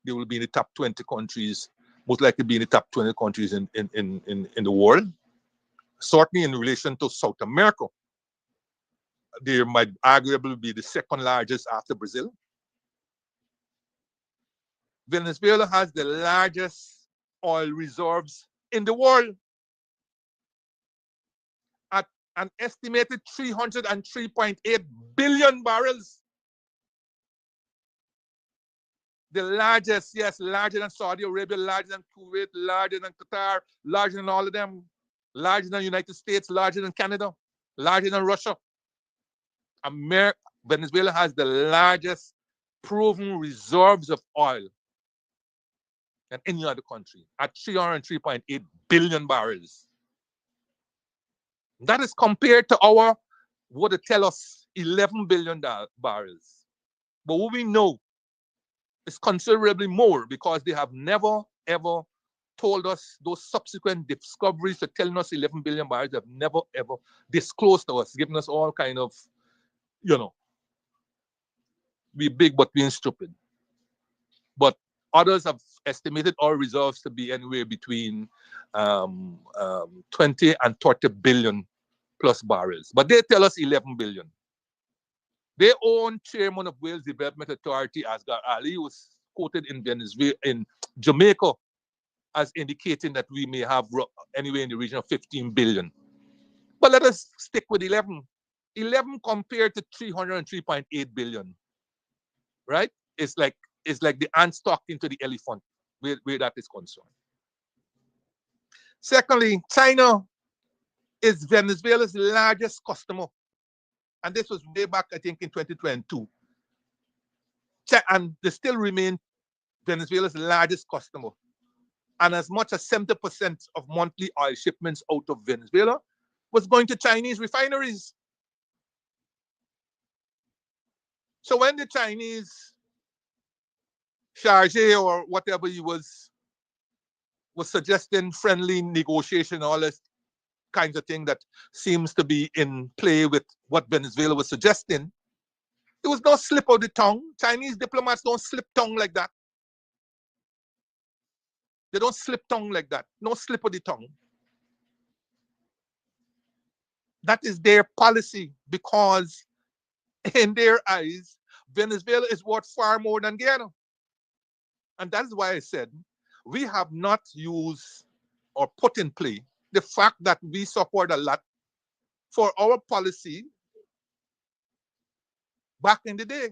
They will be in the top 20 countries, most likely be in the top 20 countries in the world. Certainly in relation to South America, they might arguably be the second largest after Brazil. Venezuela has the largest oil reserves in the world at an estimated 303.8 billion barrels. The largest, yes, larger than Saudi Arabia, larger than Kuwait, larger than Qatar, larger than all of them, larger than the United States, larger than Canada, larger than Russia. Venezuela has the largest proven reserves of oil than any other country at 303.8 billion barrels. That is compared to our, what they tell us, 11 billion barrels. But what we know is considerably more because they have never, ever told us those subsequent discoveries for telling us 11 billion barrels have never, ever disclosed to us, giving us all kind of, you know, be big but being stupid. But others have estimated oil reserves to be anywhere between 20 and 30 billion plus barrels. But they tell us 11 billion. Their own chairman of Wales Development Authority, Asghar Ali, was quoted in Venezuela, in Jamaica, as indicating that we may have anywhere in the region of 15 billion. But let us stick with 11. 11 compared to 303.8 billion, right? It's like the ants talking to the elephant, where that is concerned. Secondly, China is Venezuela's largest customer. And this was way back, I think, in 2022. And they still remain Venezuela's largest customer. And as much as 70% of monthly oil shipments out of Venezuela was going to Chinese refineries. So when the Chinese charge or whatever he was suggesting friendly negotiation, all this kinds of thing that seems to be in play with what Venezuela was suggesting, there was no slip of the tongue. Chinese diplomats don't slip tongue like that. They don't slip tongue like that. No slip of the tongue. That is their policy because in their eyes, Venezuela is worth far more than Guyana. And that is why I said we have not used or put in play the fact that we suffered a lot for our policy back in the day.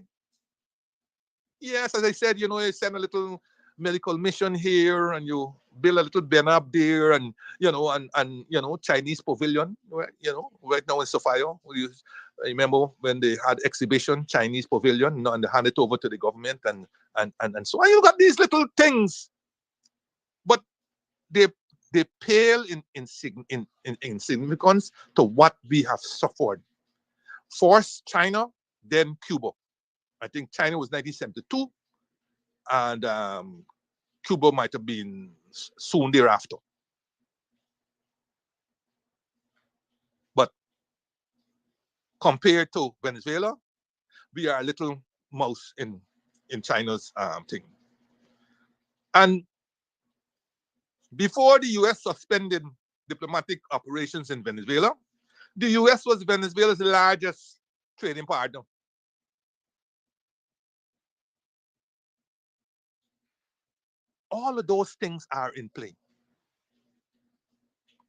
Yes, as I said, you send a little medical mission here and you build a little banner up there and, Chinese pavilion, right now in Sophia. I remember when they had exhibition, Chinese pavilion, and they hand it over to the government and so on. You got these little things, but they pale in significance to what we have suffered. First China, then Cuba. I think China was 1972, and Cuba might have been soon thereafter. But compared to Venezuela, we are a little mouse in China's thing. And before the U.S. suspended diplomatic operations in Venezuela, the U.S. was Venezuela's largest trading partner. All of those things are in play.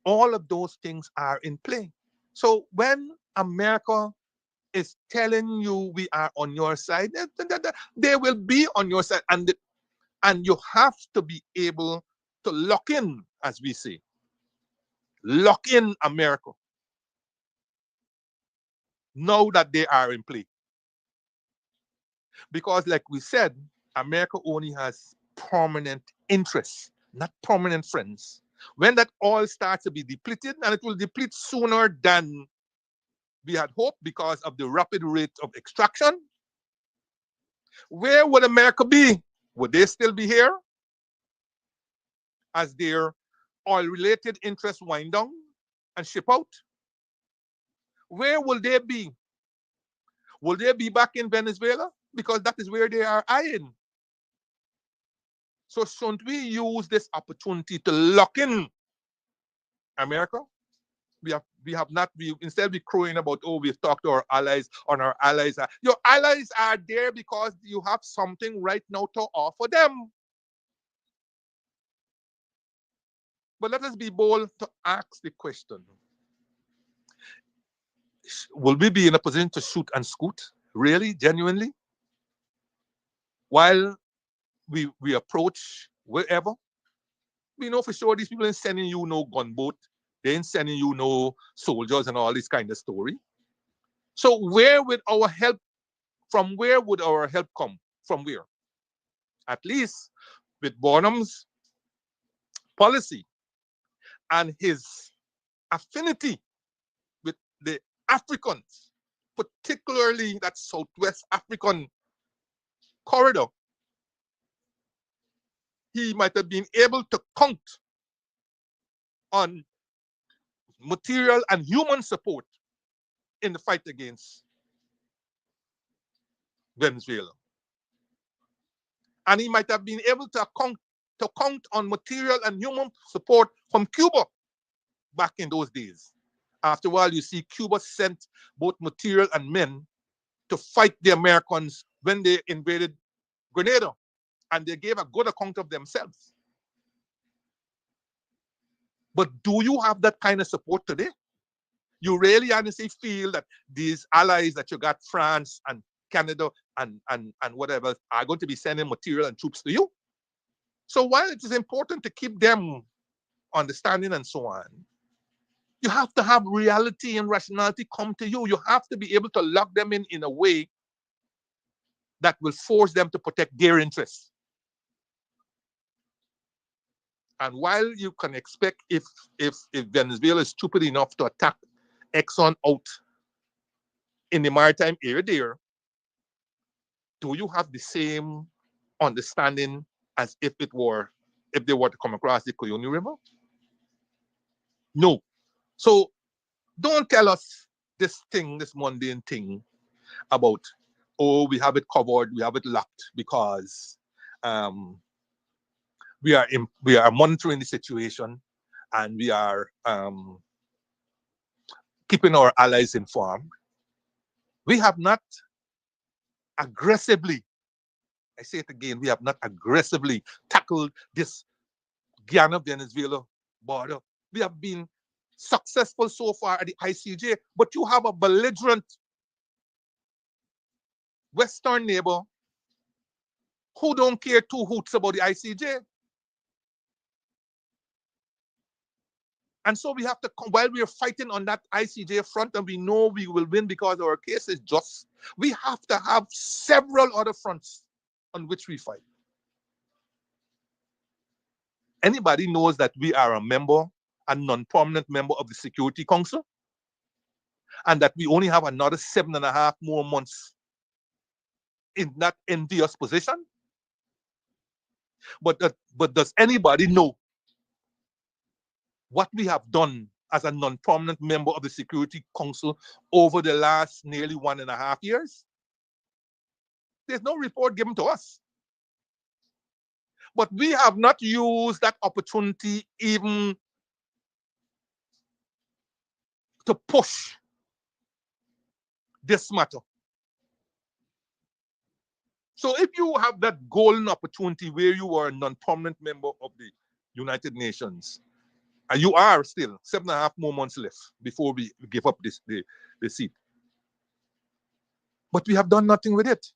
All of those things are in play. So when America is telling you we are on your side, they will be on your side, and you have to be able to lock in, as we say, lock in America now that they are in play. Because like we said, America only has permanent interests, not permanent friends. When that oil starts to be depleted, and it will deplete sooner than we had hoped because of the rapid rate of extraction, where would America be? Would they still be here as their oil-related interests wind down and ship out? Where will they be? Will they be back in Venezuela? Because that is where they are eyeing. So shouldn't we use this opportunity to lock in America? Instead we crowing about, we've talked to our allies, your allies are there because you have something right now to offer them. But let us be bold to ask the question: will we be in a position to shoot and scoot, really, genuinely, while we approach wherever? We know for sure these people ain't sending you no gunboat, they ain't sending you no soldiers and all this kind of story. So where would our help, from where would our help come? From where? At least with Bonham's policy and his affinity with the Africans, particularly that Southwest African corridor, he might have been able to count on material and human support in the fight against Venezuela. And he might have been able to count on material and human support from Cuba back in those days. After a while, you see Cuba sent both material and men to fight the Americans when they invaded Grenada, and they gave a good account of themselves. But do you have that kind of support today? You really honestly feel that these allies that you got, France and Canada and whatever, are going to be sending material and troops to you? So while it is important to keep them understanding and so on, you have to have reality and rationality come to you. You have to be able to lock them in a way that will force them to protect their interests. And while you can expect, if Venezuela is stupid enough to attack Exxon out in the maritime area there, do you have the same understanding as if they were to come across the Cuyuni River? No. So don't tell us this mundane thing about, we have it covered, we have it locked because we are monitoring the situation and we are keeping our allies informed. We have not aggressively, I say it again, we have not aggressively tackled this Guyana-Venezuela border. We have been successful so far at the ICJ, but you have a belligerent Western neighbor who don't care two hoots about the ICJ. And so we have to, while we are fighting on that ICJ front and we know we will win because our case is just, we have to have several other fronts on which we fight. Anybody knows that we are a member, a non-permanent member of the Security Council, and that we only have another 7.5 more months in that envious position? But does anybody know what we have done as a non-permanent member of the Security Council over the last nearly 1.5 years? There's no report given to us. But we have not used that opportunity even to push this matter. So if you have that golden opportunity where you are a non-permanent member of the United Nations, and you are still 7.5 more months left before we give up the seat. But we have done nothing with it.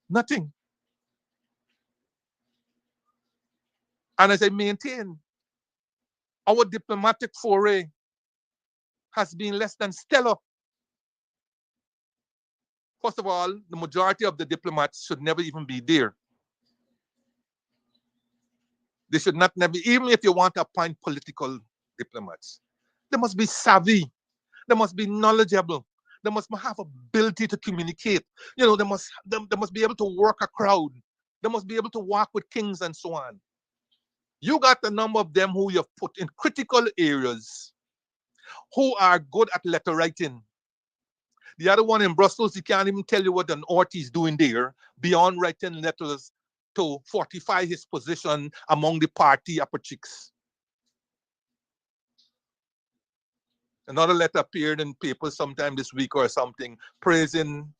Nothing. And as I maintain, our diplomatic foray has been less than stellar. First of all, the majority of the diplomats should never even be there. They should not never, even if you want to appoint political diplomats, they must be savvy. They must be knowledgeable. They must have ability to communicate. You know, they must be able to work a crowd. They must be able to work with kings and so on. You got a number of them who you have put in critical areas, who are good at letter writing. The other one in Brussels, he can't even tell you what an Ortiz is doing there beyond writing letters to fortify his position among the party upper chicks. Another letter appeared in papers sometime this week or something, praising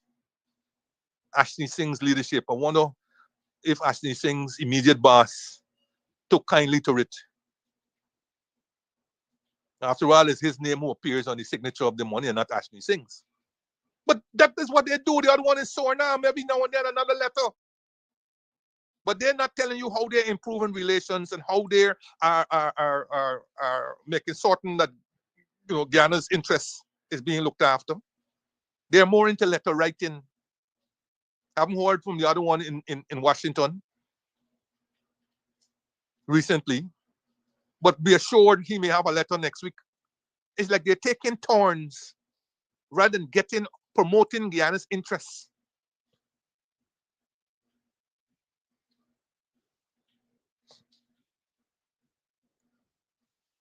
Ashley Singh's leadership. I wonder if Ashley Singh's immediate boss took kindly to it. After all, it's his name who appears on the signature of the money and not Ashley Singh's. But that is what they do. The other one is sore now, maybe now and then another letter. But they're not telling you how they're improving relations and how they are making certain that, you know, Guyana's interest is being looked after. They're more into letter writing. I haven't heard from the other one in Washington recently, but be assured he may have a letter next week. It's like they're taking turns rather than promoting Guyana's interests.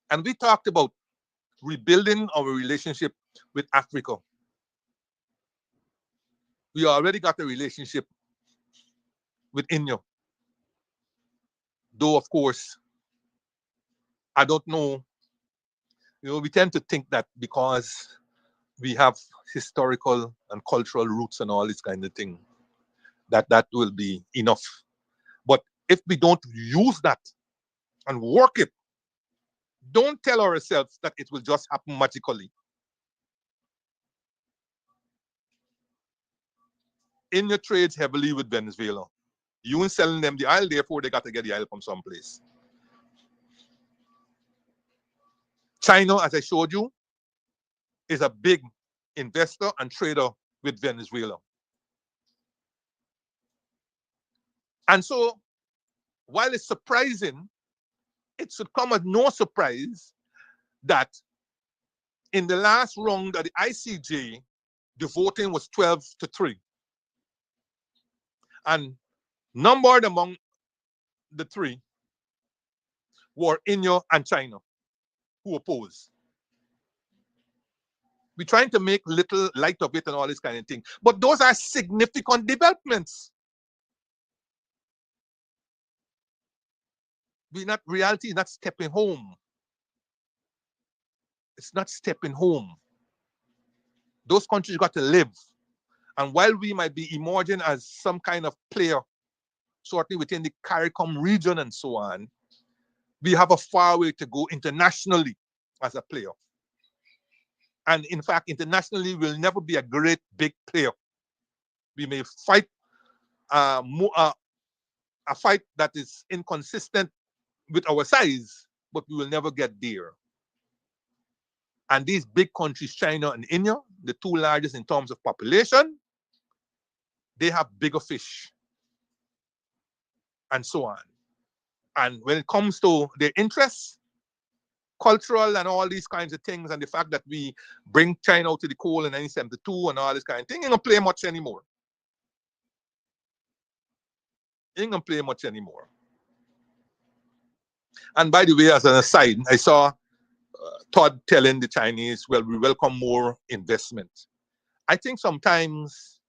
And we talked about rebuilding our relationship with Africa. We already got a relationship with India. Though, of course, I don't know, you know, we tend to think that because we have historical and cultural roots and all this kind of thing, that will be enough. But if we don't use that and work it, don't tell ourselves that it will just happen magically. India trades heavily with Venezuela. You ain't selling them the oil, therefore they got to get the oil from someplace. China, as I showed you, is a big investor and trader with Venezuela. And so, while it's surprising, it should come as no surprise that in the last round of the ICJ, the voting was 12-3. And numbered among the three were India and China, who opposed. We're trying to make little light of it and all this kind of thing. But those are significant developments. Reality is not stepping home. It's not stepping home. Those countries got to live. And while we might be emerging as some kind of player, certainly within the CARICOM region and so on, We have a far way to go internationally as a player. And in fact, internationally, we'll never be a great big player. We may fight a fight that is inconsistent with our size, but we will never get there. And these big countries, China and India, the two largest in terms of population, they have bigger fish, and so on. And when it comes to their interests, cultural and all these kinds of things, and the fact that we bring China out to the cold in 1972 and all this kind of thing, ain't gonna play much anymore. Ain't gonna play much anymore. And by the way, as an aside, I saw Todd telling the Chinese, well, we welcome more investment. I think sometimes,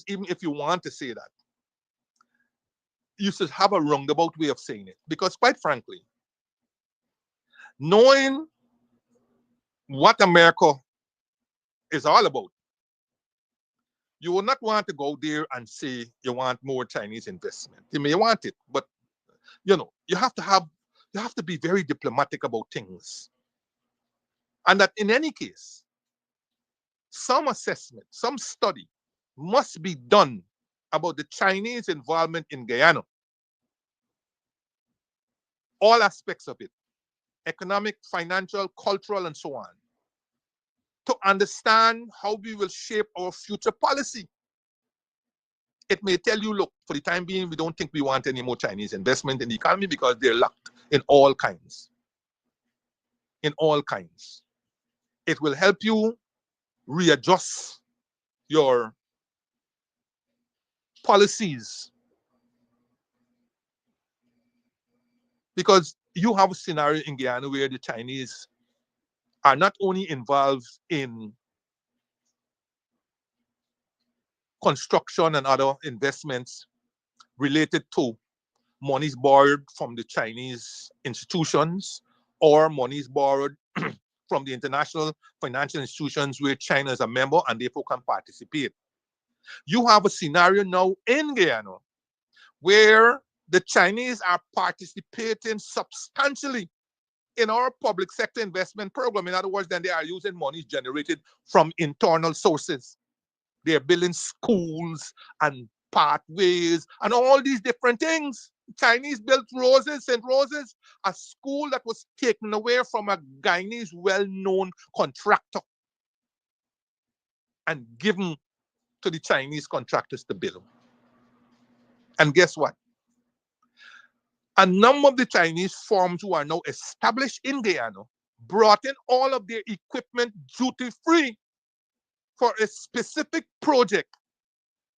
even if you want to say that, you should have a roundabout way of saying it. Because quite frankly, knowing what America is all about, you will not want to go there and say you want more Chinese investment. You may want it, but you know, you have to be very diplomatic about things. And that in any case, some assessment, some study must be done about the Chinese involvement in Guyana. All aspects of it, economic, financial, cultural, and so on, to understand how we will shape our future policy. It may tell you, look, for the time being, we don't think we want any more Chinese investment in the economy because they're locked in all kinds. In all kinds. It will help you readjust your policies. Because you have a scenario in Guyana where the Chinese are not only involved in construction and other investments related to monies borrowed from the Chinese institutions or monies borrowed from the international financial institutions where China is a member and therefore can participate. You have a scenario now in Guyana where the Chinese are participating substantially in our public sector investment program. In other words, then they are using monies generated from internal sources. They're building schools and pathways and all these different things. Chinese built St. Roses, a school that was taken away from a Guyanese well-known contractor and given to the Chinese contractors to build. And guess what? A number of the Chinese firms who are now established in Guyana brought in all of their equipment duty-free for a specific project.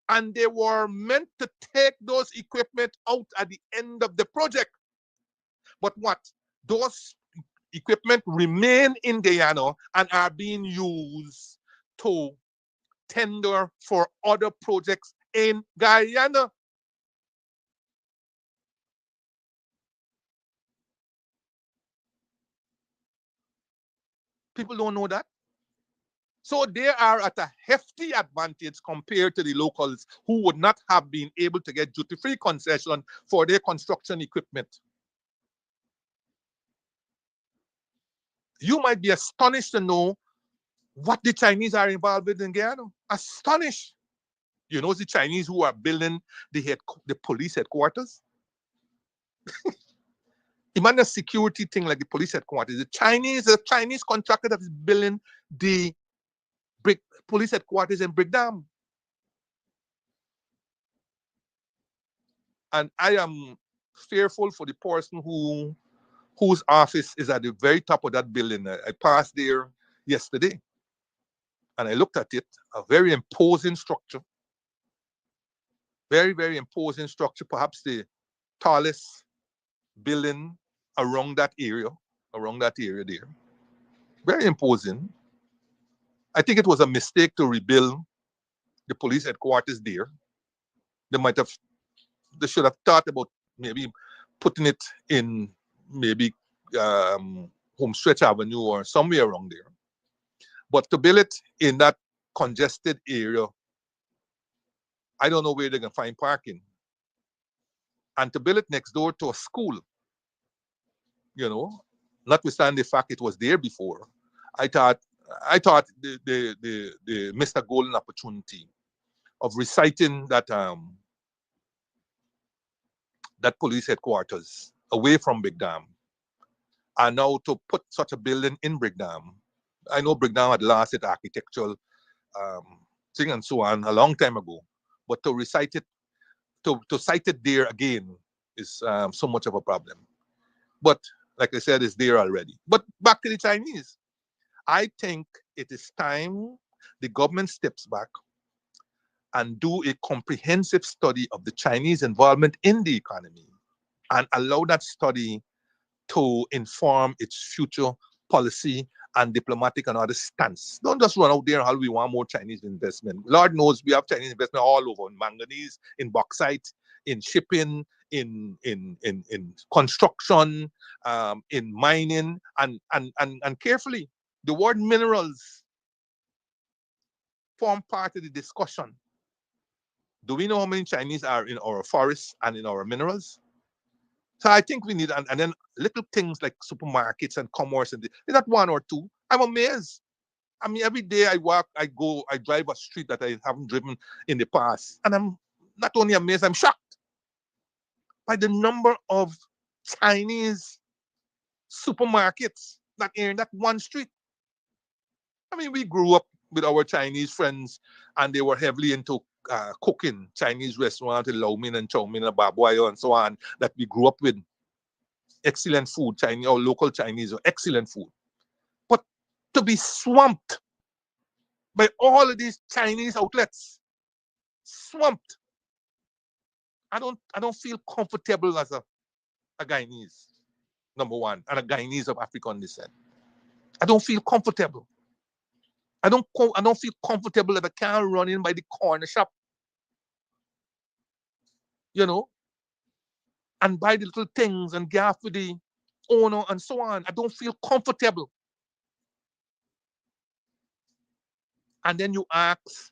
And they were meant to take those equipment out at the end of the project. But what? Those equipment remain in Guyana and are being used to tender for other projects in Guyana. People don't know that. So they are at a hefty advantage compared to the locals who would not have been able to get duty-free concession for their construction equipment. You might be astonished to know what the Chinese are involved with in Guyana. Astonished. You know the Chinese who are building the police headquarters? Imagine a security thing like the police headquarters. The Chinese contractor that is building the police headquarters in Brickdam. And I am fearful for the person whose office is at the very top of that building. I passed there yesterday and I looked at it, a very imposing structure. Very, very imposing structure, perhaps the tallest building around that area there. Very imposing. I think it was a mistake to rebuild the police headquarters there. They should have thought about maybe putting it in maybe Homestretch Avenue or somewhere around there. But to build it in that congested area, I don't know where they're going to find parking. and to build it next door to a school, you know, notwithstanding the fact it was there before, I thought the missed a golden opportunity of reciting that police headquarters away from Big Dam, and now to put such a building in Big Dam. I know Big Dam had lost its architectural thing and so on a long time ago, but to recite it, to cite it there again is so much of a problem. But like I said, it's there already. But back to the Chinese, I think it is time the government steps back and do a comprehensive study of the Chinese involvement in the economy and allow that study to inform its future policy and diplomatic and other stance. Don't just run out there and how we want more Chinese investment. Lord knows we have Chinese investment all over, in manganese, in bauxite, in shipping, in construction, in mining, and carefully, the word minerals form part of the discussion. Do we know how many Chinese are in our forests and in our minerals? So I think we need, and then little things like supermarkets and commerce, and is that one or two? I'm amazed. I mean, every day I walk, I go, I drive a street that I haven't driven in the past, and I'm not only amazed, I'm shocked by the number of Chinese supermarkets that are in that one street. I mean, we grew up with our Chinese friends, and they were heavily into cooking, Chinese restaurants, Lau Min and Chow Min and Babuayo and so on, that we grew up with. Excellent food, Chinese or local Chinese, or excellent food. But to be swamped by all of these Chinese outlets, swamped, I don't feel comfortable as a Guyanese, number one, and a Guyanese of African descent. I don't feel comfortable. I don't feel comfortable that I can't run in by the corner shop, you know, and buy the little things and gaff with the owner and so on. I don't feel comfortable. And then you ask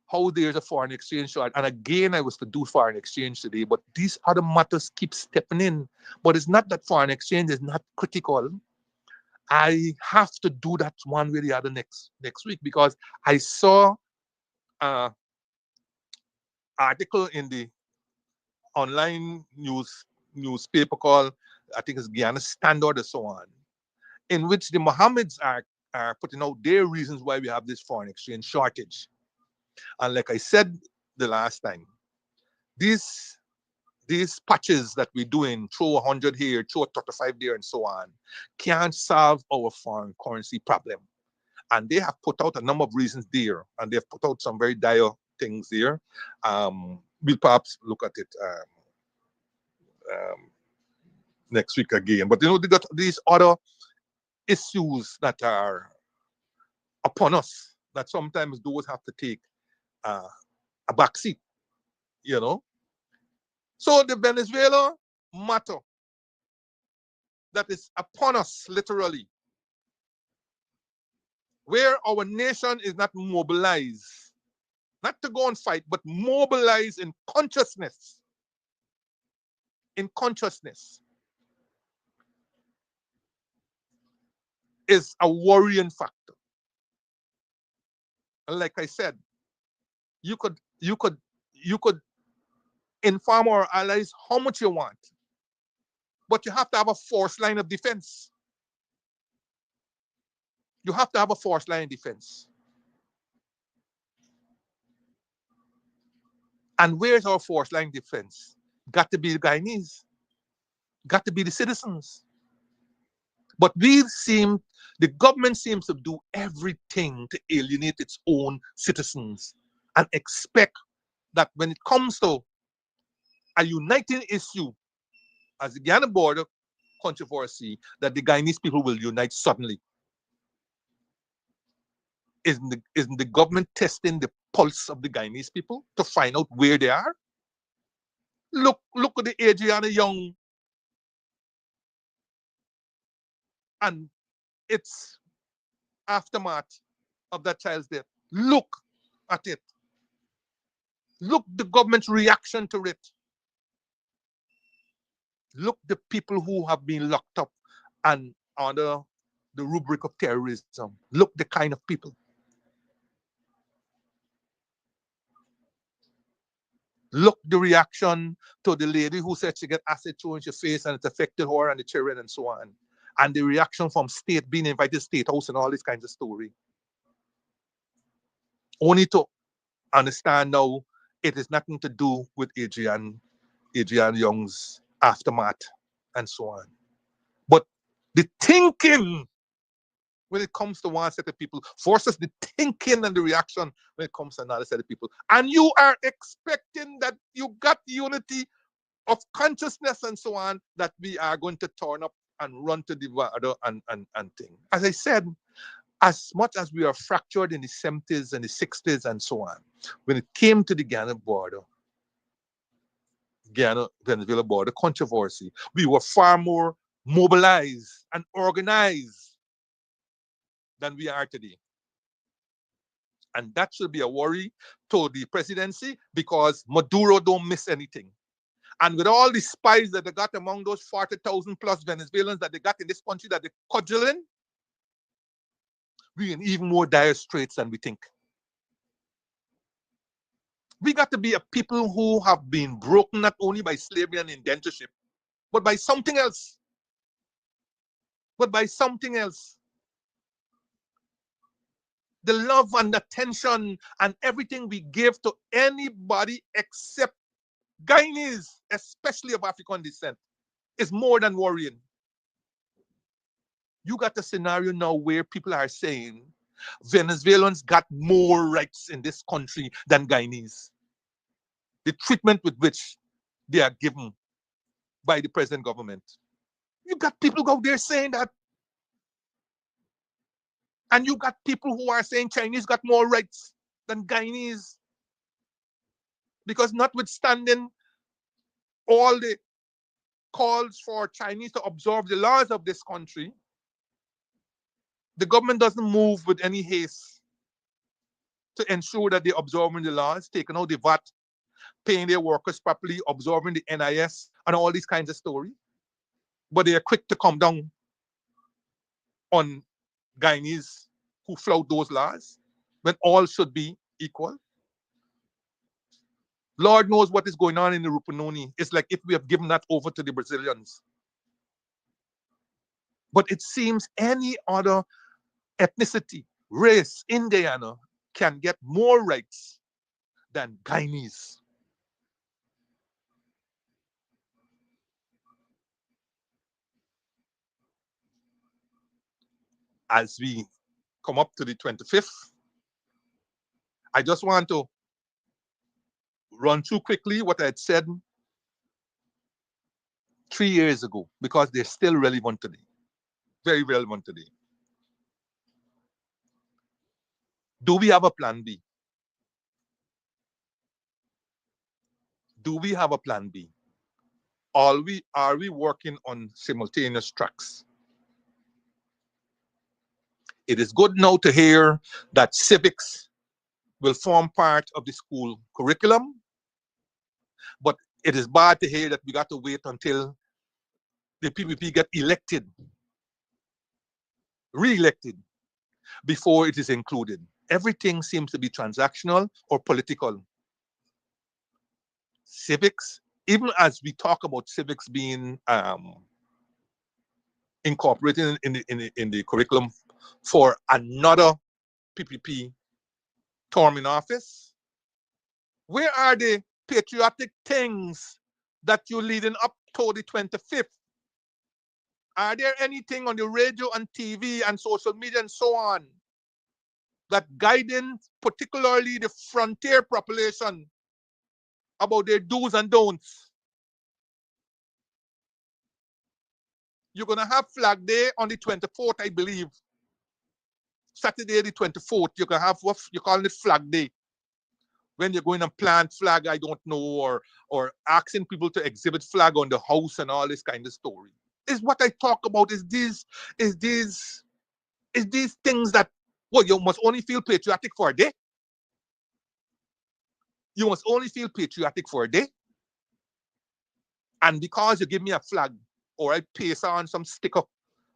how there's a foreign exchange short. And again, I was to do foreign exchange today, but these other matters keep stepping in. But it's not that foreign exchange is not critical. I have to do that one way or the other next week, because I saw an article in the online newspaper called, I think it's Guyana Standard or so on, in which the Mohammeds are putting out their reasons why we have this foreign exchange shortage. And like I said the last time, these patches that we're doing, throw 100 here, throw 35 there, and so on, can't solve our foreign currency problem. And they have put out a number of reasons there, and they've put out some very dire things there. We'll perhaps look at it next week again. But you know, they got these other issues that are upon us that sometimes those have to take a backseat, you know. So the Venezuela matter that is upon us, literally, where our nation is not mobilized, not to go and fight, but mobilized in consciousness, is a worrying factor. And like I said, you could inform our allies how much you want, but you have to have a force line of defense. You have to have a force line of defense. And where's our force line defense? Got to be the Guyanese. Got to be the citizens. But the government seems to do everything to alienate its own citizens and expect that when it comes to a uniting issue as the Guyana border controversy, that the Guyanese people will unite suddenly. Isn't the government testing the pulse of the Guyanese people to find out where they are? Look at the Adriana Young and its aftermath of that child's death. Look at it. Look the government's reaction to it. Look the people who have been locked up and under the rubric of terrorism. Look the kind of people. Look the reaction to the lady who said she get acid thrown in her face and it affected her and the children and so on. And the reaction from state being invited to State House and all these kinds of story. Only to understand now it is nothing to do with Adrian Young's aftermath and so on. But the thinking when it comes to one set of people forces the thinking and the reaction when it comes to another set of people. And you are expecting that you got unity of consciousness and so on, that we are going to turn up and run to the other and thing. As I said, as much as we are fractured in the 70s and the 60s and so on, when it came to the Ghana-Venezuela border controversy, we were far more mobilized and organized than we are today. And that should be a worry to the presidency, because Maduro don't miss anything. And with all the spies that they got among those 40,000 plus Venezuelans that they got in this country that they're cudgeling, we're in even more dire straits than we think. We got to be a people who have been broken not only by slavery and indentureship, but by something else. The love and attention and everything we give to anybody except Guyanese, especially of African descent, is more than worrying. You got a scenario now where people are saying Venezuelans got more rights in this country than Guyanese. The treatment with which they are given by the present government. You got people out there saying that. And you got people who are saying Chinese got more rights than Guyanese. Because notwithstanding all the calls for Chinese to observe the laws of this country, the government doesn't move with any haste to ensure that they're observing the laws, taking out the VAT, paying their workers properly, observing the NIS, and all these kinds of stories. But they are quick to come down on Guyanese who flout those laws when all should be equal. Lord knows what is going on in the Rupununi. It's like if we have given that over to the Brazilians. But it seems any other ethnicity, race in Guyana can get more rights than Guyanese. As we come up to the 25th, I just want to run through quickly what I had said 3 years ago, because they're still relevant today. Very relevant today. Do we have a plan B? Do we have a plan B? Are we working on simultaneous tracks? It is good now to hear that civics will form part of the school curriculum, but it is bad to hear that we got to wait until the PPP get elected, re-elected, before it is included. Everything seems to be transactional or political. Civics, even as we talk about civics being incorporated in the curriculum for another PPP term in office, where are the patriotic things that you're leading up to the 25th? Are there anything on the radio and TV and social media and so on that guiding particularly the frontier population about their do's and don'ts? You're going to have Flag Day on the 24th, I believe. Saturday the 24th, you can have what you call it Flag Day. When you're going to plant flag, I don't know, or asking people to exhibit flag on the house and all this kind of story. Is what I talk about, is these things that, well, you must only feel patriotic for a day. You must only feel patriotic for a day. And because you give me a flag, or I paste on some sticker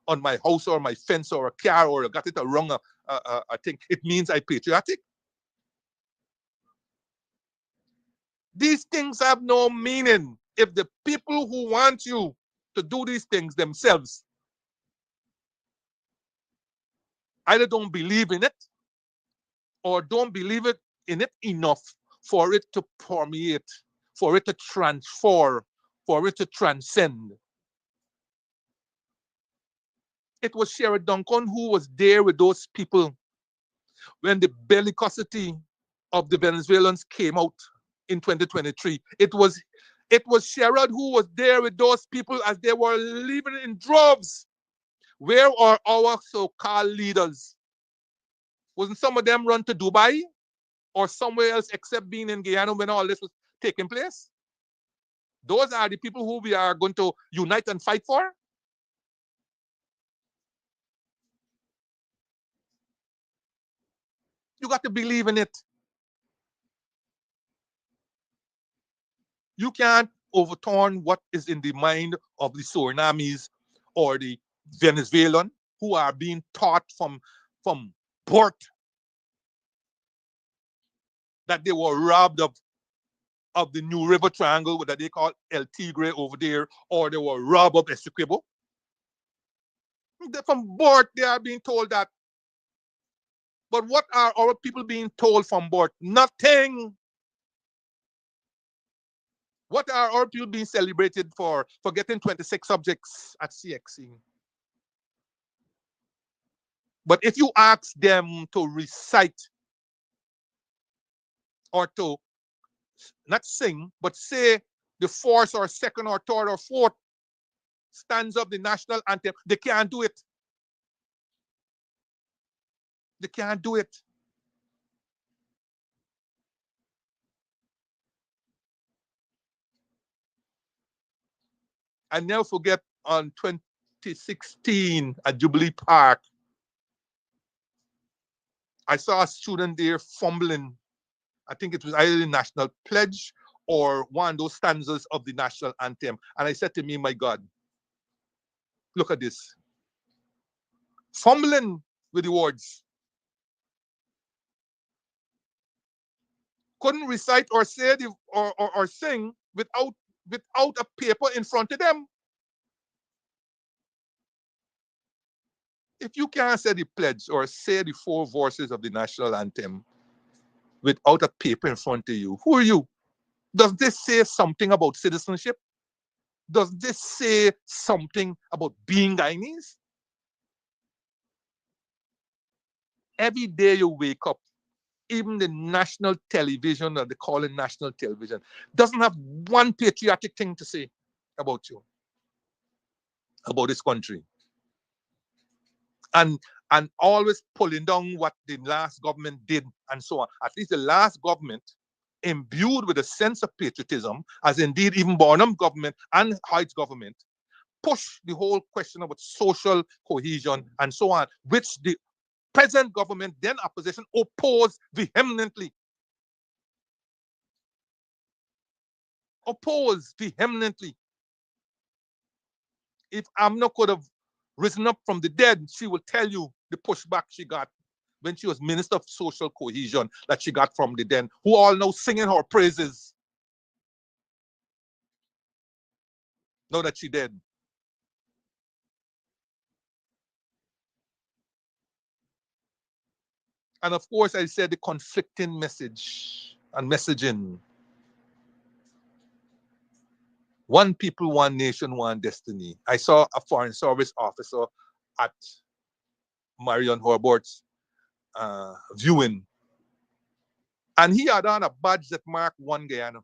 on my house or my fence or a car, or I got it wrong, I think it means I patriotic. These things have no meaning if the people who want you to do these things themselves either don't believe in it or don't believe in it enough for it to permeate, for it to transform, for it to transcend. It was Sherrod Duncan who was there with those people when the bellicosity of the Venezuelans came out in 2023. It was Sherrod who was there with those people as they were leaving in droves. Where are our so-called leaders? Wasn't some of them run to Dubai or somewhere else except being in Guyana when all this was taking place? Those are the people who we are going to unite and fight for. You got to believe in it. You can't overturn what is in the mind of the Surinamese or the Venezuelan who are being taught from birth that they were robbed of the New River Triangle that they call El Tigre over there, or they were robbed of Essequibo. From birth, they are being told that. But what are our people being told from birth? Nothing. What are our people being celebrated for getting 26 subjects at CXC? But if you ask them to recite or to not sing, but say the first or second or third or fourth stanza of the national anthem, they can't do it. They can't do it. I never forget on 2016 at Jubilee Park, I saw a student there fumbling. I think it was either the national pledge or one of those stanzas of the national anthem. And I said to me, my God, look at this. Fumbling with the words. Couldn't recite or say or sing without a paper in front of them. If you can't say the pledge or say the four verses of the national anthem without a paper in front of you, who are you? Does this say something about citizenship? Does this say something about being Guyanese? Every day you wake up, even the national television, or they call it national television, doesn't have one patriotic thing to say about you, about this country. And always pulling down what the last government did and so on. At least the last government, imbued with a sense of patriotism, as indeed even Barnum government and Hyde's government, pushed the whole question about social cohesion and so on, which the present government, then opposition, opposed vehemently. Opposed vehemently. If Amna could have risen up from the dead, she will tell you the pushback she got when she was Minister of Social Cohesion that she got from the den, who all now singing her praises. Now that she dead. And of course, I said the conflicting message and messaging. One people, one nation, one destiny. I saw a foreign service officer at Marion Horbort's viewing, and he had on a badge that marked one Guyana.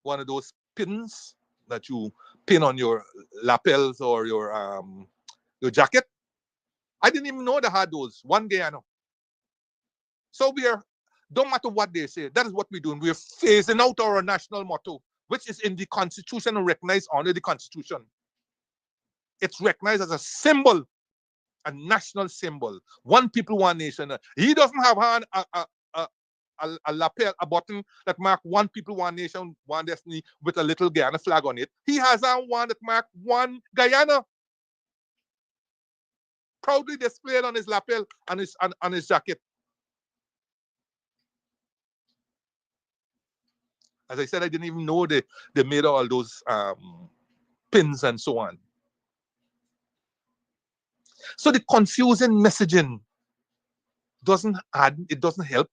One of those pins that you pin on your lapels or your jacket. I didn't even know they had those. One Guyana. So don't matter what they say, that is what we're doing. We're phasing out our national motto, which is in the Constitution and recognized under the Constitution. It's recognized as a symbol, a national symbol. One people, one nation. He doesn't have a lapel, a button that mark one people, one nation, one destiny with a little Guyana flag on it. He has on one that mark one Guyana, proudly displayed on his lapel and on his jacket. As I said, I didn't even know they made all those pins and so on. So the confusing messaging doesn't add, it doesn't help.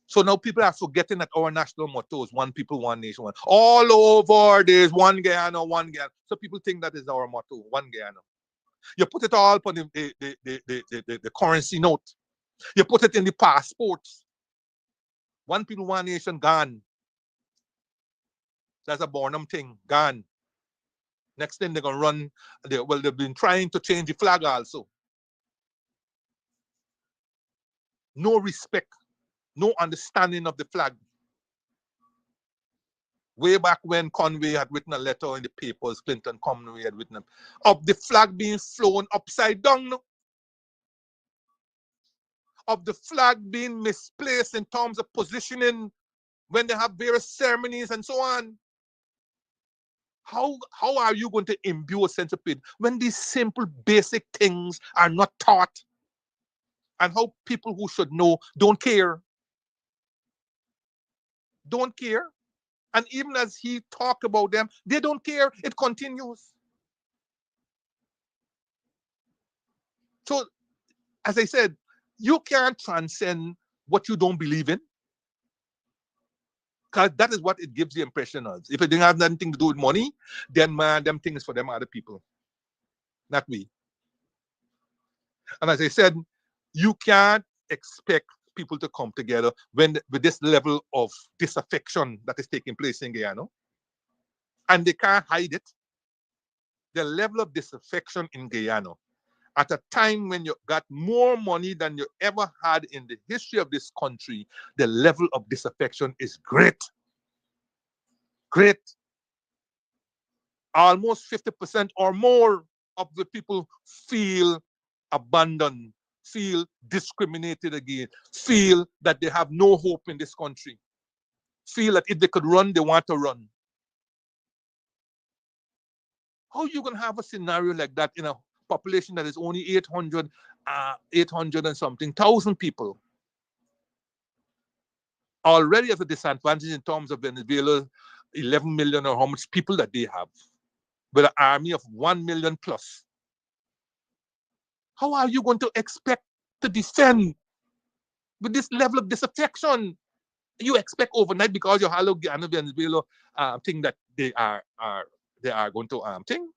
So now people are forgetting that our national motto is one people, one nation, one. All over there's one Guyana, one Guyana. So people think that is our motto, one Guyana. You put it all on the currency note. You put it in the passports. One people, one nation, gone. That's a Bornham thing, gone. Next thing they're going to run, they've been trying to change the flag also. No respect, no understanding of the flag. Way back when Conway had written a letter in the papers, Clinton Conway had written of the flag being flown upside down, of the flag being misplaced in terms of positioning when they have various ceremonies and so on. How are you going to imbue a sense of pride when these simple basic things are not taught? And how people who should know don't care. Don't care. And even as he talked about them, they don't care. It continues. So, as I said, you can't transcend what you don't believe in. Because that is what it gives the impression of. If it didn't have nothing to do with money, then man, them things for them other people. Not me. And as I said, you can't expect people to come together when with this level of disaffection that is taking place in Guyana. And they can't hide it. The level of disaffection in Guyana at a time when you got more money than you ever had in the history of this country, the level of disaffection is great. Great. Almost 50% or more of the people feel abandoned, feel discriminated against, feel that they have no hope in this country, feel that if they could run, they want to run. How are you going to have a scenario like that in a population that is only 800 and something thousand people? Already at a disadvantage in terms of Venezuela, 11 million or how much people that they have, with an army of 1 million plus. How are you going to expect to defend with this level of disaffection? You expect overnight because you hello Guyana, Venezuela think that they are going to thing,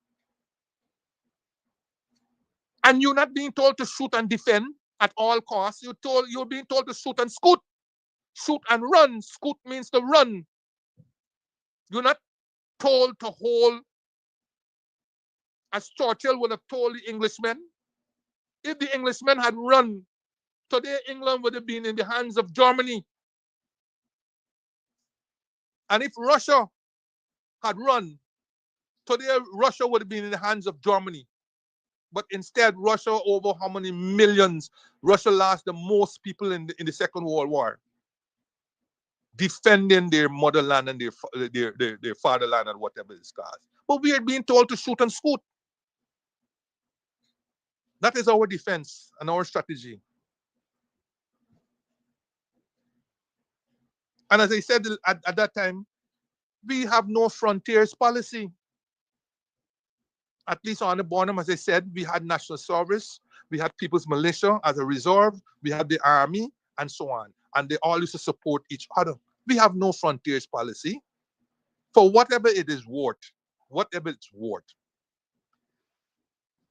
and you're not being told to shoot and defend at all costs. You're being told to shoot and scoot, shoot and run. Scoot means to run. You're not told to hold, as Churchill would have told the Englishmen. If the Englishmen had run, today England would have been in the hands of Germany. And if Russia had run, today Russia would have been in the hands of Germany. But instead, Russia, over how many millions? Russia lost the most people in the Second World War, defending their motherland and their fatherland and whatever it's called. But we are being told to shoot and scoot. That is our defense and our strategy. And as I said at that time, we have no frontiers policy. At least on the bottom, as I said, we had national service, we had people's militia as a reserve, we had the army, and so on. And they all used to support each other. We have no frontiers policy for whatever it is worth. Whatever it's worth.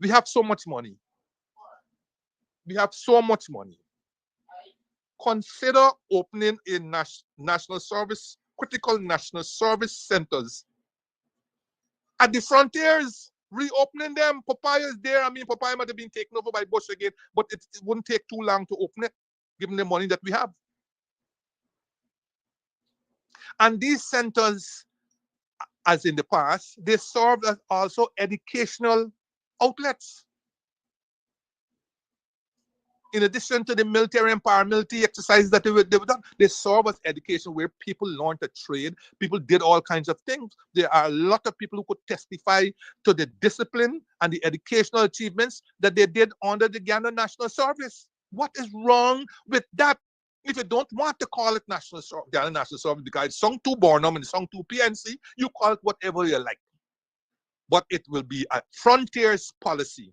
We have so much money. We have so much money. Consider opening a national service, critical national service centers at the frontiers, reopening them. Papaya is there. I mean, Papaya might have been taken over by Bush again, but it wouldn't take too long to open it, given the money that we have. And these centers, as in the past, they served as also educational outlets. in addition to the military and paramilitary exercises that they were done, they serve as education where people learned a trade, people did all kinds of things. There are a lot of people who could testify to the discipline and the educational achievements that they did under the Ghana National Service. What is wrong with that? If you don't want to call it Ghana National Service because it's sung to Bornum and sung to PNC, you call it whatever you like. But it will be a frontiers policy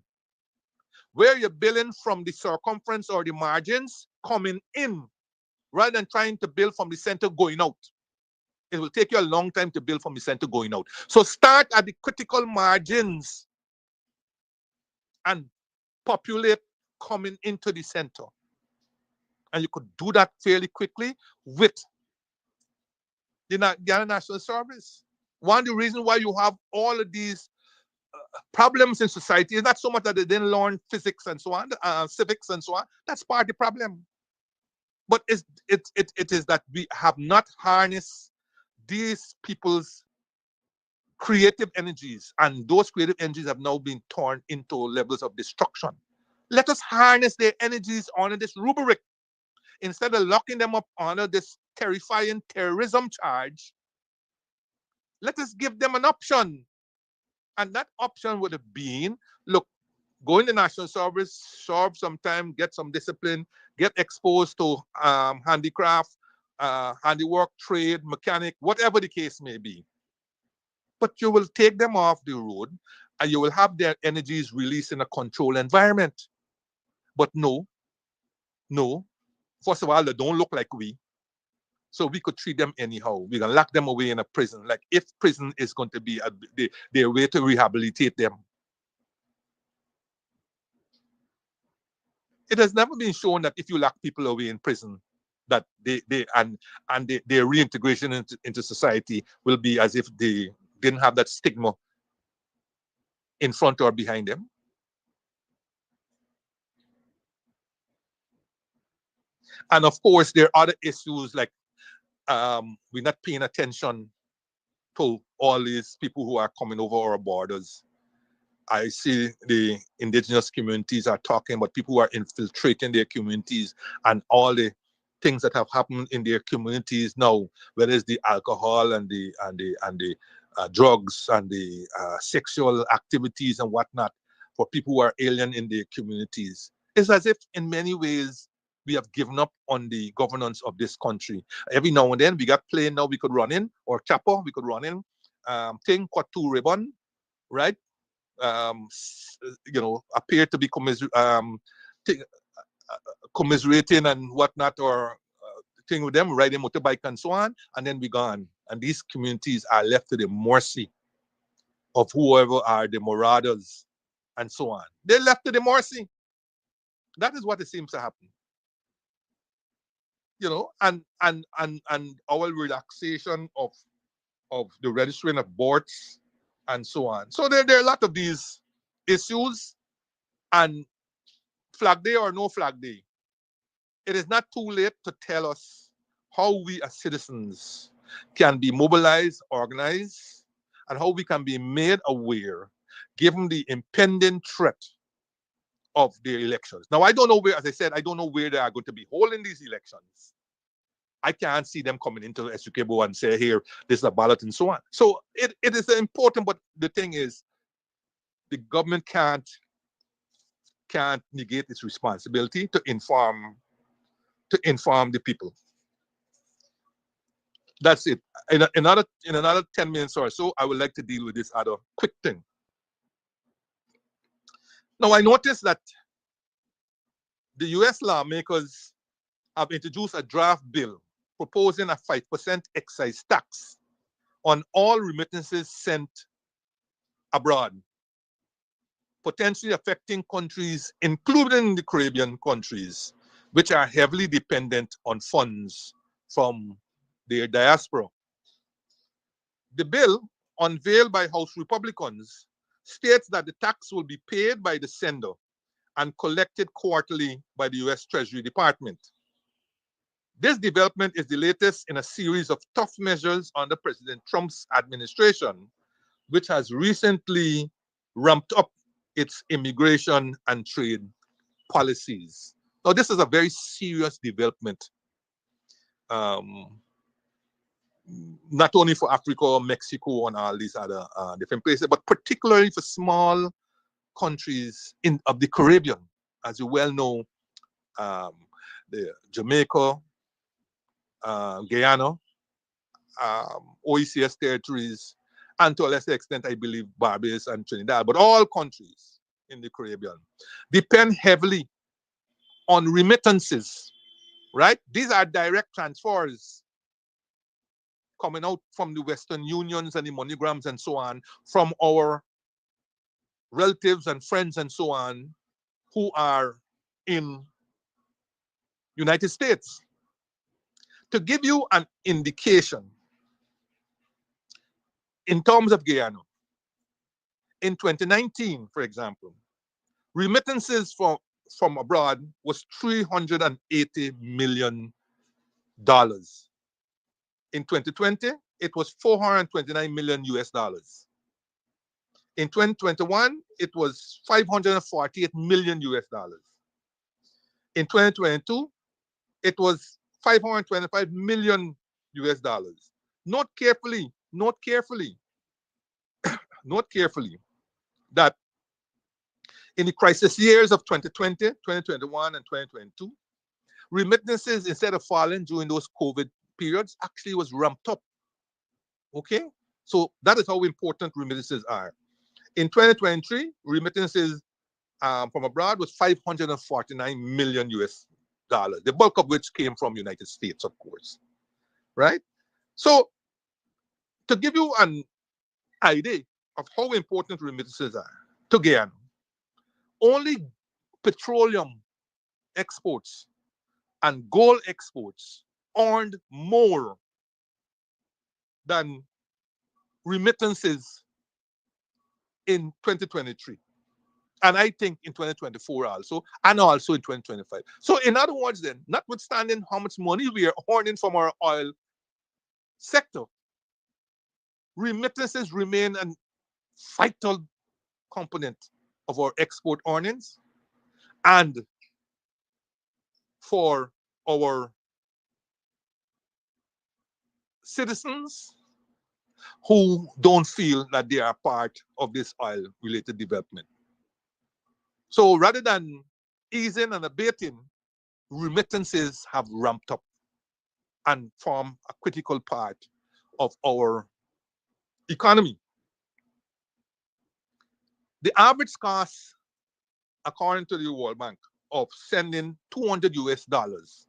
where you're billing from the circumference or the margins coming in rather than trying to build from the center going out. It will take you a long time to build from the center going out. So start at the critical margins and populate coming into the center. And you could do that fairly quickly with the Ghana National Service. One of the reasons why you have all of these problems in society is not so much that they didn't learn physics and so on, civics and so on. That's part of the problem. But it is that we have not harnessed these people's creative energies, and those creative energies have now been turned into levels of destruction. Let us harness their energies under this rubric instead of locking them up under this terrifying terrorism charge. Let us give them an option. And that option would have been, look, go in the National Service, serve some time, get some discipline, get exposed to handicraft, handiwork, trade, mechanic, whatever the case may be. But you will take them off the road and you will have their energies released in a controlled environment. But no. First of all, they don't look like we. So we could treat them anyhow. We're going to lock them away in a prison. Like if prison is going to be their way to rehabilitate them. It has never been shown that if you lock people away in prison, that their reintegration into society will be as if they didn't have that stigma in front or behind them. And of course, there are other issues like we're not paying attention to all these people who are coming over our borders. I see the indigenous communities are talking about people who are infiltrating their communities and all the things that have happened in their communities now, whether it's the alcohol and the drugs and the sexual activities and whatnot for people who are alien in their communities. It's as if in many ways we have given up on the governance of this country. Every now and then we got plane now we could run in, or chopper we could run in, thing cut two ribbon, right? Appear to be commiserating and whatnot, or thing with them, riding motorbike and so on, and then be gone. And these communities are left to the mercy of whoever are the marauders and so on. They're left to the mercy. That is what it seems to happen. And our relaxation of the registering of boards and so on. So there are a lot of these issues, and Flag Day or no Flag Day, it is not too late to tell us how we as citizens can be mobilized, organized, and how we can be made aware given the impending threat of the elections. Now, I don't know where, as I said, I don't know where they are going to be holding these elections. I can't see them coming into Essequibo and say, here, this is a ballot and so on. So it is important, but the thing is, the government can't negate its responsibility to inform the people. That's it. In another 10 minutes or so, I would like to deal with this other quick thing. Now, I noticed that the US lawmakers have introduced a draft bill proposing a 5% excise tax on all remittances sent abroad, potentially affecting countries, including the Caribbean countries, which are heavily dependent on funds from their diaspora. The bill, unveiled by House Republicans, states that the tax will be paid by the sender and collected quarterly by the US Treasury Department. This development is the latest in a series of tough measures under President Trump's administration, which has recently ramped up its immigration and trade policies. Now, this is a very serious development, um, not only for Africa, Mexico, and all these other different places, but particularly for small countries of the Caribbean. As you well know, the Jamaica, Guyana, OECS territories, and to a lesser extent, I believe, Barbados and Trinidad, but all countries in the Caribbean depend heavily on remittances, right? These are direct transfers coming out from the Western Unions and the MoneyGrams and so on, from our relatives and friends and so on who are in United States. To give you an indication, in terms of Guyana, in 2019, for example, remittances from abroad was $380 million. In 2020, it was 429 million US dollars. In 2021, it was 548 million US dollars. In 2022, it was 525 million US dollars. Note carefully, note carefully, note carefully that in the crisis years of 2020, 2021, and 2022, remittances, instead of falling during those COVID periods, actually was ramped up. Okay? So that is how important remittances are. In 2023, remittances from abroad was 549 million US dollars, the bulk of which came from United States, of course. Right? So to give you an idea of how important remittances are to Guyana, only petroleum exports and gold exports earned more than remittances in 2023. And I think in 2024 also, and also in 2025. So in other words then, notwithstanding how much money we are earning from our oil sector, remittances remain a vital component of our export earnings and for our citizens who don't feel that they are part of this oil-related development. So rather than easing and abating, remittances have ramped up and form a critical part of our economy. The average cost, according to the World Bank, of sending 200 US dollars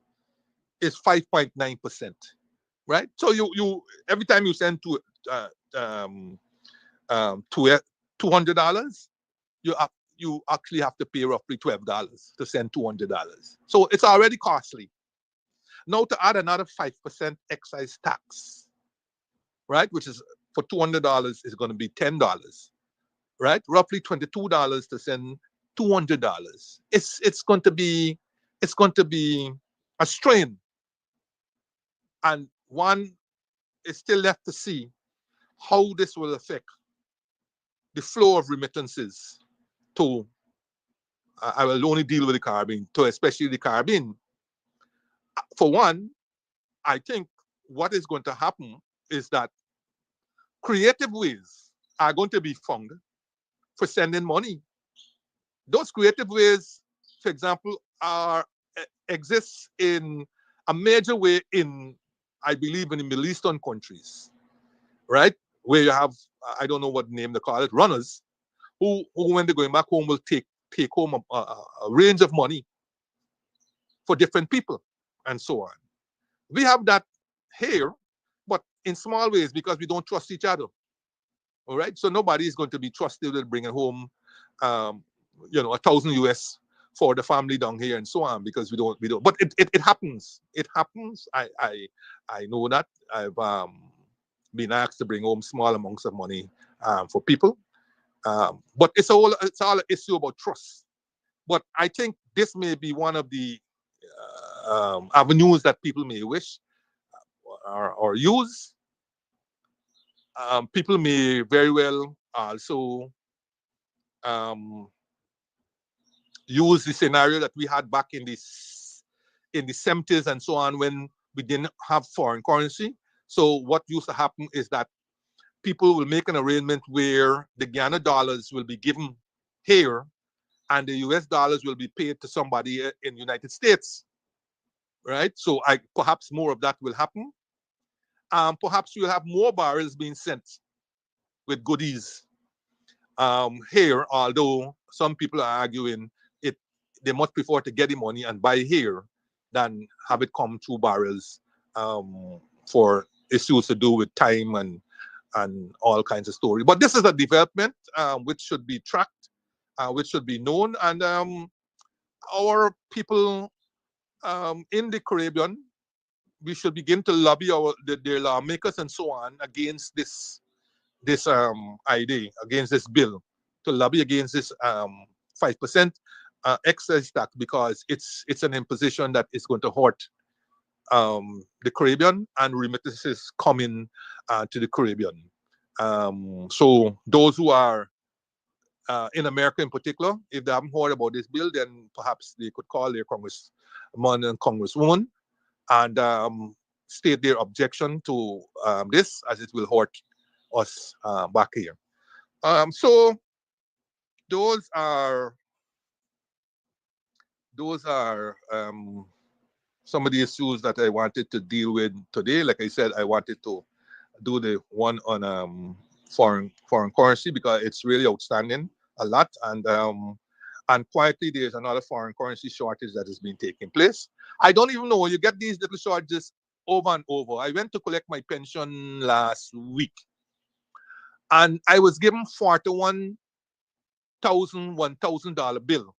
is 5.9%, right? So you every time you send $200, you actually have to pay roughly $12 to send $200. So it's already costly. Now to add another 5% excise tax, right, which is for $200 is going to be $10, right? Roughly $22 to send $200. It's going to be a strain, and one is still left to see how this will affect the flow of remittances to. I will only deal with the Caribbean, to especially the Caribbean. For one, I think what is going to happen is that creative ways are going to be found for sending money. Those creative ways, for example, exist in a major way in, I believe, in the Middle Eastern countries, right? Where you have, I don't know what name they call it, runners, who when they're going back home will take home a range of money for different people and so on. We have that here, but in small ways because we don't trust each other. All right, so nobody is going to be trusted with bringing home, 1,000 US for the family down here and so on because we don't. But it happens. It happens. I know that I've been asked to bring home small amounts of money for people, but it's all an issue about trust. But I think this may be one of the avenues that people may wish or use. People may very well also use the scenario that we had back in the 70s and so on, when we didn't have foreign currency. So what used to happen is that people will make an arrangement where the Guyana dollars will be given here and the US dollars will be paid to somebody in the United States, right? So perhaps more of that will happen. Perhaps we'll have more barrels being sent with goodies here, although some people are arguing they much prefer to get the money and buy here than have it come through barrels for issues to do with time and all kinds of stories. But this is a development which should be tracked, which should be known, and our people in the Caribbean, we should begin to lobby their lawmakers and so on against this idea, against this bill, to lobby against this 5% excise tax, because it's an imposition that is going to hurt the Caribbean and remittances coming to the Caribbean. So those who are in America in particular, if they haven't heard about this bill, then perhaps they could call their congressman and congresswoman and state their objection to this, as it will hurt us back here. So those are some of the issues that I wanted to deal with today. Like I said, I wanted to do the one on foreign currency because it's really outstanding a lot, and quietly there's another foreign currency shortage that has been taking place. I don't even know, you get these little shortages over and over. I went to collect my pension last week and I was given $1,000 bill.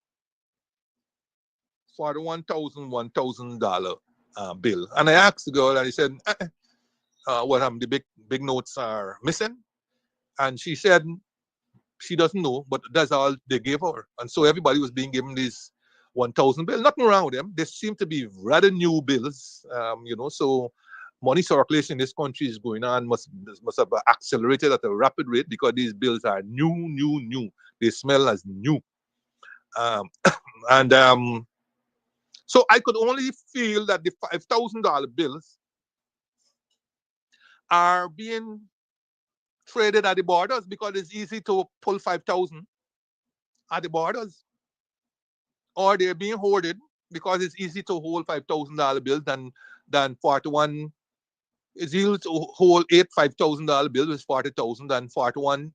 $1,000 bill. And I asked the girl, and I said, what the big notes are missing? And she said she doesn't know, but that's all they gave her. And so everybody was being given these 1,000 bills. Nothing wrong with them. They seem to be rather new bills, so money circulation in this country is going on, must have accelerated at a rapid rate because these bills are new. They smell as new. So I could only feel that the $5,000 bills are being traded at the borders because it's easy to pull 5,000 at the borders, or they're being hoarded because it's easy to hold $5,000 bills than 41. It's easy to hold 8 $5,000 bills with 40,000 than 41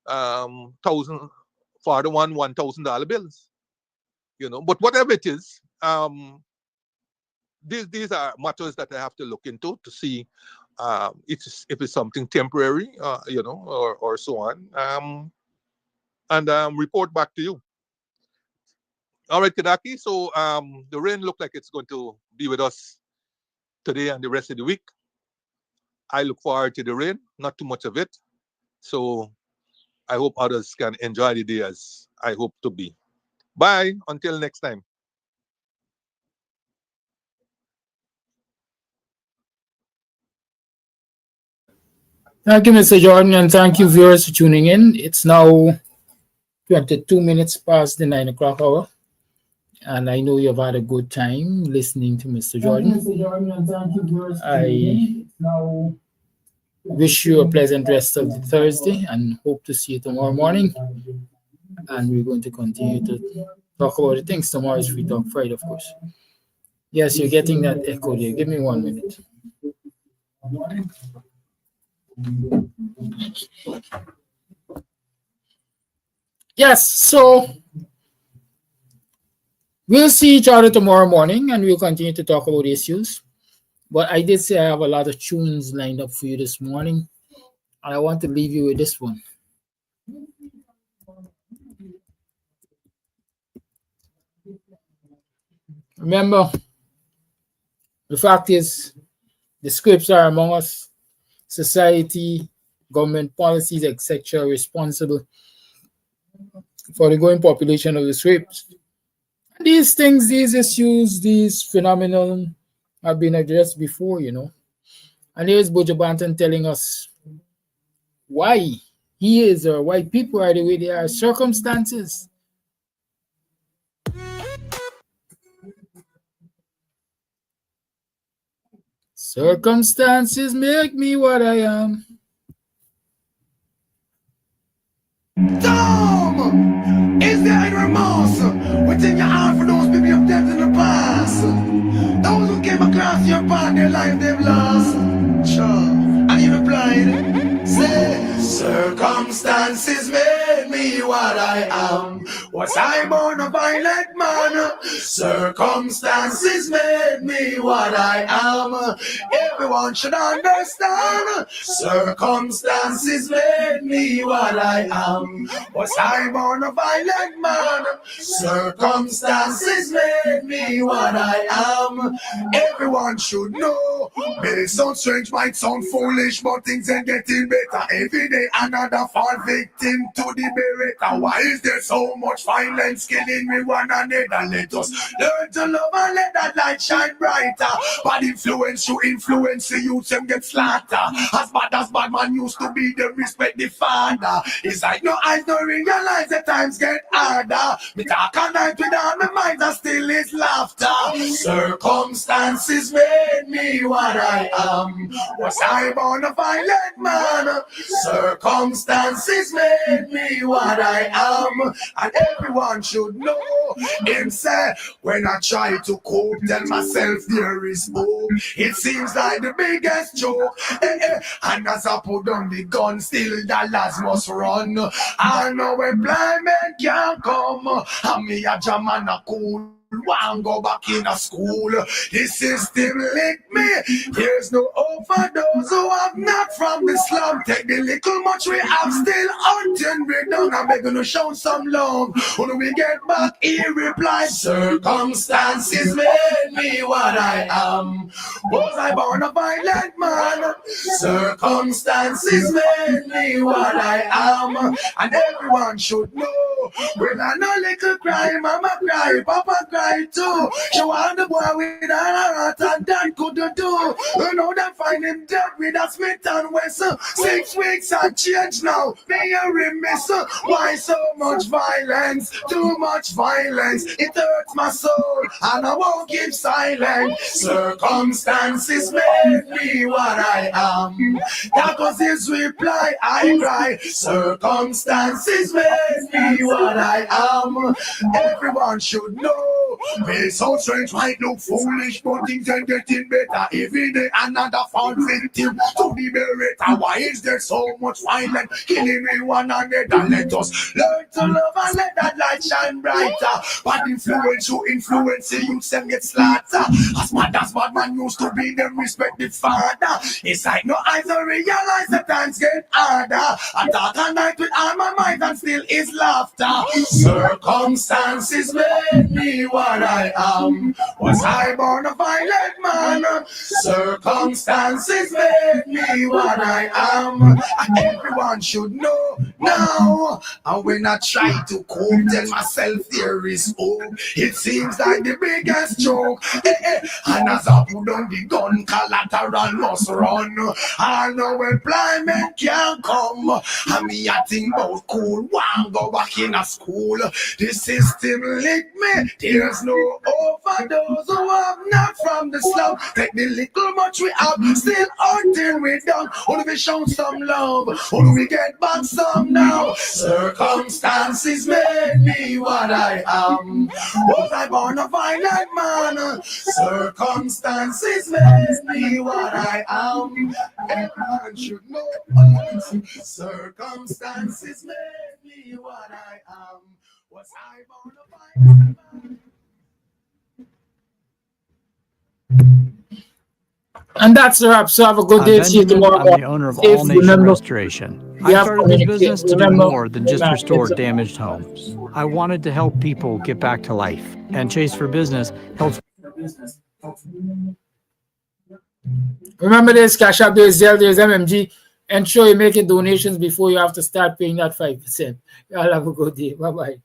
$1,000 bills. But whatever it is, these are matters that I have to look into to see if it's something temporary, or so on, and report back to you. All right, Kadaki. So the rain looks like it's going to be with us today and the rest of the week. I look forward to the rain, not too much of it. So I hope others can enjoy the day as I hope to be. Bye. Until next time. Thank you, Mr. Jordan, and thank you, viewers, for tuning in. It's now 22 minutes past the 9 o'clock hour, and I know you've had a good time listening to Mr. Jordan. I wish you a pleasant rest of the Thursday and hope to see you tomorrow morning. And we're going to continue to talk about the things. Tomorrow is Free Talk Friday, of course. Yes, you're getting that echo there. Give me 1 minute. Yes, so we'll see each other tomorrow morning and we'll continue to talk about issues. But I did say I have a lot of tunes lined up for you this morning. And I want to leave you with this one. Remember, the fact is, the scripts are among us. Society, government policies, etc., responsible for the growing population of the scripts. These things, these issues, these phenomena have been addressed before, And here's Buju Banton telling us why he is or why people are the way they are, circumstances. Circumstances make me what I am. Tom! Is there any remorse within your heart for those people you've dealt in the past? Those who came across your path, their life they've lost. Sure. And he replied, say, circumstances made me what I am. Was I born a violent man? Circumstances made me what I am. Everyone should understand. Circumstances made me what I am. Was I born a violent man? Circumstances made me what I am. Everyone should know. May sound strange, might sound foolish, but things ain't getting better. Every day another fall victim to the beretta. Why is there so much violence killing me one another? Let us learn to love and let that light shine brighter. Bad influence you influence the youth and get slaughtered. As bad man used to be, they respect the father. It's like no eyes don't realize that times get harder. Me talk all night without my mind and still is laughter. Circumstances made me what I am. Was I born a violent man? Circumstances made me what I am. And everyone should know. Him say, when I try to cope, tell myself there is hope. It seems like the biggest joke. And as I put down the gun, still dollars must run. I know a blind man can't come. And me a jam and a cool. One go back in a school. The system lick me. There's no hope for those who have not from the slum. Take the little much we have still hunting we down. I'm begging to show some love. When we get back, he replied, circumstances made me what I am. Was I born a violent man? Circumstances made me what I am. And everyone should know. When I know little cry, mama cry, papa cry too. She want the boy with a heart and that couldn't do. You know them find him dead with a Smith and Wesson. 6 weeks and change now. Me a remiss. Why so much violence? Too much violence. It hurts my soul and I won't keep silent. Circumstances made me what I am. That was his reply. I cry. Circumstances made me what I am. Everyone should know. May sound strange, might look foolish, but things ain't getting better. Every day another fall victim to the beretta. Why is there so much violence killing me one another? Let us learn to love and let that light shine brighter. Bad influence you influence the youth and get slaughtered. As bad man used to be, them respect the father. It's like no eyes don't realize the times get harder. I talk all night with all my mind and still is laughter. Circumstances made me what I am. Was I born a violent man? Circumstances made me what I am. And everyone should know now. And when I try to cope, tell myself there is hope. It seems like the biggest joke. And as I put on the gun, collateral must run. I know employment can't come. And me a think about cool. One go back in a school. The system lick me. There's no hope for those who have not from the slum. Take the little much we have, still until we done. Only we show some love. Only we get back some now. Circumstances made me what I am. Was I born a violent man? Circumstances made me what I am. Everyone should know. Circumstances made me what I am. Was I born a violent man? And that's a wrap. So have a good day. See you tomorrow. I'm the owner of All Nation Restoration. I started this business to do more than just restore damaged homes. I wanted to help people get back to life. And Chase for Business helps. Remember this, Cash App, there's Zelle, there's MMG. Ensure you make your donations before you have to start paying that 5%. Y'all have a good day. Bye-bye.